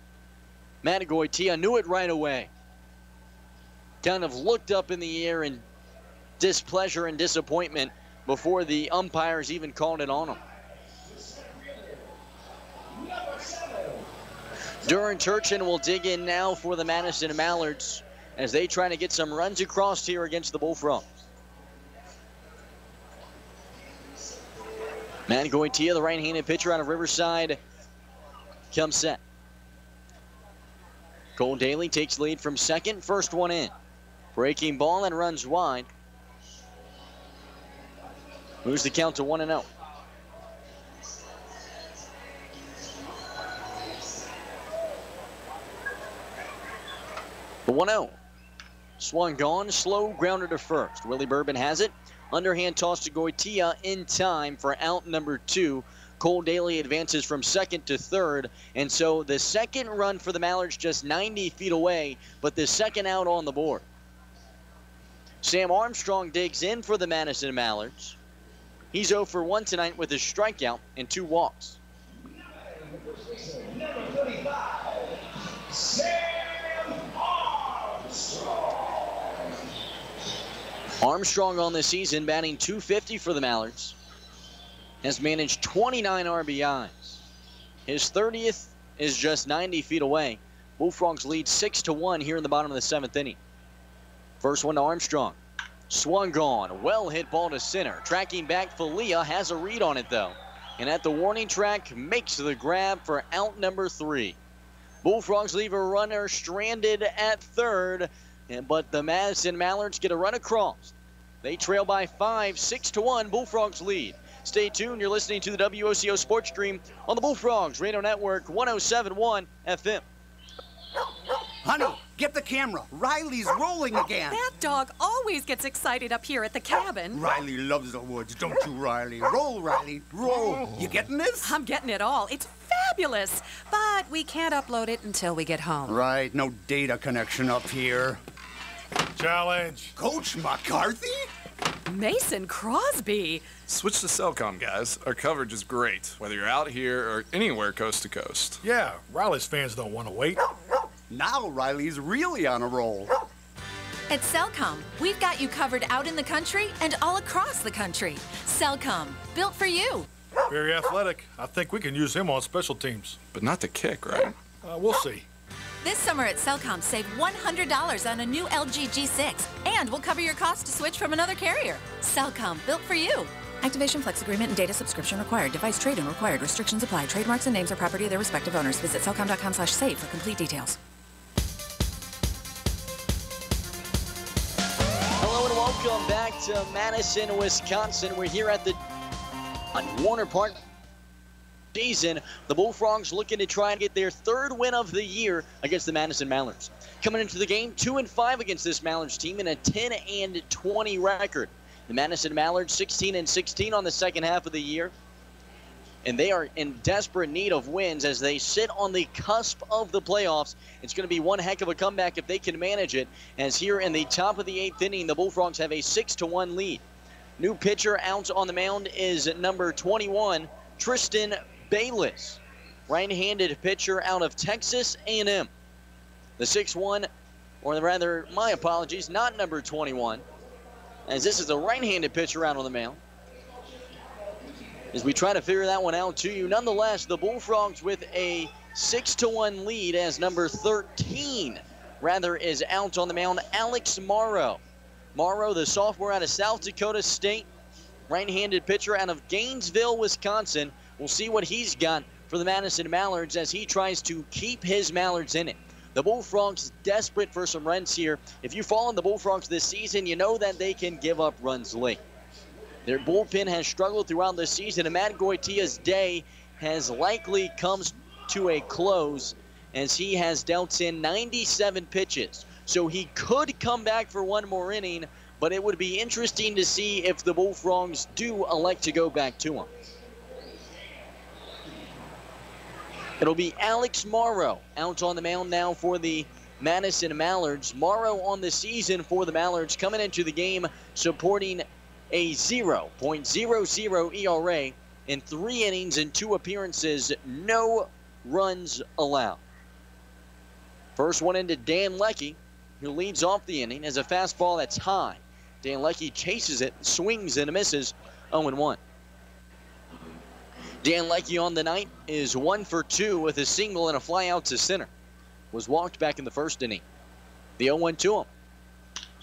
Matt Goitia. Knew it right away. Kind of looked up in the air in displeasure and disappointment before the umpires even called it on him. Duran Turchin will dig in now for the Madison Mallards as they try to get some runs across here against the Bullfrogs. Matt Goitia, the right-handed pitcher out of Riverside, comes set. Cole Daly takes lead from second. First one in. Breaking ball and runs wide. Moves the count to 1-0. The 1-0. Swung gone, slow grounder to first. Willie Bourbon has it. Underhand toss to Goitia in time for out number 2. Cole Daly advances from second to third, and so the second run for the Mallards just 90 feet away, but the second out on the board. Sam Armstrong digs in for the Madison Mallards. He's 0 for 1 tonight with his strikeout and 2 walks. Armstrong on the season batting .250 for the Mallards. Has managed 29 RBIs. His 30th is just 90 feet away. Bullfrogs lead 6-1 here in the bottom of the 7th inning. First one to Armstrong. Swung on. Well hit ball to center. Tracking back, Falia has a read on it though. And at the warning track, makes the grab for out number 3. Bullfrogs leave a runner stranded at third, but the Madison Mallards get a run across. They trail by 5, 6-1. Bullfrogs lead. Stay tuned. You're listening to the WOCO Sports Stream on the Bullfrogs Radio Network, 107.1 FM. Honey, get the camera. Riley's rolling again. That dog always gets excited up here at the cabin. Riley loves the woods, don't you, Riley? Roll, Riley, roll. You getting this? I'm getting it all. It's fabulous. But we can't upload it until we get home. Right, no data connection up here. Challenge. Coach McCarthy? Mason Crosby. Switch to Cellcom, guys. Our coverage is great, whether you're out here or anywhere coast to coast. Yeah, Riley's fans don't want to wait. Now Riley's really on a roll. At Cellcom, we've got you covered out in the country and all across the country. Cellcom, built for you. Very athletic. I think we can use him on special teams. But not to kick, right? We'll see. This summer at Cellcom, save $100 on a new LG G6, and we'll cover your cost to switch from another carrier. Cellcom, built for you. Activation, flex agreement, and data subscription required. Device trade-in required. Restrictions apply. Trademarks and names are property of their respective owners. Visit cellcom.com/save for complete details. Hello and welcome back to Madison, Wisconsin. We're here at the Warner Park season. The Bullfrogs looking to try and get their 3rd win of the year against the Madison Mallards. Coming into the game, 2-5 against this Mallards team and a 10-20 record. The Madison Mallards 16-16 on the second half of the year. And they are in desperate need of wins as they sit on the cusp of the playoffs. It's going to be one heck of a comeback if they can manage it, as here in the top of the 8th inning, the Bullfrogs have a 6-1 lead. New pitcher out on the mound is number 21, Tristan Bayless, right-handed pitcher out of Texas A&M. The 6-1, or rather, my apologies, not number 21, as this is a right-handed pitcher out on the mound. As we try to figure that one out to you, nonetheless, the Bullfrogs with a 6-1 lead as number 13, is out on the mound, Alex Morrow. Morrow, the sophomore out of South Dakota State, right-handed pitcher out of Gainesville, Wisconsin. We'll see what he's got for the Madison Mallards as he tries to keep his Mallards in it. The Bullfrogs desperate for some runs here. If you follow the Bullfrogs this season, you know that they can give up runs late. Their bullpen has struggled throughout the season, and Matt Goitia's day has likely come to a close as he has dealt in 97 pitches. So he could come back for one more inning, but it would be interesting to see if the Bullfrogs do elect to go back to him. It'll be Alex Morrow out on the mound now for the Madison Mallards. Morrow on the season for the Mallards, coming into the game supporting a 0.00 ERA in 3 innings and 2 appearances, no runs allowed. First one into Dan Leckie, who leads off the inning as a fastball that's high. Dan Leckie chases it, swings and misses, 0-1. Dan Leckie on the night is 1 for 2 with a single and a fly out to center. Was walked back in the first inning. The 0-1 to him.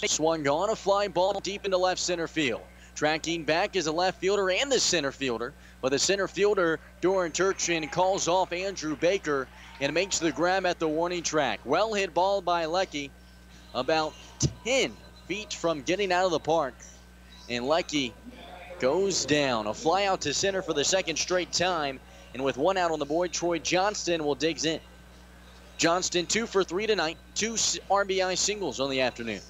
Swung on a fly ball deep into left center field. Tracking back is a left fielder and the center fielder. But the center fielder, Doran Turchin, calls off Andrew Baker and makes the grab at the warning track. Well hit ball by Leckie. About 10 feet from getting out of the park. And Leckie goes down. A fly out to center for the second straight time. And with 1 out on the board, Troy Johnston will digs in. Johnston 2 for 3 tonight. 2 RBI singles on the afternoon.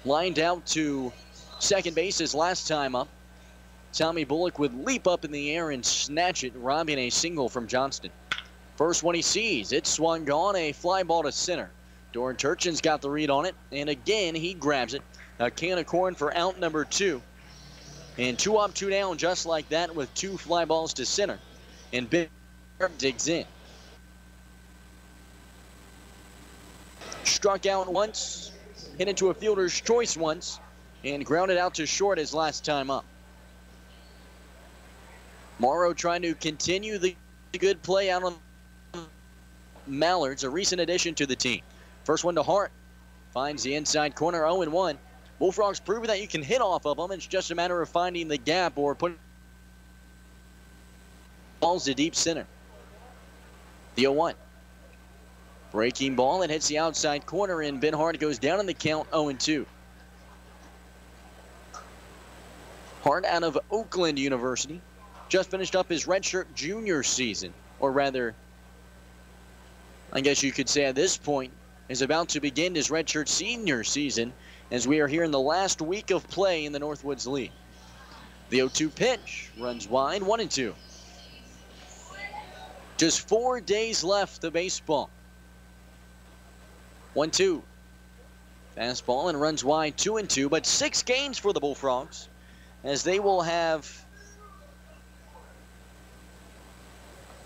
Lined out to second base his last time up. Tommy Bullock would leap up in the air and snatch it, robbing a single from Johnston. First one he sees, it's swung on, a fly ball to center. Doran Turchin's got the read on it, and again he grabs it. A can of corn for out number 2. And 2 up, 2 down, just like that, with 2 fly balls to center. And Big digs in. Struck out once, hit into a fielder's choice once, and grounded out to short his last time up. Morrow trying to continue the good play out on Mallards, a recent addition to the team. First one to Hart. Finds the inside corner, 0-1. Bullfrogs proving that you can hit off of them. It's just a matter of finding the gap or putting balls to deep center. The 0-1. Breaking ball that hits the outside corner, and Ben Hart goes down in the count, 0-2. Hart out of Oakland University. Just finished up his redshirt junior season, or rather, I guess you could say at this point, is about to begin his redshirt senior season as we are here in the last week of play in the Northwoods League. The 0-2 pitch runs wide, 1-2. Just 4 days left of baseball. 1-2. Fastball and runs wide, 2-2, but 6 games for the Bullfrogs as they will have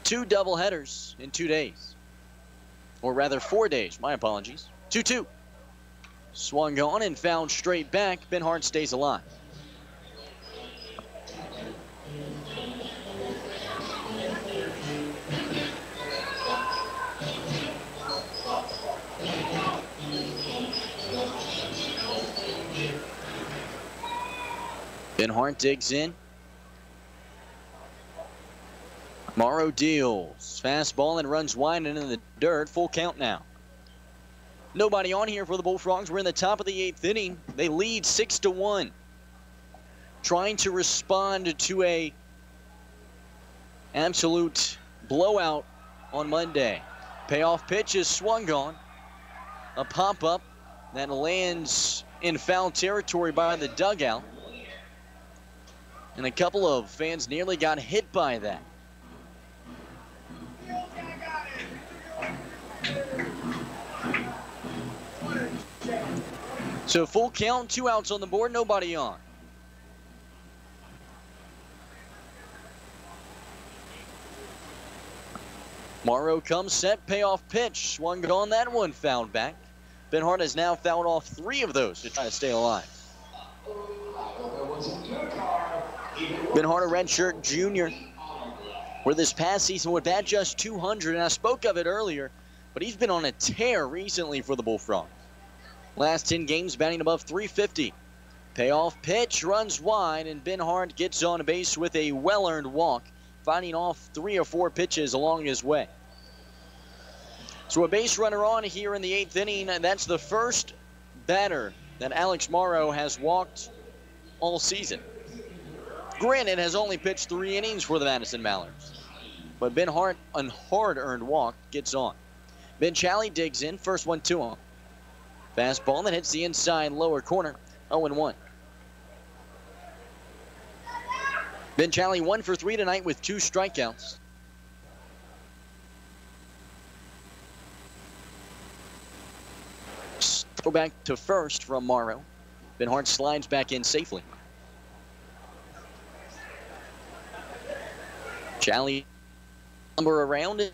2 doubleheaders in 2 days. Or rather 4 days, my apologies. 2-2. Swung on and fouled straight back. Ben Hart stays alive. Ben Hart digs in. Morrow deals. Fastball and runs wide and in the dirt. Full count now. Nobody on here for the Bullfrogs. We're in the top of the 8th inning. They lead 6-1. Trying to respond to a absolute blowout on Monday. Payoff pitch is swung on. A pop-up that lands in foul territory by the dugout. And a couple of fans nearly got hit by that. So full count, 2 outs on the board, nobody on. Morrow comes set, payoff pitch. Swung on that one, fouled back. Ben Hart has now fouled off 3 of those to try to stay alive. Ben Hart, a redshirt junior, where this past season would bat just 200, and I spoke of it earlier, but he's been on a tear recently for the Bullfrogs. Last 10 games batting above 350. Payoff pitch runs wide, and Ben Hart gets on base with a well-earned walk, fighting off 3 or 4 pitches along his way. So a base runner on here in the 8th inning, and that's the first batter that Alex Morrow has walked all season. Granted, has only pitched 3 innings for the Madison Mallards. But Ben Hart, a hard-earned walk, gets on. Ben Challey digs in, first one to him. Fastball that hits the inside lower corner, 0-1. Ben Challey 1 for 3 tonight with 2 strikeouts. Go back to first from Morrow. Ben Hart slides back in safely. Challey number around it.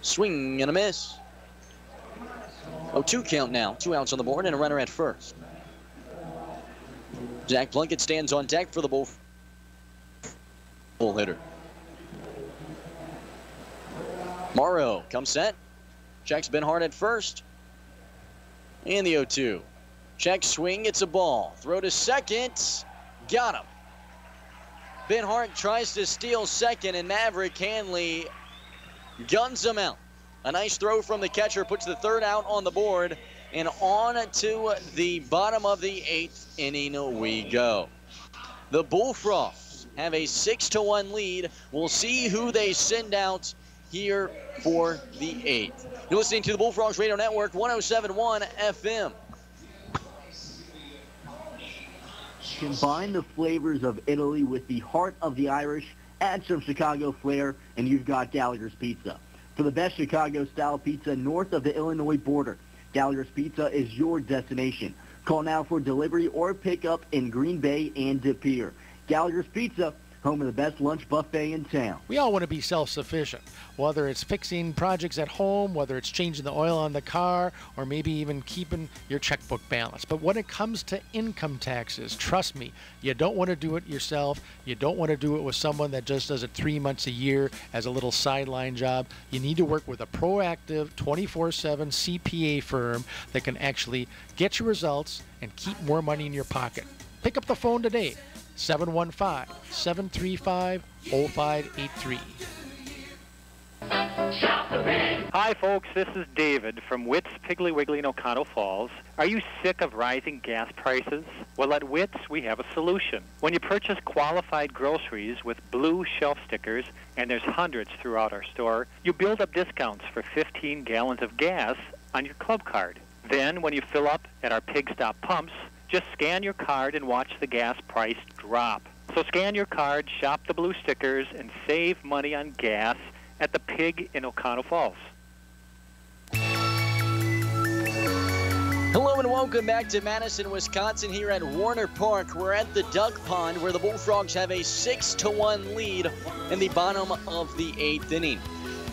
Swing and a miss. 0-2 count now. 2 outs on the board and a runner at first. Zach Plunkett stands on deck for the bull hitter. Morrow comes set. Checks Ben Hart at first. And the 0-2. Check swing. It's a ball. Throw to second. Got him. Ben Hart tries to steal second, and Maverick Hanley guns him out. A nice throw from the catcher puts the 3rd out on the board, and on to the bottom of the 8th inning we go. The Bullfrogs have a 6-1 lead. We'll see who they send out here for the 8th. You're listening to the Bullfrogs Radio Network, 107.1 FM. Combine the flavors of Italy with the heart of the Irish, add some Chicago flair, and you've got Gallagher's Pizza. For the best Chicago-style pizza north of the Illinois border, Gallagher's Pizza is your destination. Call now for delivery or pickup in Green Bay and De Pere. Gallagher's Pizza, home of the best lunch buffet in town. We all want to be self-sufficient, whether it's fixing projects at home, whether it's changing the oil on the car, or maybe even keeping your checkbook balanced. But when it comes to income taxes, trust me, you don't want to do it yourself. You don't want to do it with someone that just does it 3 months a year as a little sideline job. You need to work with a proactive 24/7 CPA firm that can actually get you results and keep more money in your pocket. Pick up the phone today. 715-735-0583. Hi, folks. This is David from Witt's Piggly Wiggly in Oconto Falls. Are you sick of rising gas prices? Well, at Witt's, we have a solution. When you purchase qualified groceries with blue shelf stickers, and there's hundreds throughout our store, you build up discounts for 15 gallons of gas on your club card. Then, when you fill up at our Pig Stop pumps, just scan your card and watch the gas price drop. So scan your card, shop the blue stickers, and save money on gas at the Pig in Oconto Falls. Hello and welcome back to Madison, Wisconsin here at Warner Park. We're at the Duck Pond where the Bullfrogs have a 6-1 lead in the bottom of the 8th inning.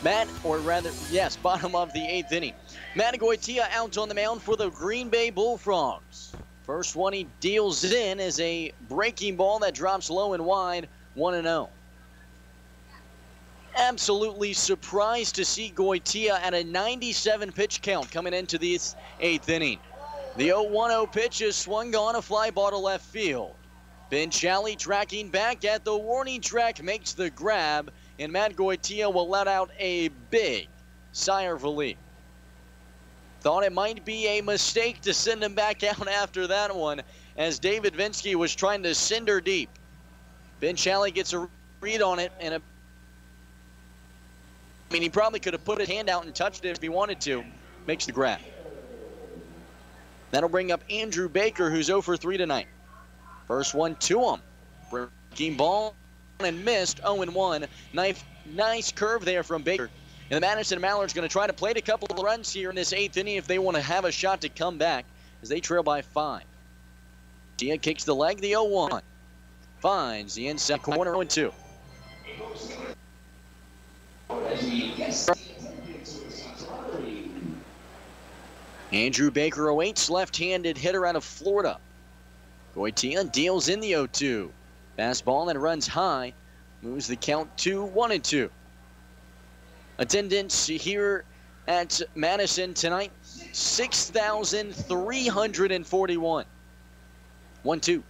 Bottom of the 8th inning. Matt Goitia out on the mound for the Green Bay Bullfrogs. First one he deals it in is a breaking ball that drops low and wide, 1-0. Absolutely surprised to see Goitia at a 97 pitch count coming into this 8th inning. The 0-1-0 pitch is swung on, a fly ball to left field. Ben Challey tracking back at the warning track makes the grab, and Matt Goitia will let out a big sigh of relief. Thought it might be a mistake to send him back out after that one, as David Vinsky was trying to send her deep. Ben Challey gets a read on it, and he probably could have put his hand out and touched it if he wanted to. Makes the grab. That'll bring up Andrew Baker, who's 0 for 3 tonight. First one to him. Breaking ball and missed, 0-1. Nice curve there from Baker. And the Madison Mallards going to try to plate a couple of runs here in this 8th inning if they want to have a shot to come back as they trail by 5. Tia kicks the leg, the 0-1. Finds the inside corner, 0-2. Andrew Baker awaits, left-handed hitter out of Florida. Goitia deals in the 0-2. Fastball that runs high. Moves the count to 1-2. Attendance here at Madison tonight, 6,341. 1-2.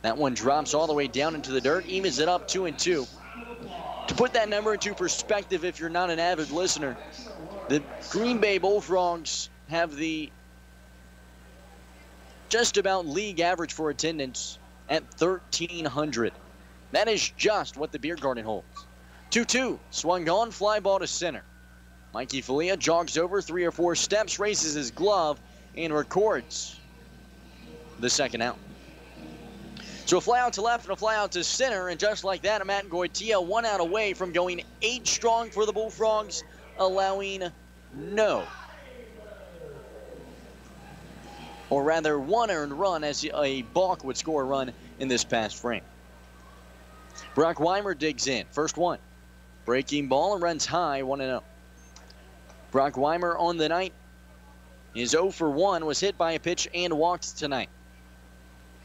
That one drops all the way down into the dirt, evens it up 2-2. To put that number into perspective, if you're not an avid listener, the Green Bay Bullfrogs have the just about league average for attendance at 1,300. That is just what the beer garden holds. 2-2, swung on, fly ball to center. Mikey Falia jogs over 3 or 4 steps, raises his glove, and records the second out. So a fly out to left and a fly out to center, and just like that, Matt Goitia 1 out away from going 8 strong for the Bullfrogs, allowing no, or rather 1 earned run, as a balk would score a run in this past frame. Brock Weimer digs in, first one. Breaking ball and runs high, 1-0. Brock Weimer on the night is 0 for 1, was hit by a pitch and walked tonight.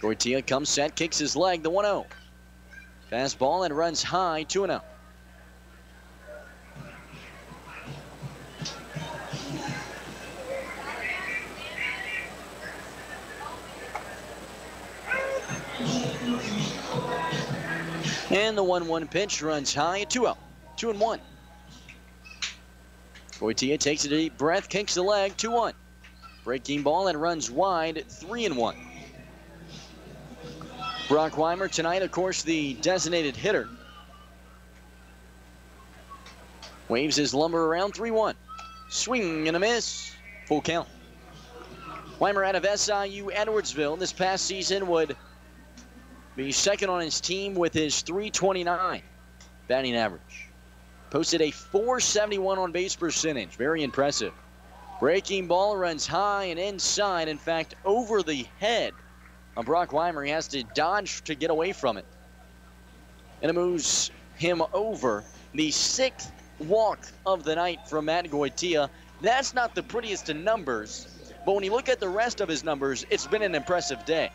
Goitia comes set, kicks his leg, the 1-0. Fastball and runs high, 2-0. And the 1-1 pitch runs high, 2-0. 2-1. Goitia takes a deep breath, kicks the leg, 2-1. Breaking ball and runs wide, 3-1. Brock Weimer tonight, of course, the designated hitter. Waves his lumber around, 3-1. Swing and a miss, full count. Weimer out of SIU Edwardsville this past season would be second on his team with his .329 batting average. Posted a .471 on base percentage. Very impressive. Breaking ball runs high and inside. In fact, over the head of Brock Weimer. He has to dodge to get away from it. And it moves him over. The 6th walk of the night from Matt Goitia. That's not the prettiest of numbers, but when you look at the rest of his numbers, it's been an impressive day.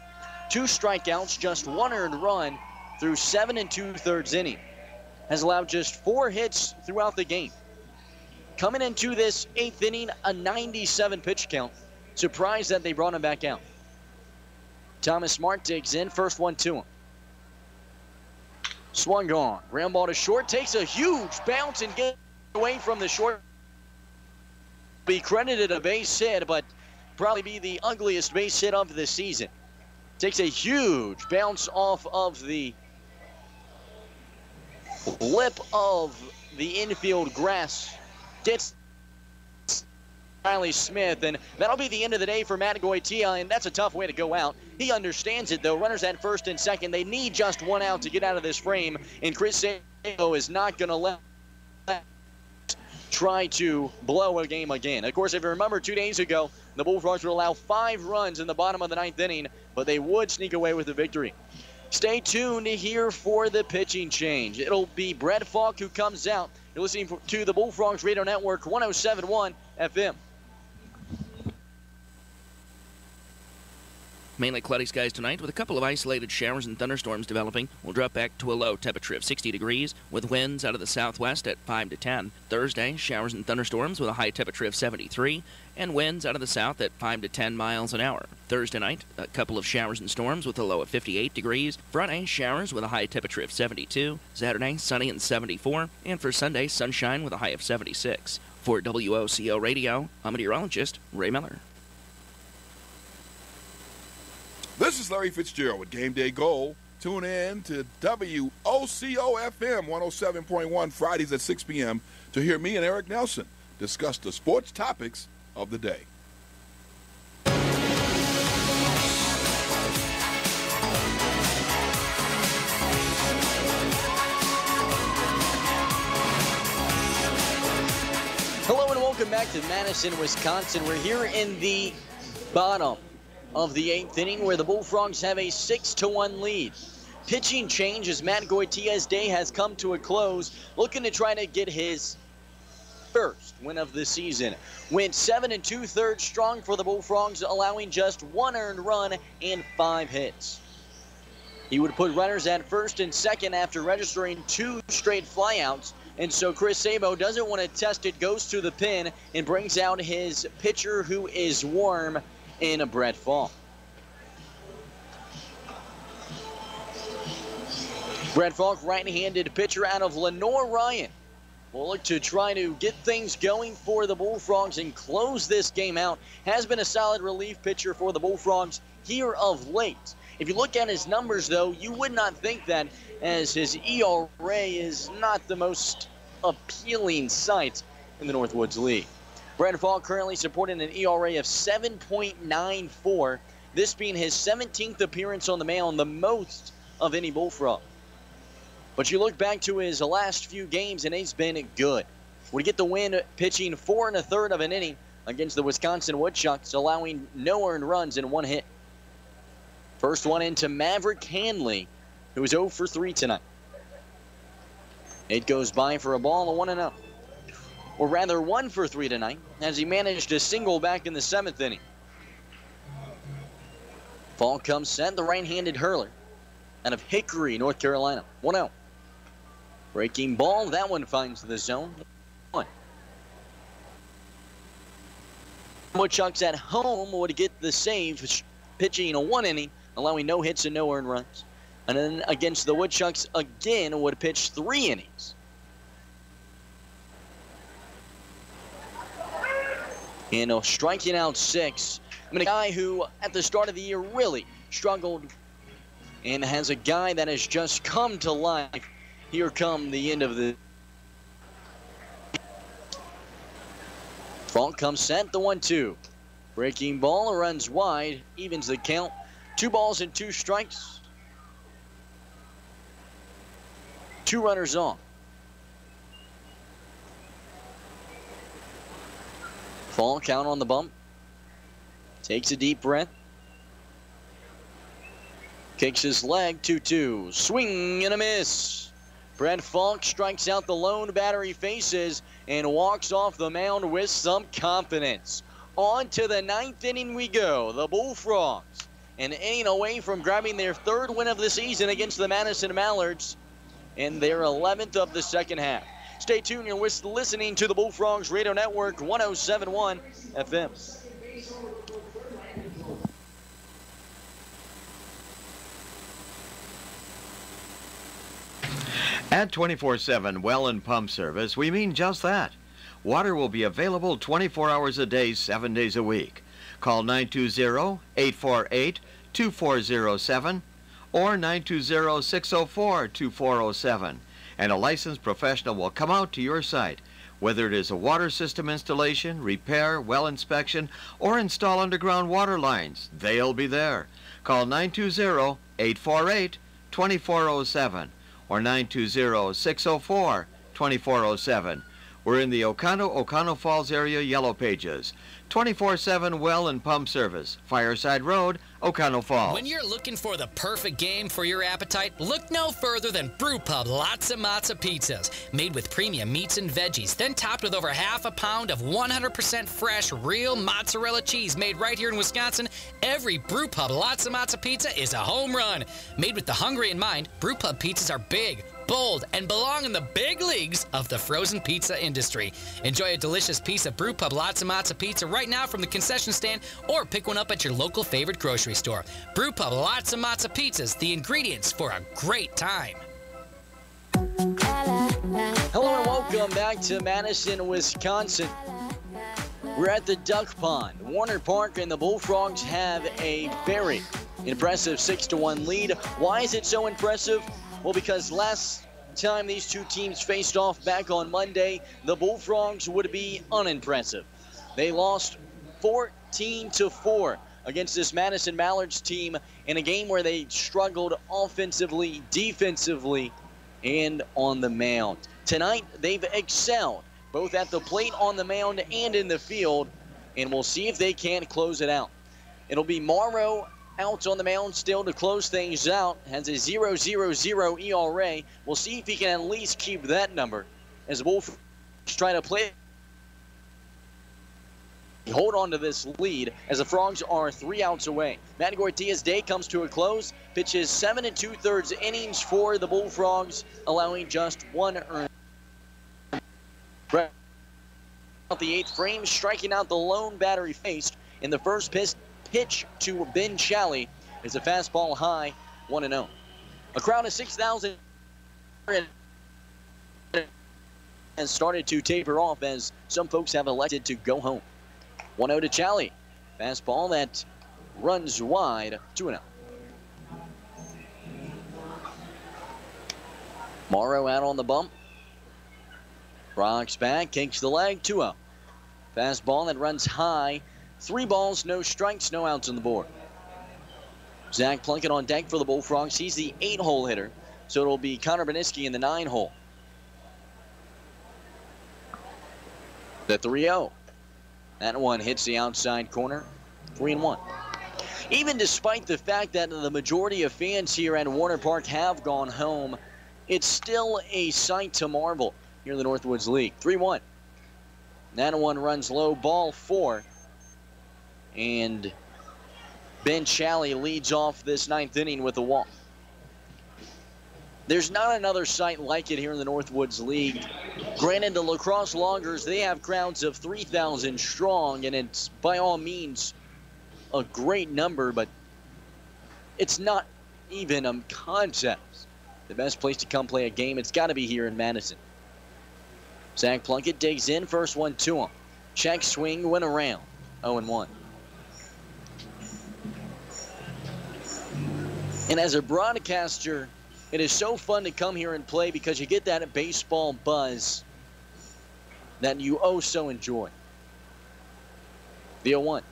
2 strikeouts, just 1 earned run through 7 2/3 innings. Has allowed just 4 hits throughout the game. Coming into this 8th inning, a 97 pitch count. Surprised that they brought him back out. Thomas Smart digs in, first one to him. Swung on, ground ball to short, takes a huge bounce and gets away from the short. Be credited a base hit, but probably be the ugliest base hit of the season. Takes a huge bounce off of the lip of the infield grass. Gets Riley Smith, and that'll be the end of the day for Matt Goitia, and that's a tough way to go out. He understands it, though. Runners at first and second. They need just 1 out to get out of this frame, and Chris Sabo is not going to let try to blow a game again. Of course, if you remember 2 days ago, the Bullfrogs would allow 5 runs in the bottom of the 9th inning, but they would sneak away with the victory. Stay tuned here for the pitching change. It'll be Brett Falk who comes out. You're listening to the Bullfrogs Radio Network, 107.1 FM. Mainly cloudy skies tonight with a couple of isolated showers and thunderstorms developing. We'll drop back to a low temperature of 60 degrees with winds out of the southwest at 5 to 10. Thursday, showers and thunderstorms with a high temperature of 73 and winds out of the south at 5 to 10 miles an hour. Thursday night, a couple of showers and storms with a low of 58 degrees. Friday, showers with a high temperature of 72. Saturday, sunny and 74. And for Sunday, sunshine with a high of 76. For WOCO Radio, I'm meteorologist Ray Miller. This is Larry Fitzgerald with Game Day Goal. Tune in to WOCO FM 107.1 Fridays at 6 p.m. to hear me and Eric Nelson discuss the sports topics of the day. Hello and welcome back to Madison, Wisconsin. We're here in the bottom of the 8th inning where the Bullfrogs have a 6-1 lead. Pitching change as Matt Goitia's day has come to a close, looking to try to get his first win of the season. Went 7 2/3 strong for the Bullfrogs, allowing just 1 earned run and 5 hits. He would put runners at first and second after registering 2 straight flyouts, and so Chris Sabo doesn't want to test it, goes to the pin and brings out his pitcher who is warm in a Brett Falk. Brad Falk, right-handed pitcher out of Lenore Ryan, will look to try to get things going for the Bullfrogs and close this game out. Has been a solid relief pitcher for the Bullfrogs here of late. If you look at his numbers, though, you would not think that, as his ERA is not the most appealing sight in the Northwoods League. Brad Falk currently supporting an ERA of 7.94, this being his 17th appearance on the mound, the most of any Bullfrog. But you look back to his last few games, and he's been good. Would get the win pitching 4 1/3 of an inning against the Wisconsin Woodchucks, allowing no earned runs and 1 hit. First one into Maverick Hanley, who is 0 for 3 tonight. It goes by for a ball, a 1-0. Or rather 1 for 3 tonight, as he managed a single back in the 7th inning. Falk comes set, the right-handed hurler out of Hickory, North Carolina. 1-0. Breaking ball, that one finds the zone. 1. Woodchucks at home would get the save, pitching a 1 inning, allowing no hits and no earned runs. And then against the Woodchucks again would pitch 3 innings. And striking out 6. I mean, a guy who at the start of the year really struggled and has a guy that has just come to life. Here come the end of the... Falk comes set, the 1-2. Breaking ball, runs wide, evens the count. 2 balls and 2 strikes. 2 runners on. Falk out on the bump. Takes a deep breath. Kicks his leg, 2-2. Swing and a miss. Brad Falk strikes out the lone batter he faces and walks off the mound with some confidence. On to the 9th inning we go. The Bullfrogs, an inning away from grabbing their 3rd win of the season against the Madison Mallards and their 11th of the second half. Stay tuned. You're listening to the Bullfrogs Radio Network, 107.1 FM. At 24/7 Well and Pump Service, we mean just that. Water will be available 24 hours a day, 7 days a week. Call 920-848-2407 or 920-604-2407, and a licensed professional will come out to your site. Whether it is a water system installation, repair, well inspection, or install underground water lines, they'll be there. Call 920-848-2407 or 920-604-2407. We're in the Oconto Falls area Yellow Pages. 24/7 Well and Pump Service, Fireside Road, Oconto Falls. When you're looking for the perfect game for your appetite, look no further than Brew Pub Lots of Matzo Pizzas. Made with premium meats and veggies, then topped with over half a pound of 100% fresh, real mozzarella cheese made right here in Wisconsin. Every Brew Pub Lots of Matzo Pizza is a home run. Made with the hungry in mind, Brew Pub pizzas are big, bold, and belong in the big leagues of the frozen pizza industry. Enjoy a delicious piece of Brew Pub Lots of Matzo Pizza right now from the concession stand, or pick one up at your local favorite grocery store. Brew Pub Lots of Matzo Pizzas, the ingredients for a great time. Hello and welcome back to Madison, Wisconsin. We're at the Duck Pond, Warner Park, and the Bullfrogs have a very impressive 6-1 lead. Why is it so impressive? Well, because last time these two teams faced off back on Monday, the Bullfrogs would be unimpressive. They lost 14-4 against this Madison Mallards team in a game where they struggled offensively, defensively, and on the mound. Tonight, they've excelled, both at the plate, on the mound, and in the field, and we'll see if they can't close it out. It'll be Morrow out on the mound still to close things out. Has a 0.00 ERA. We'll see if he can at least keep that number as the Bullfrogs try to play. Hold on to this lead as the Frogs are 3 outs away. Matt Gortia's day comes to a close. Pitches 7 2/3 innings for the Bullfrogs, allowing just 1 earned. The 8th frame, striking out the lone batter he faced in the first pitch to Ben Shalley is a fastball high, 1-0. A crowd of 6,000 has started to taper off as some folks have elected to go home. 1-0 to Challey. Fastball that runs wide, 2-0. Morrow out on the bump. Rocks back, kicks the leg, 2-0. Fastball that runs high. 3 balls, no strikes, no outs on the board. Zach Plunkett on deck for the Bullfrogs. He's the 8-hole hitter, so it'll be Connor Beniski in the 9-hole. The 3-0. That one hits the outside corner, 3-1. Even despite the fact that the majority of fans here at Warner Park have gone home, it's still a sight to marvel here in the Northwoods League. 3-1. That one runs low, ball 4. And Ben Challey leads off this 9th inning with a walk. There's not another site like it here in the Northwoods League. Granted, the Lacrosse Loggers, they have crowds of 3,000 strong, and it's by all means a great number, but it's not even a concept. The best place to come play a game, it's got to be here in Madison. Zach Plunkett digs in, first one to him. Check swing, went around, 0-1. And as a broadcaster, it is so fun to come here and play because you get that baseball buzz that you oh so enjoy. The 0-1.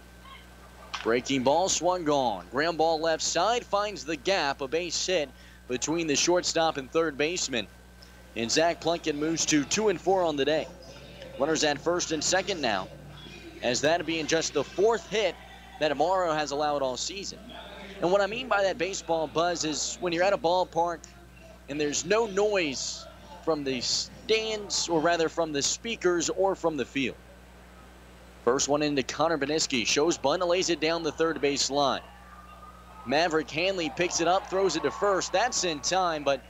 Breaking ball, swung gone. Ground ball left side, finds the gap, a base hit between the shortstop and third baseman. And Zach Plunkett moves to 2-4 on the day. Runners at first and second now, as that being just the 4th hit that Amaro has allowed all season. And what I mean by that baseball buzz is when you're at a ballpark and there's no noise from the stands, or rather from the speakers or from the field. First one into Connor Beniski. Shows bunt, lays it down the third base line. Maverick Hanley picks it up, throws it to first. That's in time, but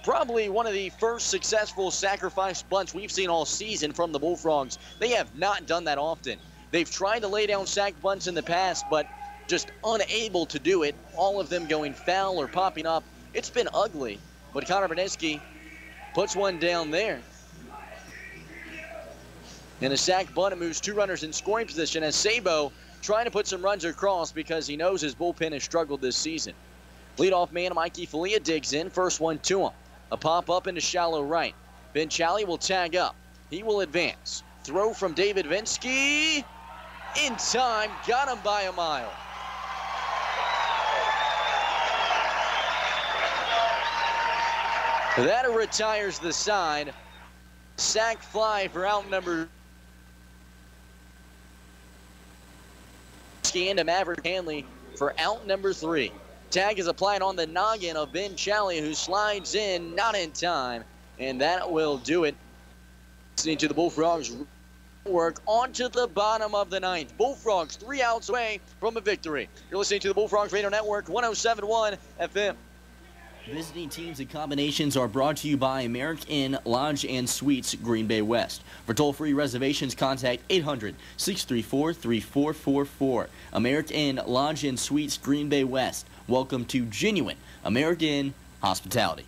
probably one of the first successful sacrifice bunts we've seen all season from the Bullfrogs. They have not done that often. They've tried to lay down sac bunts in the past, but just unable to do it. All of them going foul or popping up. It's been ugly, but Connor Beniski puts one down there. And a sac bunt, it moves 2 runners in scoring position as Sabo trying to put some runs across because he knows his bullpen has struggled this season. Leadoff man Mikey Falia digs in, first one to him. A pop up into shallow right. Ben Challey will tag up. He will advance. Throw from David Vinsky. In time, got him by a mile. That retires the side. Sac fly for out number. And to Maverick Hanley for out number 3. Tag is applied on the noggin of Ben Challey, who slides in, not in time. And that will do it. Listening to the Bullfrogs work onto the bottom of the 9th. Bullfrogs 3 outs away from a victory. You're listening to the Bullfrogs Radio Network, 107.1 FM. Visiting teams and combinations are brought to you by American Inn Lodge and Suites, Green Bay West. For toll-free reservations, contact 800-634-3444. American Inn Lodge and Suites, Green Bay West. Welcome to genuine American hospitality.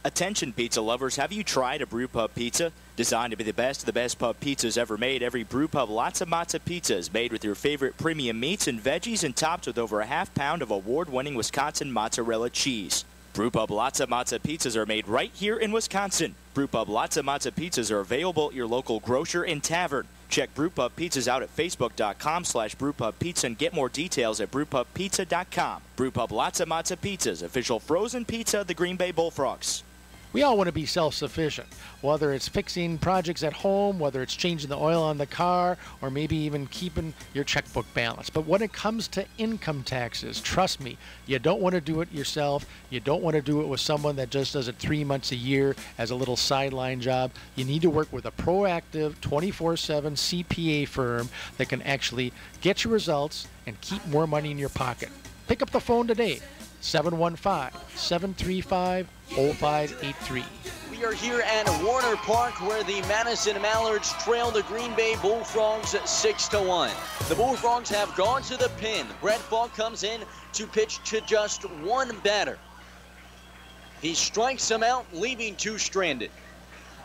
Attention pizza lovers, have you tried a Brew Pub pizza? Designed to be the best of the best pub pizzas ever made, every Brew Pub Lots of Matza pizza is made with your favorite premium meats and veggies and topped with over a half pound of award-winning Wisconsin mozzarella cheese. Brew Pub Lots of Matza pizzas are made right here in Wisconsin. Brew Pub Lots of Matza pizzas are available at your local grocer and tavern. Check Brew Pub Pizzas out at facebook.com/brewpubpizza and get more details at brewpubpizza.com. Brew Pub Lots of Matza pizzas, official frozen pizza of the Green Bay Bullfrogs. We all want to be self-sufficient, whether it's fixing projects at home, whether it's changing the oil on the car, or maybe even keeping your checkbook balance. But when it comes to income taxes, trust me, you don't want to do it yourself. You don't want to do it with someone that just does it 3 months a year as a little sideline job. You need to work with a proactive 24/7 CPA firm that can actually get you results and keep more money in your pocket. Pick up the phone today. 715-735-0583. We are here at Warner Park where the Madison Mallards trail the Green Bay Bullfrogs 6-1. The Bullfrogs have gone to the pin. Brett Falk comes in to pitch to just one batter. He strikes him out, leaving two stranded.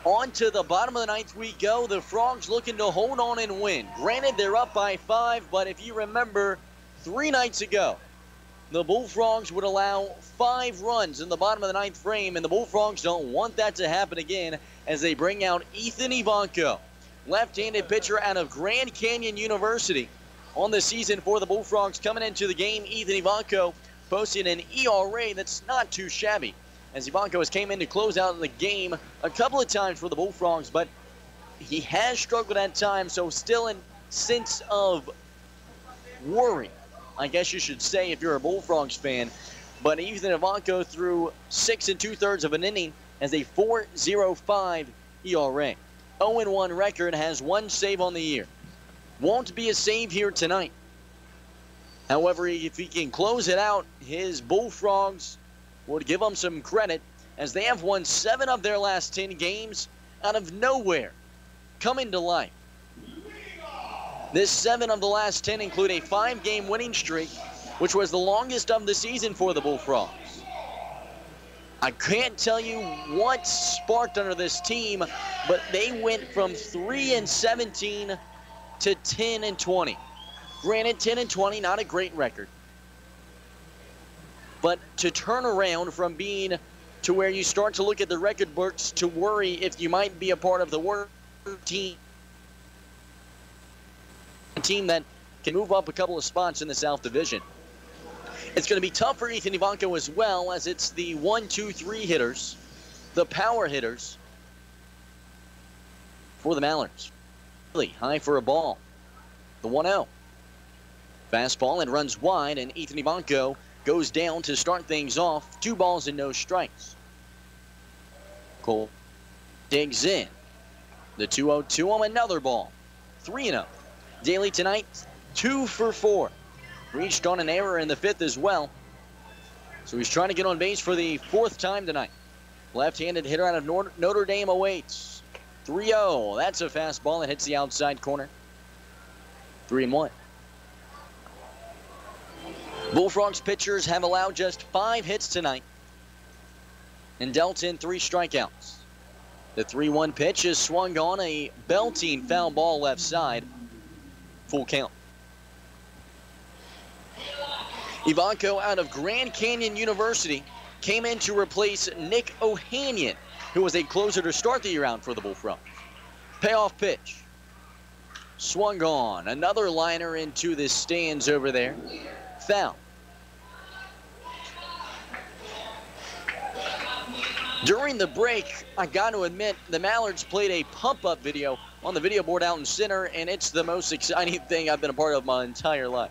On to the bottom of the ninth we go. The Frogs looking to hold on and win. Granted, they're up by 5, but if you remember 3 nights ago, the Bullfrogs would allow 5 runs in the bottom of the ninth frame, and the Bullfrogs don't want that to happen again as they bring out Ethan Ivanko, left-handed pitcher out of Grand Canyon University. On the season for the Bullfrogs coming into the game, Ethan Ivanko posting an ERA that's not too shabby, as Ivanko has came in to close out the game a couple of times for the Bullfrogs, but he has struggled at times, so still in sense of worry, I guess you should say, if you're a Bullfrogs fan. But Ethan Ivanko threw 6 2/3 of an inning as a 4.05 ERA. 0-1 record, has 1 save on the year. Won't be a save here tonight. However, if he can close it out, his Bullfrogs would give him some credit, as they have won 7 of their last 10 games out of nowhere, coming to life. This 7 of the last 10 include a 5-game winning streak, which was the longest of the season for the Bullfrogs. I can't tell you what sparked under this team, but they went from 3-17 to 10-20. Granted, 10-20, not a great record. But to turn around from being to where you start to look at the record books to worry if you might be a part of the worst team, a team that can move up a couple of spots in the South Division. It's going to be tough for Ethan Ivanko as well, as it's the 1, 2, 3 hitters, the power hitters for the Mallards. Really high for a ball. The 1-0. Fastball and runs wide, and Ethan Ivanko goes down to start things off. 2 balls and no strikes. Cole digs in. The 2-0 on another ball. 3-0. Daly tonight, 2 for 4. Reached on an error in the 5th as well. So he's trying to get on base for the 4th time tonight. Left-handed hitter out of Notre Dame awaits. 3-0. That's a fastball that hits the outside corner. 3-1. Bullfrogs pitchers have allowed just 5 hits tonight and dealt in 3 strikeouts. The 3-1 pitch is swung on, a belting foul ball left side. Full count. Ivanko out of Grand Canyon University came in to replace Nick Ohanian, who was a closer to start the year out for the Bullfrogs. Payoff pitch. Swung on. Another liner into the stands over there. Foul. During the break, I got to admit, the Mallards played a pump-up video on the video board out in center, and it's the most exciting thing I've been a part of my entire life.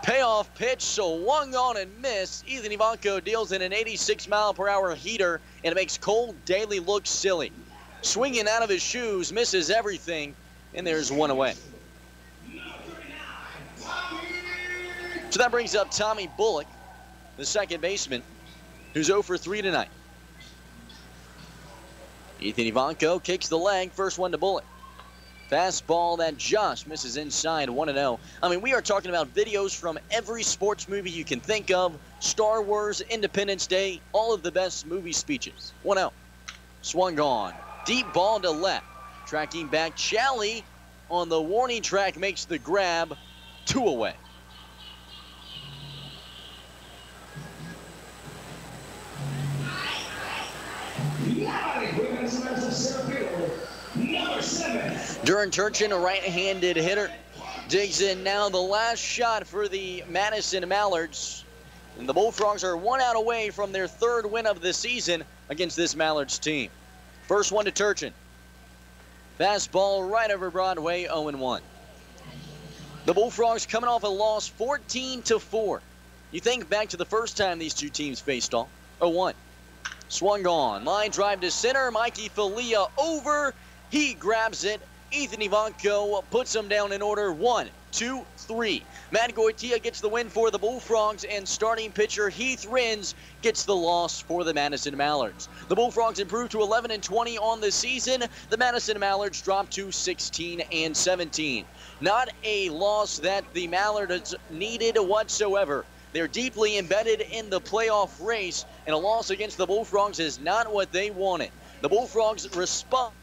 Payoff pitch, swung on and missed. Ethan Ivanko deals in an 86-mile-per-hour heater, and it makes Cole Daly look silly. Swinging out of his shoes, misses everything, and there's 1 away. So that brings up Tommy Bullock, the second baseman, who's 0 for 3 tonight. Ethan Ivanko kicks the leg, first one to Bullock. Fastball that just misses inside, 1-0. I mean, we are talking about videos from every sports movie you can think of. Star Wars, Independence Day, all of the best movie speeches. 1-0. Swung on. Deep ball to left. Tracking back, Chally on the warning track makes the grab. 2 away. Duran Turchin, a right-handed hitter, digs in now. The last shot for the Madison Mallards. And the Bullfrogs are 1 out away from their 3rd win of the season against this Mallards team. First one to Turchin. Fastball right over Broadway, 0-1. The Bullfrogs coming off a loss 14-4. You think back to the first time these two teams faced off. 0-1. Swung on. Line drive to center. Mikey Falia over. He grabs it. Ethan Ivanko puts him down in order. 1, 2, 3. Matt Goitia gets the win for the Bullfrogs, and starting pitcher Heath Rins gets the loss for the Madison Mallards. The Bullfrogs improved to 11-20 on the season. The Madison Mallards dropped to 16-17. Not a loss that the Mallards needed whatsoever. They're deeply embedded in the playoff race, and a loss against the Bullfrogs is not what they wanted. The Bullfrogs respond.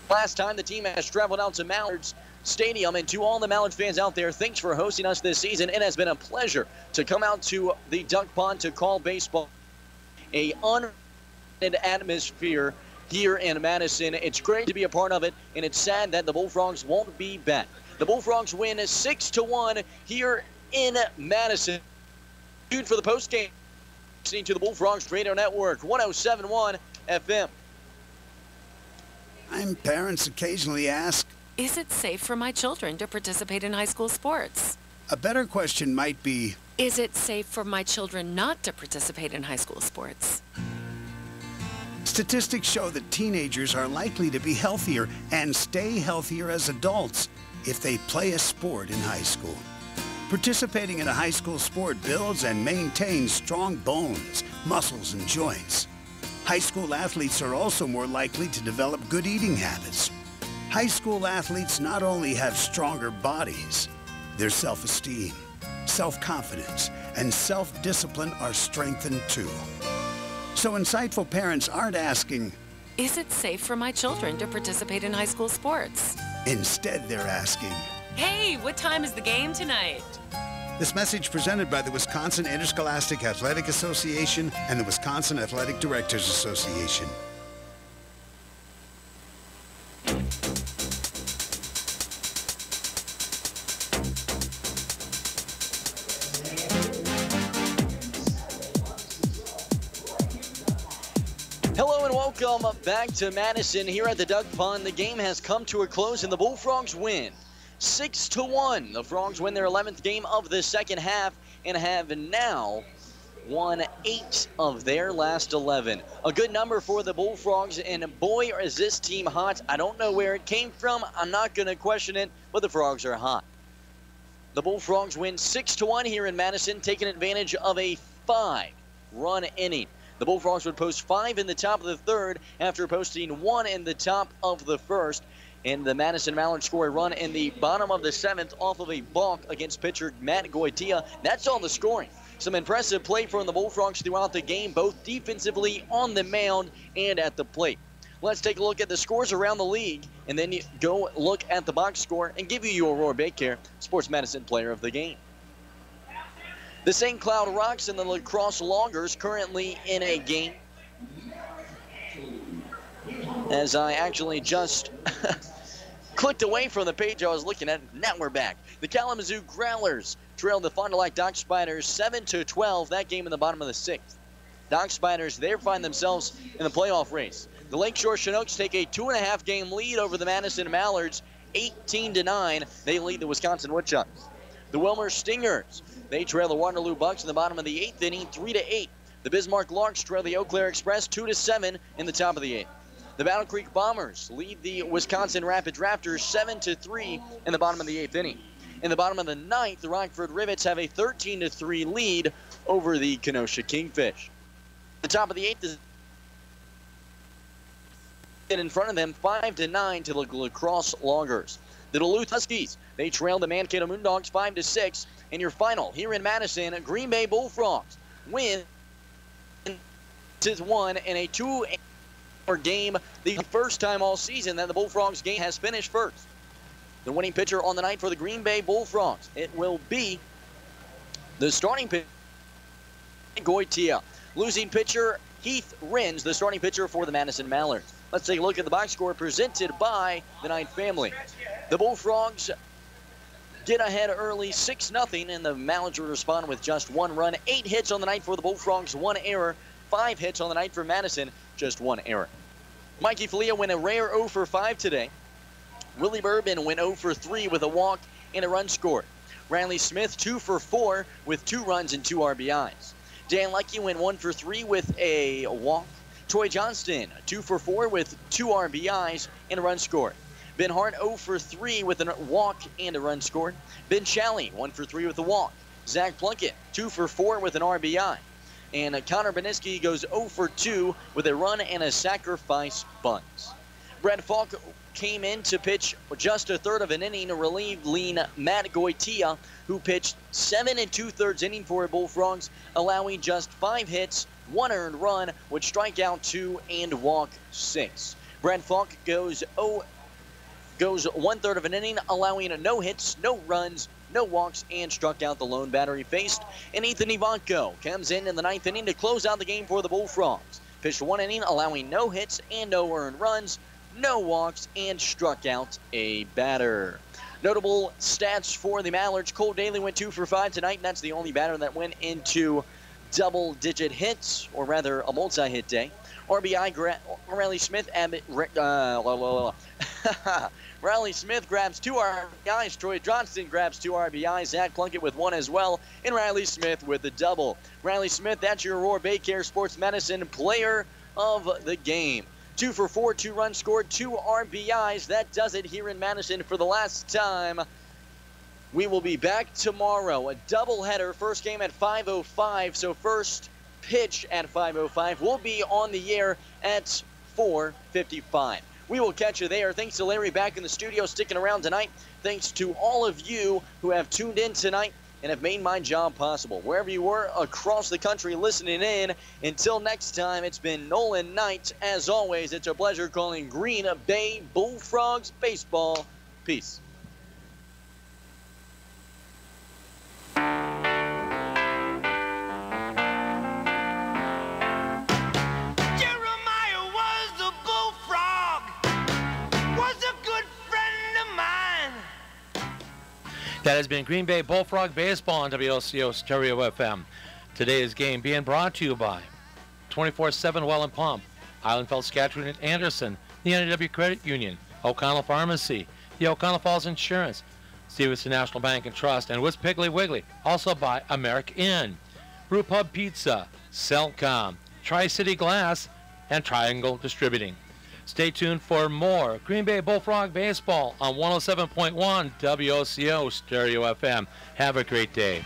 Last time the team has traveled out to Mallard's Stadium, and to all the Mallard fans out there, thanks for hosting us this season. It has been a pleasure to come out to the Duck Pond to call baseball. A unlimited atmosphere here in Madison. It's great to be a part of it, and it's sad that the Bullfrogs won't be back. The Bullfrogs win 6-1 here in Madison. Tuned for the postgame, listening to the Bullfrogs Radio Network, 107.1 FM. Parents occasionally ask, is it safe for my children to participate in high school sports? A better question might be, is it safe for my children not to participate in high school sports? Statistics show that teenagers are likely to be healthier and stay healthier as adults if they play a sport in high school. Participating in a high school sport builds and maintains strong bones, muscles, and joints. High school athletes are also more likely to develop good eating habits. High school athletes not only have stronger bodies, their self-esteem, self-confidence, and self-discipline are strengthened too. So insightful parents aren't asking, is it safe for my children to participate in high school sports? Instead, they're asking, hey, what time is the game tonight? This message presented by the Wisconsin Interscholastic Athletic Association and the Wisconsin Athletic Directors Association. Hello and welcome back to Madison here at the Duck Pond. The game has come to a close and the Bullfrogs win 6-1. The Frogs win their 11th game of the second half and have now won 8 of their last 11. A good number for the Bullfrogs, and boy, is this team hot. I don't know where it came from. I'm not going to question it, but the Frogs are hot. The Bullfrogs win 6-1 here in Madison, taking advantage of a 5-run inning. The Bullfrogs would post 5 in the top of the third after posting 1 in the top of the first. And the Madison Mallard score a run in the bottom of the 7th off of a balk against pitcher Matt Goitia. That's all the scoring. Some impressive play from the Bullfrogs throughout the game, both defensively, on the mound, and at the plate. Let's take a look at the scores around the league, and then you go look at the box score and give you your Aurora Baycare Sports Medicine Player of the Game. The St. Cloud Rocks and the La Crosse Loggers currently in a game. As I actually just clicked away from the page I was looking at. Now we're back. The Kalamazoo Growlers trailed the Fond du Lac Dock Spiders 7-12. That game in the bottom of the 6th. Dock Spiders there find themselves in the playoff race. The Lakeshore Chinooks take a 2.5 game lead over the Madison Mallards, 18-9. They lead the Wisconsin Woodchucks. The Wilmer Stingers, they trail the Waterloo Bucks in the bottom of the 8th inning, 3-8. The Bismarck Larks trail the Eau Claire Express 2-7 in the top of the 8th. The Battle Creek Bombers lead the Wisconsin Rapids Raptors 7-3 in the bottom of the 8th inning. In the bottom of the 9th, the Rockford Rivets have a 13-3 lead over the Kenosha Kingfish. The top of the 8th is in front of them 5-9 to the La Crosse Loggers. The Duluth Huskies, they trail the Mankato Moondogs 5-6. And your final here in Madison, Green Bay Bullfrogs win 1 in a 2-hour game, the first time all season that the Bullfrogs game has finished first. The winning pitcher on the night for the Green Bay Bullfrogs, it will be the starting pitcher, Goitia. Losing pitcher, Heath Rins, the starting pitcher for the Madison Mallards. Let's take a look at the box score presented by the Knight family. The Bullfrogs get ahead early, 6-0, and the Mallards will respond with just 1 run. 8 hits on the night for the Bullfrogs, 1 error. 5 hits on the night for Madison, just 1 error. Mikey Falia went a rare 0 for 5 today. Willie Bourbon went 0 for 3 with a walk and a run scored. Riley Smith 2 for 4 with 2 runs and 2 RBIs. Dan Leckie went 1 for 3 with a walk. Troy Johnston 2 for 4 with 2 RBIs and a run scored. Ben Hart 0 for 3 with a walk and a run scored. Ben Shalley 1 for 3 with a walk. Zach Plunkett 2 for 4 with an RBI. And Connor Beniski goes 0 for 2 with a run and a sacrifice bunt. Brent Falk came in to pitch just a third of an inning, relieving Matt Goitia, who pitched 7 2/3 inning for the Bullfrogs, allowing just 5 hits, 1 earned run, would strike out 2 and walk 6. Brent Falk goes 1/3 of an inning, allowing no hits, no runs, no walks, and struck out the lone batter he faced. And Ethan Ivanko comes in the 9th inning to close out the game for the Bullfrogs. Pitched 1 inning, allowing no hits and no earned runs, no walks, and struck out a batter. Notable stats for the Mallards. Cole Daly went 2 for 5 tonight, and that's the only batter that went into double-digit hits, or rather a multi-hit day. RBI, Riley Smith, Riley Smith grabs 2 RBIs. Troy Johnston grabs 2 RBIs. Zach Plunkett with 1 as well. And Riley Smith with a double. Riley Smith, that's your Aurora Baycare Sports Medicine player of the game. 2 for 4, 2 runs scored, 2 RBIs. That does it here in Madison for the last time. We will be back tomorrow. A doubleheader. First game at 5:05. So first pitch at 5:05. We'll be on the air at 4:55. We will catch you there. Thanks to Larry back in the studio sticking around tonight. Thanks to all of you who have tuned in tonight and have made my job possible. Wherever you were across the country listening in, until next time, it's been Nolan Knight. As always, it's a pleasure calling Green Bay Bullfrogs baseball. Peace. That has been Green Bay Bullfrog Baseball on WOCO Stereo FM. Today's game being brought to you by 24/7 Well and Pump, Islandfeld, Scatcherd, and Anderson, the NW Credit Union, O'Connell Pharmacy, the O'Connell Falls Insurance, Stevenson National Bank and Trust, and Wits Piggly Wiggly. Also by America Inn, Brew Pub Pizza, Cellcom, Tri-City Glass, and Triangle Distributing. Stay tuned for more Green Bay Bullfrog Baseball on 107.1 WOCO Stereo FM. Have a great day.